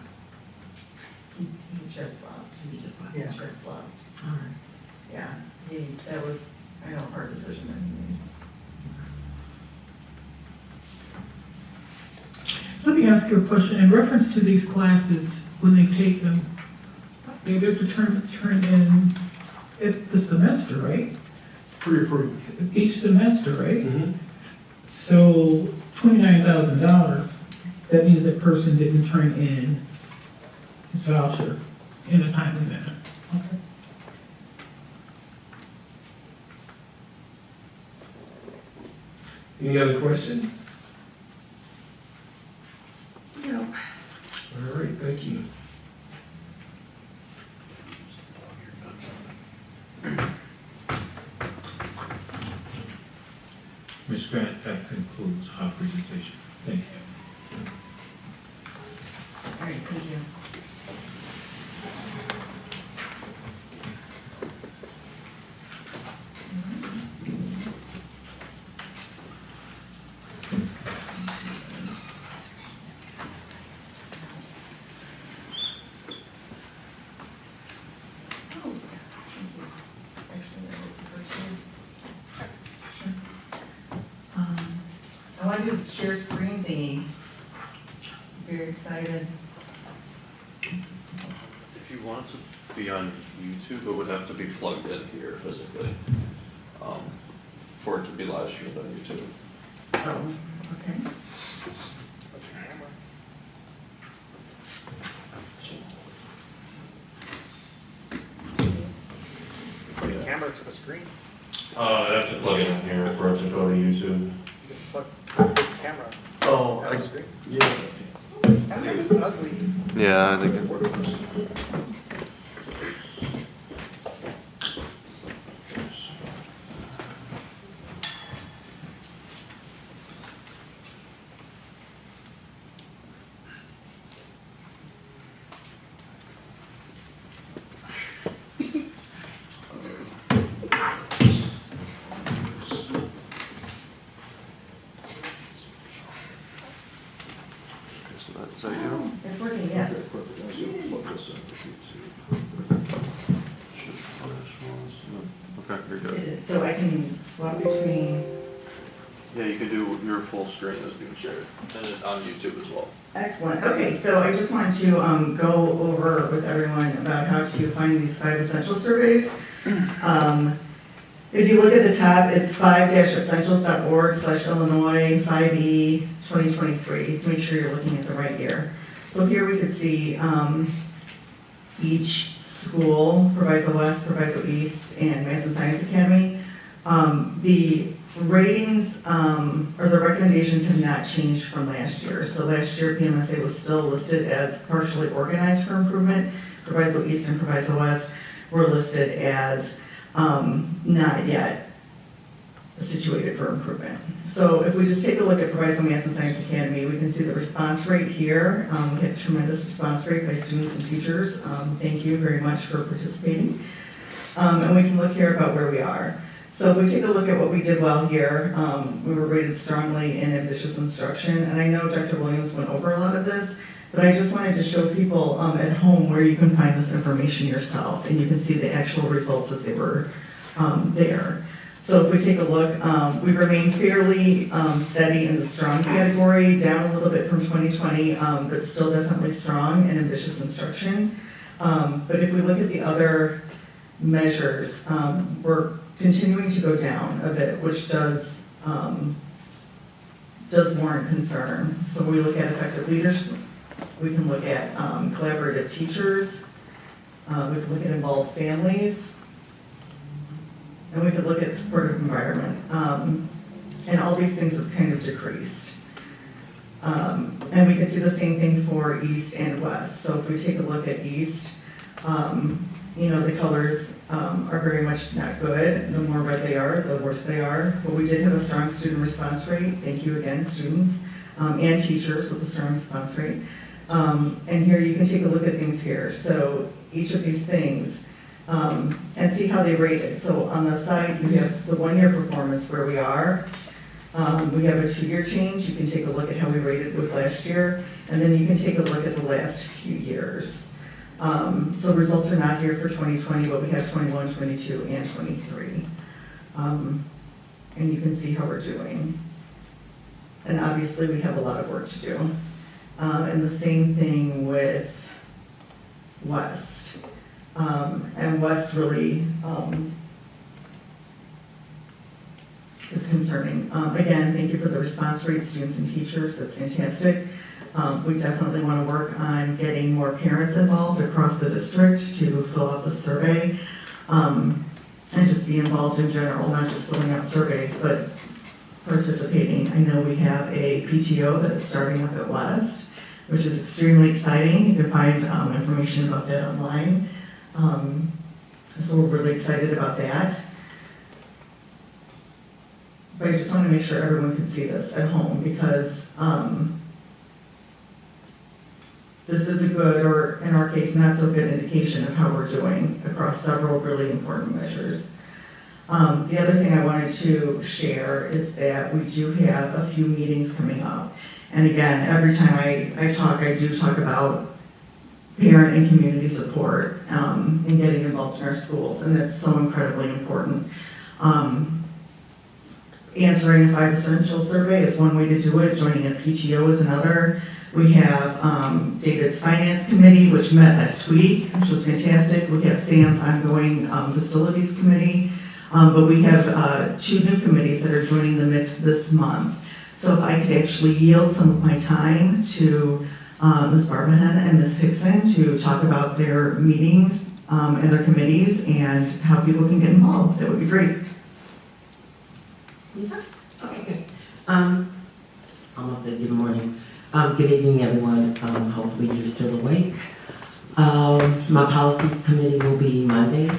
He just left. He just left. He just left. All right. Yeah, that was, a hard decision that he made. Let me ask you a question. In reference to these classes, when they take them, they have to turn in the semester, right? Pre-approved. Each semester, right? Mm-hmm. So $29,000, that means that person didn't turn in his voucher in a timely manner. Okay. Any other questions? No. All right, thank you. Ms. Grant, that concludes our presentation. Thank you. All right, thank you. Oh, yes, thank you. Actually, I looked at her too. I want to do this share screen thingy. Very excited. If you want to be on YouTube, it would have to be plugged in here physically, for it to be live streamed on YouTube. Oh, okay. Put the camera to the screen. I have to plug it in here for it to go to YouTube. You can plug this camera. Oh, on the screen. Yeah. That's ugly. Yeah, I think it Is that you? It's working, yes. Okay, perfect. I should plug this in. Okay, you're good. So I can swap between, Yeah, you can do your full screen as being shared, and then on YouTube as well. excellent. Okay, so I just wanted to go over with everyone about how to find these 5 essential surveys. If you look at the tab, it's 5-essentials.org/Illinois 5E 2023. Make sure you're looking at the right year. So here we could see each school, Proviso West, Proviso East, and Math and Science Academy. The ratings or the recommendations have not changed from last year. So last year, PMSA was still listed as partially organized for improvement. Proviso East and Proviso West were listed as not yet situated for improvement. So if we just take a look at Proviso Math and Science Academy, we can see the response rate here. We had a tremendous response rate by students and teachers. Thank you very much for participating. And we can look here about where we are. So if we take a look at what we did well here, we were rated strongly in ambitious instruction. And I know Dr. Williams went over a lot of this, but I just wanted to show people at home where you can find this information yourself, and you can see the actual results as they were there. So if we take a look, we've remained fairly steady in the strong category, down a little bit from 2020, but still definitely strong in ambitious instruction. But if we look at the other measures, we're continuing to go down a bit, which does warrant concern. So we look at effective leadership, we can look at collaborative teachers, we can look at involved families, and we could look at supportive environment. And all these things have kind of decreased. And we can see the same thing for East and West. So if we take a look at East, the colors are very much not good. The more red they are, the worse they are. But we did have a strong student response rate. Thank you again, students and teachers with a strong response rate. And here you can take a look at things here. So each of these things, and see how they rate it. So on the side, you have the 1-year performance where we are. We have a 2-year change. You can take a look at how we rated with last year. And then you can take a look at the last few years. So results are not here for 2020, but we have 21, 22, and 23. And you can see how we're doing. And obviously, we have a lot of work to do. And the same thing with West. And West really is concerning. Again, thank you for the response rate, students and teachers. That's fantastic. We definitely want to work on getting more parents involved across the district to fill out the survey and just be involved in general, not just filling out surveys, but participating. I know we have a PTO that is starting up at West, which is extremely exciting. You can find information about that online. So we're really excited about that. But I just want to make sure everyone can see this at home because this is a good, or in our case, not so good indication of how we're doing across several really important measures. The other thing I wanted to share is that we do have a few meetings coming up. And again, every time I talk, I do talk about parent and community support and getting involved in our schools, and that's so incredibly important. Answering a 5 essential survey is one way to do it. Joining a PTO is another. We have David's Finance Committee, which met last week, which was fantastic. We have Sam's ongoing Facilities Committee. But we have 2 new committees that are joining the mix this month. So if I could actually yield some of my time to Ms. Barbahan and Ms. Hickson to talk about their meetings and their committees and how people can get involved, that would be great. Okay, good. I'm gonna say good morning. Good evening, everyone. Hopefully you're still awake. My policy committee will be Monday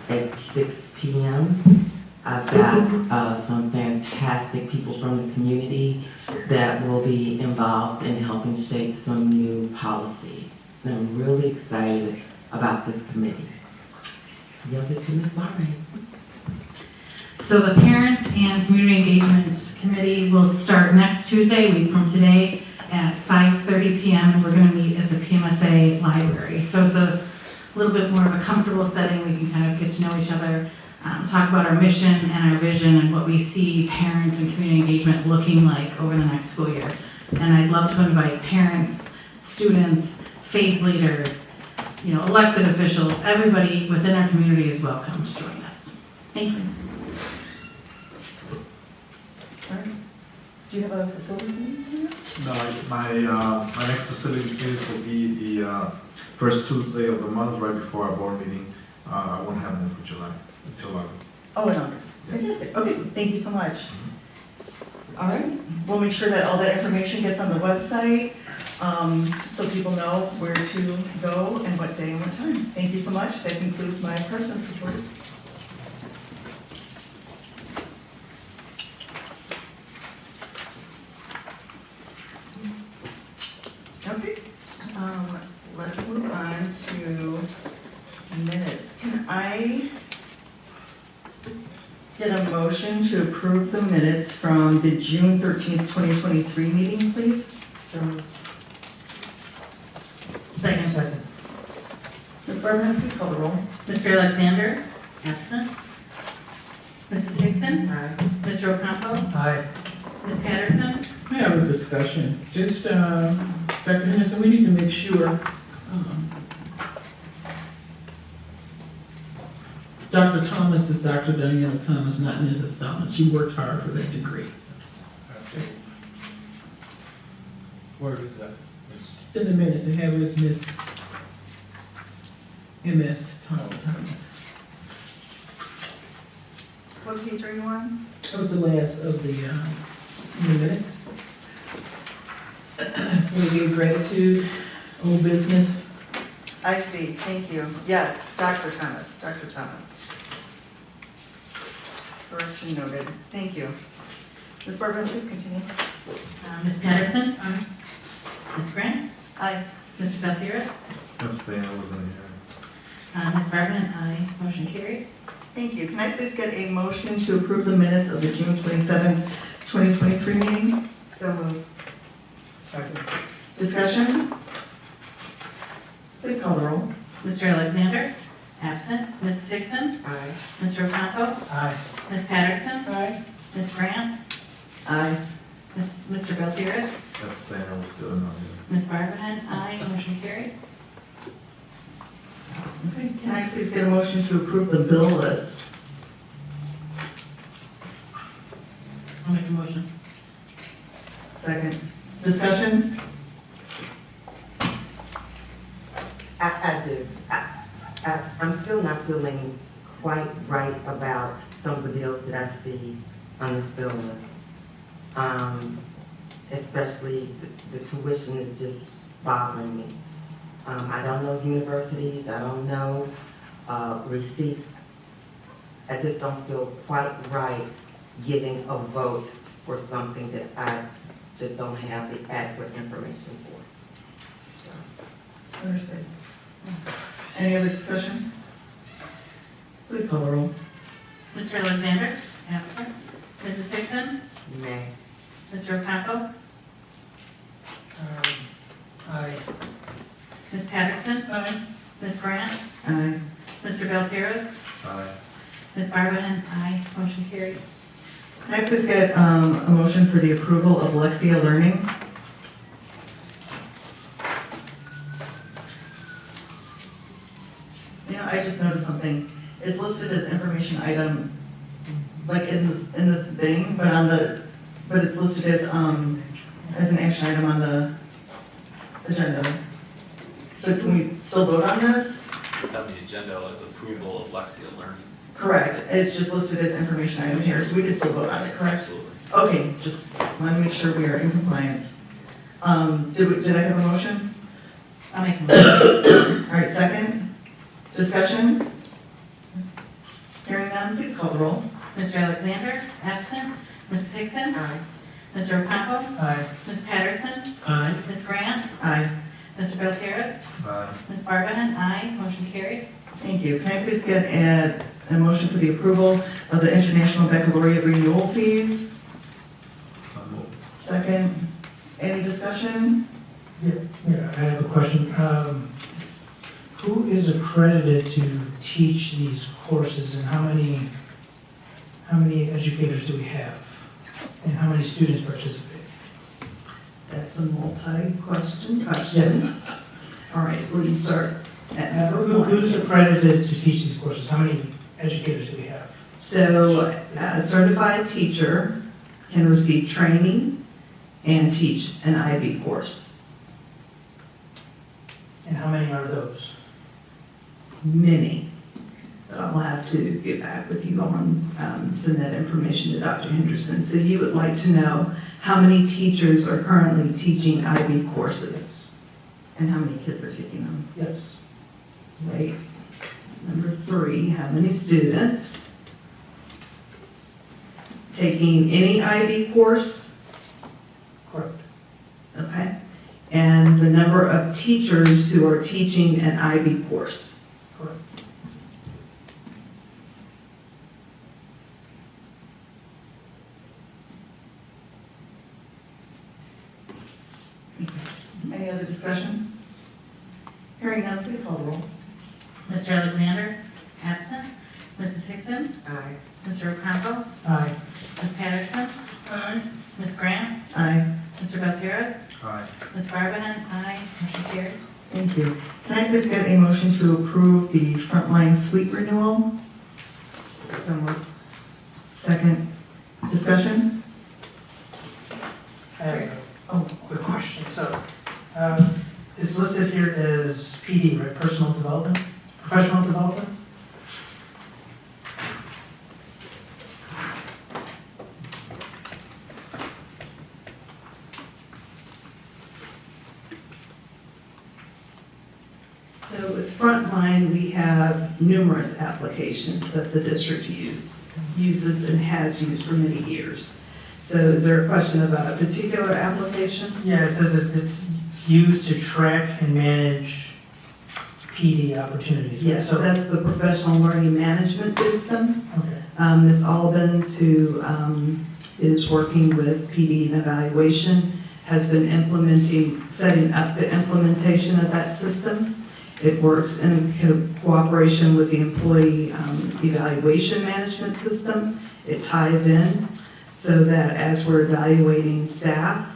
at 6 p.m. I've got some fantastic people from the community that will be involved in helping shape some new policy. And I'm really excited about this committee. Yield it to Ms. Barbahan. So the Parent and Community Engagement Committee will start next Tuesday, a week from today, at 5:30 p.m. and we're going to meet at the PMSA library. So it's a little bit more of a comfortable setting. We can kind of get to know each other. talk about our mission and our vision and what we see parents and community engagement looking like over the next school year. And I'd love to invite parents, students, faith leaders, elected officials, everybody within our community is welcome to join us. Thank you. All right. Do you have a facilities meeting? No, my next facilities meeting will be the first Tuesday of the month, right before our board meeting. I won't have one for July, until August. Oh, in August. Fantastic. Okay, thank you so much. All right, we'll make sure that all that information gets on the website, so people know where to go and what day and what time. Thank you so much. That concludes my president's report. Okay, let's move on to minutes. Can I get a motion to approve the minutes from the June 13th, 2023 meeting, please? Second. Ms. Barberman, please call the roll. Mr. Alexander, absent. Mrs. Hickson? Aye. Mr. Ocampo? Aye. Ms. Patterson? I have a discussion. Just, Dr. Henderson, we need to make sure, Dr. Thomas is Dr. Diana Thomas, not Mrs. Thomas. She worked hard for that degree. Where is that? It's in a minute to have it as Miss MS Thomas. What page are you on? That was the last of the minutes. We give gratitude, old business. I see, thank you. Yes, Dr. Thomas, Dr. Thomas. Correction noted. Thank you. Ms. Barberman, please continue. Ms. Patterson? Aye. Ms. Grant? Aye. Mr. Belfiore? Abstain, I wasn't here. Ms. Barberman? Aye. Motion carried. Thank you. Can I please get a motion to approve the minutes of the June 27th, 2023 meeting? So moved. Second. Discussion? Please call the roll. Mr. Alexander? Absent. Mrs. Hickson? Aye. Mr. Ocampo? Aye. Ms. Patterson? Aye. Ms. Grant? Aye. Mr. Belfiore? Abstain, I was still not here. Ms. Barberman? Aye. Motion carried. Okay. Can I please get a motion to approve the bill list? I'll make a motion. Second. Discussion? I do. I'm still not feeling quite right about some of the bills that I see on this bill list. Especially the tuition is just bothering me. I don't know universities, I don't know receipts. I just don't feel quite right giving a vote for something that I just don't have the adequate information for. So. Understood. Any other discussion? Please call the roll. Mr. Alexander? Absent. Mrs. Hickson? Nay. Mr. Ocampo? Aye. Ms. Patterson? Aye. Ms. Grant? Aye. Mr. Belfiore? Aye. Ms. Barberman? Aye. Motion carried. Can I please get a motion for the approval of Lexia Learning? I just noticed something. It's listed as information item, like in the thing, but it's listed as an action item on the agenda. So can we still vote on this? It's on the agenda as approval of Lexia Learning. Correct. It's just listed as information item here, so we can still vote on it, correct? Absolutely. Okay, just want to make sure we are in compliance. Did I have a motion? I'll make a motion. All right, second. Discussion? Hearing none, please call the roll. Mr. Alexander? Absent. Mrs. Hickson? Aye. Mr. Ocampo? Aye. Ms. Patterson? Aye. Ms. Grant? Aye. Mr. Belfiore? Aye. Ms. Barberman? Aye. Motion carried. Thank you. Can I please get a motion for the approval of the International Baccalaureate renewal fees? Second. Any discussion? Yeah, I have a question. Who is accredited to teach these courses, and how many educators do we have? And how many students participate? That's a multi-question question. Yes. All right, will you start at number one? Who's accredited to teach these courses? How many educators do we have? So a certified teacher can receive training and teach an IB course. And how many are those? Many. But I'll have to get back with you on, send that information to Dr. Henderson. So you would like to know how many teachers are currently teaching IB courses? And how many kids are taking them? Yes. Right. Number 3, how many students taking any IB course? Correct. Okay. And the number of teachers who are teaching an IB course? Correct. Any other discussion? Hearing none, please call the roll. Mr. Alexander? Absent. Mrs. Hickson? Aye. Mr. Ocampo? Aye. Ms. Patterson? Aye. Ms. Grant? Aye. Mr. Gutierrez? Aye. Ms. Barbanen? Aye. Motion carries. Thank you. Can I please get a motion to approve the frontline suite renewal? So moved. Second. Discussion? I have a quick question. So, it's listed here as PD, right? Personal development, professional development? So with Frontline, we have numerous applications that the district uses and has used for many years. So is there a question about a particular application? Yeah, it says it's used to track and manage PD opportunities. right? Yes, So, that's the professional learning management system. okay. Ms. Albans, who is working with PD and evaluation, has been setting up the implementation of that system. It works in cooperation with the employee evaluation management system. It ties in so that as we're evaluating staff,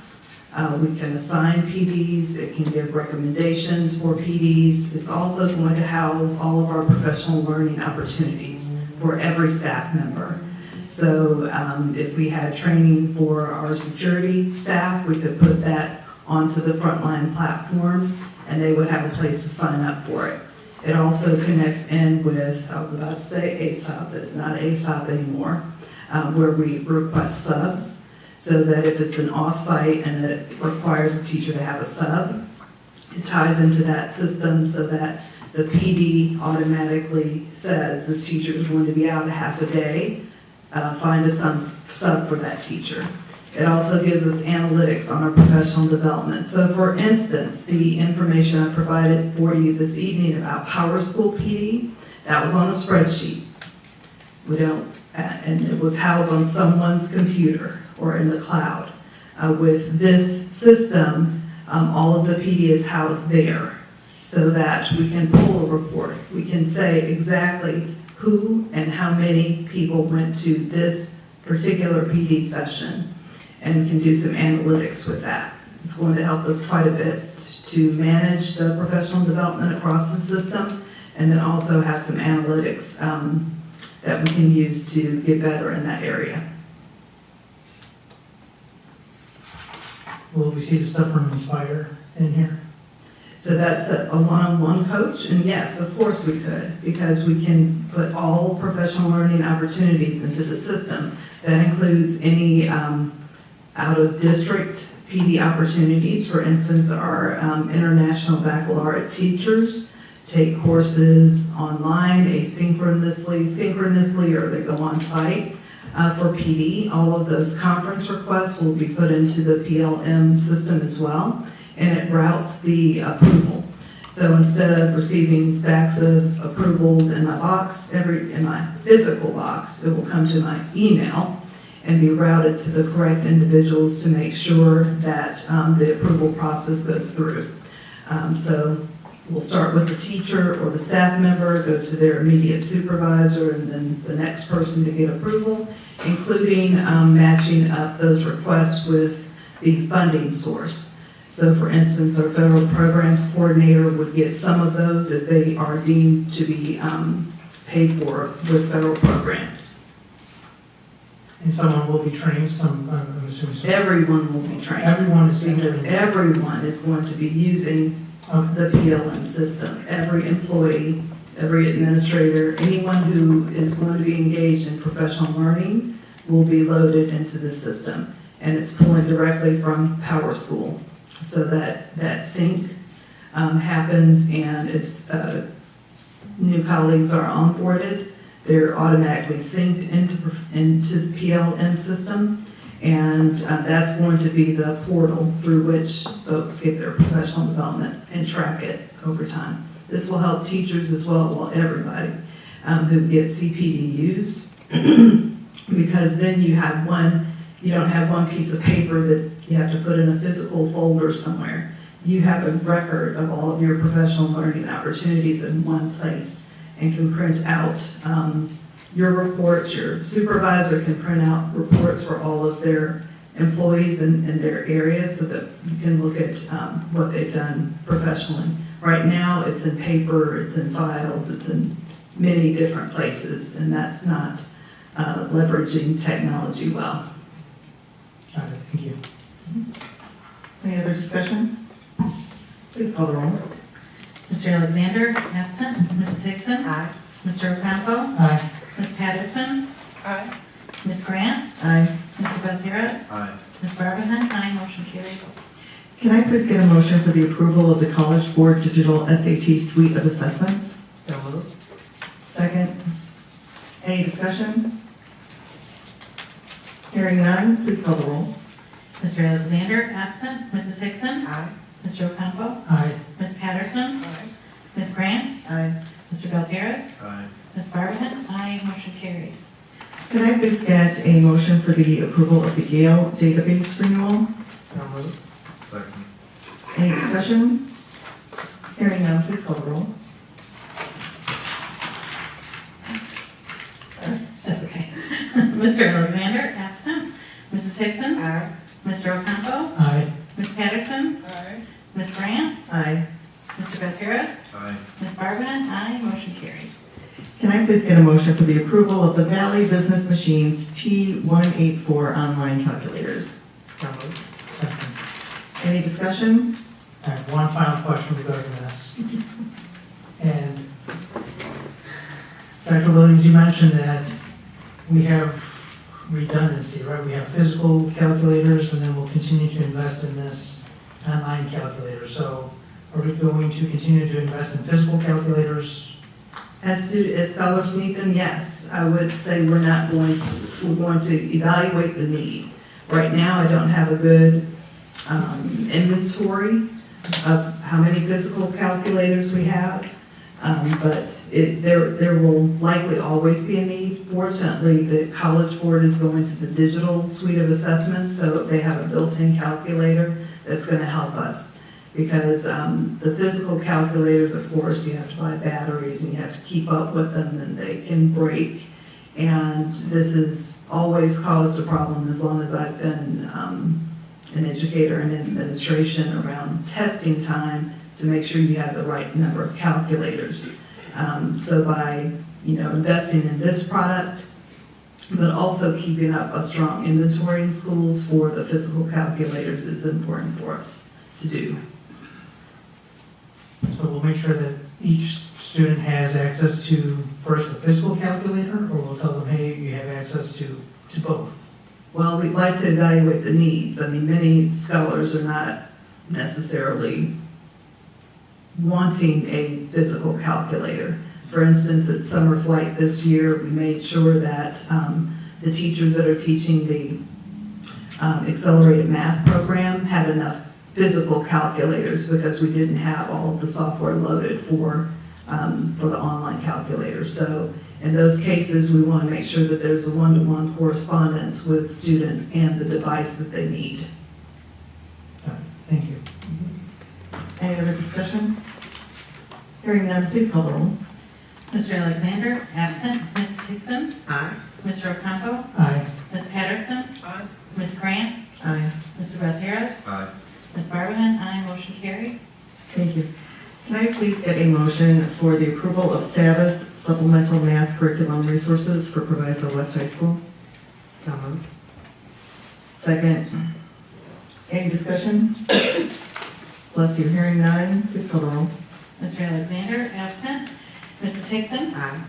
we can assign PDs, it can give recommendations for PDs. It's also going to house all of our professional learning opportunities for every staff member. So if we had training for our security staff, we could put that onto the Frontline platform and they would have a place to sign up for it. It also connects in with, I was about to say ASOP, it's not ASOP anymore, where we request subs, so that if it's an off-site and it requires a teacher to have a sub, it ties into that system so that the PD automatically says this teacher is going to be out a half a day, find a sub for that teacher. It also gives us analytics on our professional development. So for instance, the information I provided for you this evening about Power School PD, that was on a spreadsheet. And it was housed on someone's computer or in the cloud. With this system, all of the PD is housed there so that we can pull a report. We can say exactly who and how many people went to this particular PD session and can do some analytics with that. It's going to help us quite a bit to manage the professional development across the system and then also have some analytics that we can use to get better in that area. Will we see the stuff from Inspire in here? So that's a one-on-one coach, and yes, of course we could, because we can put all professional learning opportunities into the system. That includes any out-of-district PD opportunities. For instance, our international baccalaureate teachers take courses online, synchronously, or they go on site for PD. All of those conference requests will be put into the PLM system as well, and it routes the approval. So instead of receiving stacks of approvals in my box, in my physical box, it will come to my email and be routed to the correct individuals to make sure that the approval process goes through. So will start with the teacher or the staff member, go to their immediate supervisor, and then the next person to get approval, including matching up those requests with the funding source. So for instance, our federal programs coordinator would get some of those if they are deemed to be paid for with federal programs. And someone will be trained, I'm assuming. Everyone will be trained. Everyone is being Because trained. everyone is going to be using the PLM system. Every employee, every administrator, anyone who is going to be engaged in professional learning will be loaded into the system. And it's pulling directly from PowerSchool. So that sync happens, and as new colleagues are onboarded, they're automatically synced into the PLM system, and that's going to be the portal through which folks get their professional development and track it over time. This will help teachers as well, everybody who get CPDUs, because then you don't have one piece of paper that you have to put in a physical folder somewhere. You have a record of all of your professional learning opportunities in one place and can print out your reports. Your supervisor can print out reports for all of their employees in their areas so that you can look at what they've done professionally. Right now, it's in paper, it's in files, it's in many different places, and that's not leveraging technology well. Got it, thank you. Any other discussion? Please call the roll. Mr. Alexander, absent. Mrs. Hickson? Aye. Mr. Ocampo? Aye. Ms. Patterson? Aye. Ms. Grant? Aye. Mr. Gutierrez? Aye. Ms. Barbahan? Aye, motion carried. Can I please get a motion for the approval of the College Board Digital SAT Suite of Assessments? So moved. Second. Any discussion? Hearing none, please call the roll. Mr. Alexander, absent. Mrs. Hickson? Aye. Mr. Ocampo? Aye. Ms. Patterson? Aye. Ms. Grant? Aye. Mr. Gutierrez? Aye. Ms. Barbahan? Aye, motion carried. Can I please get a motion for the approval of the Yale database renewal? So moved. Second. Any discussion? Hearing none, please call the roll. That's okay. Mr. Alexander, absent. Mrs. Hickson? Aye. Mr. Ocampo? Aye. Ms. Patterson? Aye. Ms. Grant? Aye. Mr. Gutierrez? Aye. Ms. Barbahan? Aye, motion carried. Can I please get a motion for the approval of the Valley Business Machines T184 online calculators? So moved. Second. Any discussion? I have one final question regarding this. And Dr. Williams, you mentioned that we have redundancy, right? We have physical calculators, and then we'll continue to invest in this online calculator. So are we going to continue to invest in physical calculators? As scholars need them, yes. I would say we're going to evaluate the need. Right now, I don't have a good inventory of how many physical calculators we have, but there will likely always be a need. Fortunately, the College Board is going to the digital suite of assessments, so they have a built-in calculator that's going to help us. Because the physical calculators, of course, you have to buy batteries and you have to keep up with them, and they can break. And this has always caused a problem as long as I've been an educator in administration around testing time to make sure you have the right number of calculators. So by investing in this product, but also keeping up a strong inventory in schools for the physical calculators is important for us to do. So we'll make sure that each student has access to first the physical calculator, or we'll tell them, hey, you have access to both? Well, we'd like to evaluate the needs. I mean, many scholars are not necessarily wanting a physical calculator. For instance, at Summer Flight this year, we made sure that the teachers that are teaching the accelerated math program had enough physical calculators because we didn't have all of the software loaded for the online calculator. So in those cases, we want to make sure that there's a one-to-one correspondence with students and the device that they need. Thank you. Any other discussion? Hearing none, please call the roll. Mr. Alexander, absent. Mrs. Hickson? Aye. Mr. Ocampo? Aye. Ms. Patterson? Aye. Ms. Grant? Aye. Mr. Beltran? Aye. Ms. Barbahan? Aye. Motion carried. Thank you. Can I please get a motion for the approval of SAVIS supplemental math curriculum resources for Proviso West High School? So moved. Second. Any discussion? Bless you. Hearing none, please call the roll. Mr. Alexander, absent. Mrs. Hickson? Aye.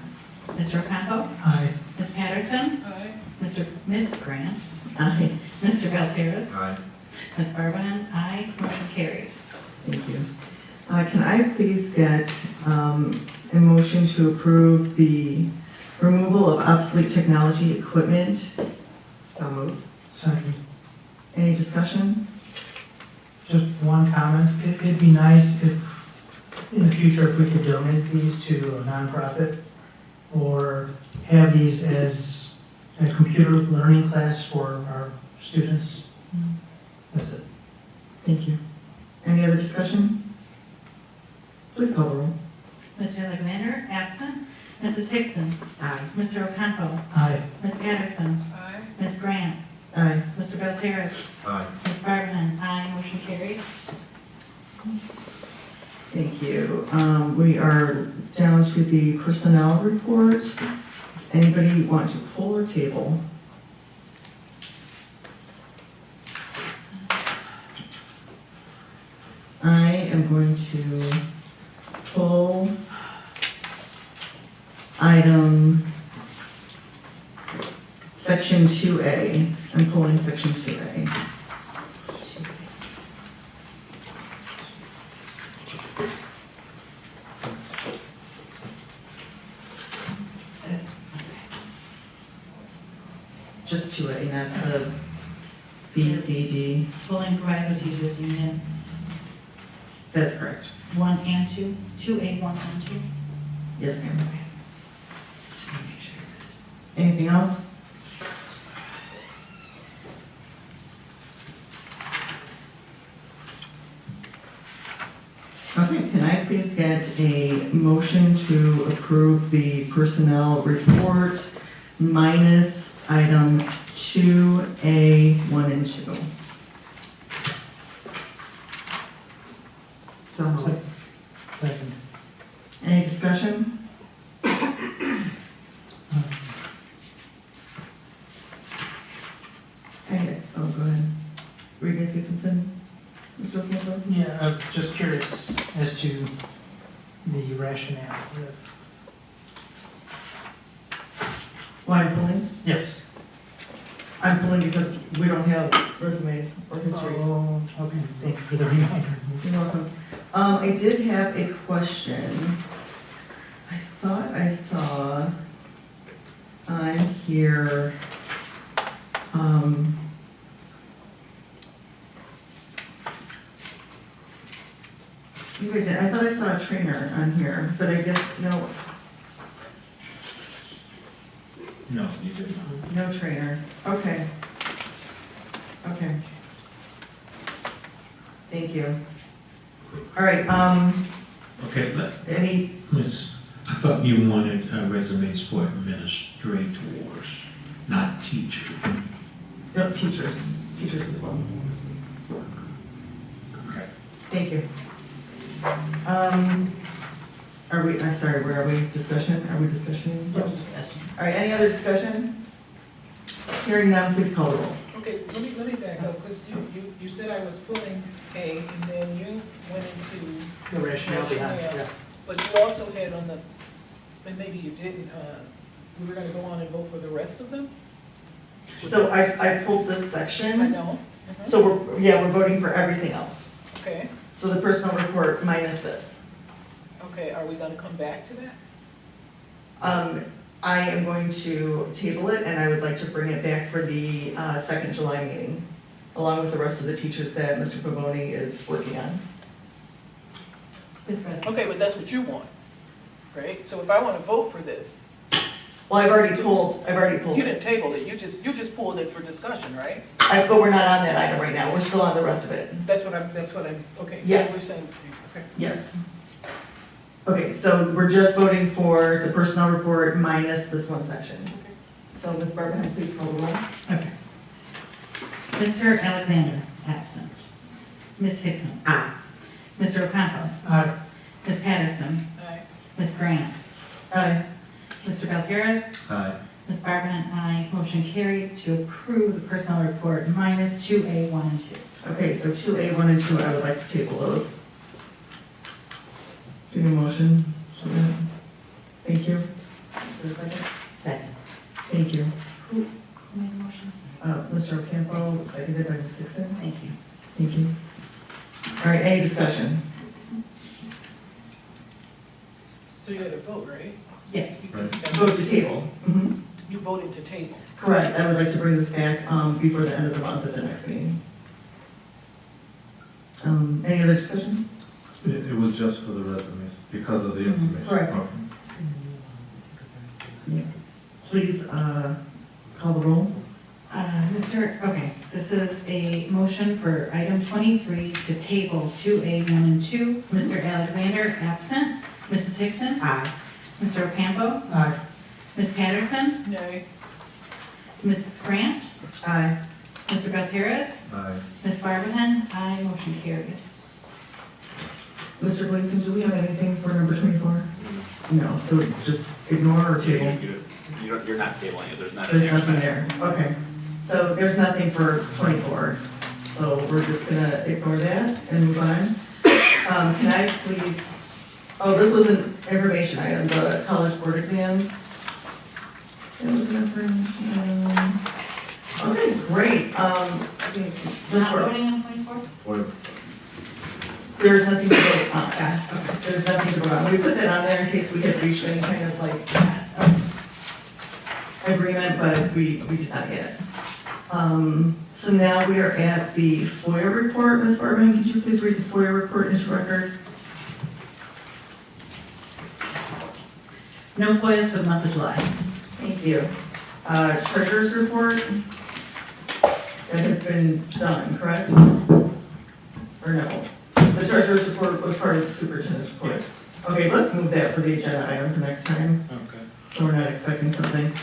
Mr. Ocampo? Aye. Ms. Patterson? Aye. Ms. Grant? Aye. Mr. Beltran? Aye. Ms. Barbahan? Aye. Motion carried. Thank you. Can I please get a motion to approve the removal of obsolete technology equipment? So moved. Second. Any discussion? Just one comment. It'd be nice if, in the future, if we could donate these to a nonprofit or have these as a computer learning class for our students. That's it. Thank you. Any other discussion? Please call the roll. Mr. Alexander, absent. Mrs. Hickson? Aye. Mr. Ocampo? Aye. Ms. Patterson? Aye. Ms. Grant? Aye. Mr. Beltran? Aye. Ms. Barbahan? Aye. Motion carried. Thank you. We are down to the personnel report. Does anybody want to pull or table? I am going to pull item section 2A. I'm pulling section 2A. Just 2A, not the C, C, D. Pulling Proviso Teachers Union, That's correct. 1 and 2, 2A, 1 and 2. Yes, ma'am. Anything else? Okay, can I please get a motion to approve the personnel report minus item 2A, 1 and 2? So moved. Second. Any discussion? Okay, oh, go ahead. Were you gonna say something, Mr. Ocampo? Yeah, I'm just curious as to the rationale. Why I'm pulling? Yes. I'm pulling because we don't have resumes or histories. Oh, okay. Thank you for the reminder. You're welcome. I did have a question. I thought I saw on here, maybe I did. I thought I saw a trainer on here, but I guess, no, No, you did not. no trainer. Okay. Okay. Thank you. All right, Okay, any, Miss, I thought you wanted resumes for administrators, not teachers. no, teachers as well. Okay. Thank you. Are we, I'm sorry, where are we? Discussion? Are we discussing? Still discussion. All right, any other discussion? Hearing none, please call the roll. Okay, let me back up, because you said I was pulling A, and then you went into. The rationale behind it, yeah. But you also had on the, and maybe you didn't, we were gonna go on and vote for the rest of them? So I pulled this section. I know. So we're voting for everything else. Okay, So the personnel report minus this. okay, are we gonna come back to that? I am going to table it, and I would like to bring it back for the second July meeting, along with the rest of the teachers that Mr. Pavoni is working on. Okay, but that's what you want, right? So if I wanna vote for this. Well, I've already pulled You it. didn't table it, you just pulled it for discussion, right? But we're not on that item right now. We're still on the rest of it. That's what I'm, okay. Yeah. We're saying, okay. Yes. Okay, so we're just voting for the personnel report minus this one section. So Ms. Barbahan, please call the roll. Okay. Mr. Alexander, absent. Ms. Hickson. Aye. Mr. Ocampo. Aye. Ms. Patterson. Aye. Ms. Grant. Aye. Mr. Gutierrez. Aye. Ms. Barbahan, aye. Motion carried to approve the personnel report minus 2A, 1 and 2. Okay, so 2A, 1 and 2, I would like to table those. Do you need a motion? Thank you. Is there a second? Second. Thank you. Who made the motion? Mr. Ocampo, seconded by Ms. Hickson. Thank you. Thank you. All right, any discussion? So you had a vote, right? Yes. Vote to table. Mhm. You voted to table. Correct, I would like to bring this back before the end of the month at the next meeting. Any other discussion? It was just for the resumes, because of the information. Correct. Okay. Yeah. Please call the roll. Okay, this is a motion for item 23 to table 2A, 1 and 2. Mr. Alexander, absent. Mrs. Hickson. Aye. Mr. Ocampo. Aye. Ms. Patterson. Nay. Mrs. Grant. Aye. Mr. Gutierrez. Aye. Ms. Barbahan, aye. Motion carried. Mr. Gleason, do we have anything for number 24? No, so just ignore or table? You're not tabling it, there's not. There's nothing there, okay. So there's nothing for 24, so we're just gonna ignore that and move on. Can I please, oh, this was an information item, the college board exams. That was an information. Okay, great. We're not voting on 24? Or There's nothing to vote on. There's nothing to vote on. We put that on there in case we had reached any kind of like agreement, but we did not yet. So now we are at the FOIA report. Ms. Barbahan, could you please read the FOIA report into record? No FOIAs for the month of July. Thank you. Treasurer's report. That has been done, correct? Or no? The treasurer's report was part of the superintendent's report. Okay, let's move that for the agenda item for next time. Okay. So we're not expecting something.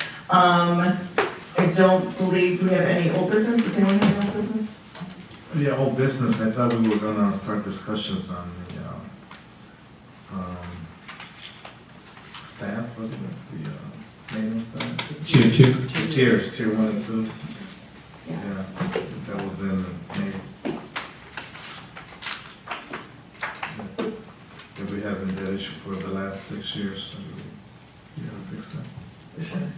I don't believe we have any old business. Does anyone have any old business? Yeah, old business, I thought we were gonna start discussions on the, staff, wasn't it, the, maintenance staff? Tier 1 and 2. Yeah, that was in May. If we haven't that issue for the last 6 years, so we gotta fix that. For sure.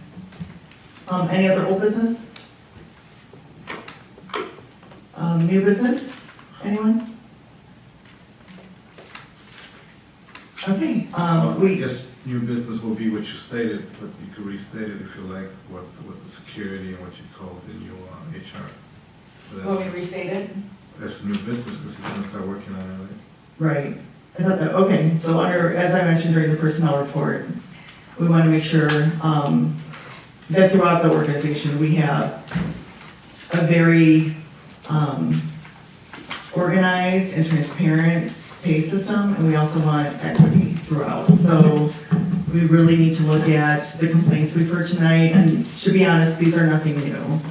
Any other old business? New business? Anyone? Okay, Yes, new business will be what you stated, but you could restate it if you like, what the security and what you told in your HR. But Will we restate it? That's new business because you're gonna start working on it, Right. I thought that, okay, so under, as I mentioned during the personnel report, we want to make sure that throughout the organization, we have a very organized and transparent pay system, and we also want equity throughout. So we really need to look at the complaints we've heard tonight, and to be honest, these are nothing new.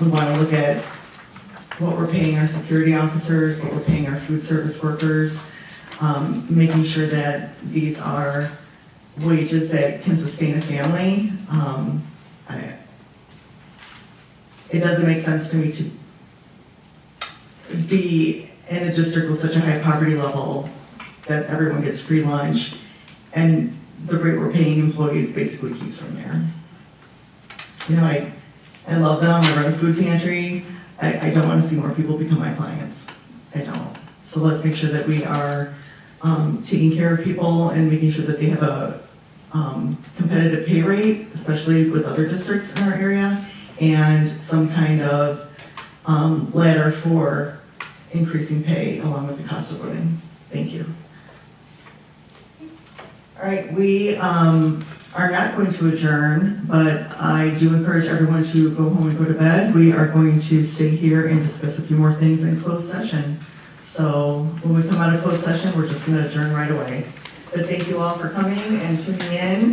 We want to look at what we're paying our security officers, what we're paying our food service workers, making sure that these are wages that can sustain a family. It doesn't make sense to me to be in a district with such a high poverty level that everyone gets free lunch, and the rate we're paying employees basically keeps them there. You know, I love them, I run a food pantry, I don't want to see more people become my clients. I don't. So let's make sure that we are taking care of people and making sure that they have a competitive pay rate, especially with other districts in our area, and some kind of ladder for increasing pay along with the cost of living. Thank you. All right, we are not going to adjourn, but I do encourage everyone to go home and go to bed. We are going to stay here and discuss a few more things in closed session. So when we come out of closed session, we're just going to adjourn right away. But thank you all for coming and tuning in.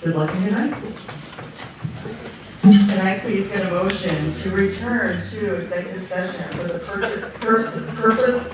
Good luck and good night. Can I please get a motion to return to executive session for the purpose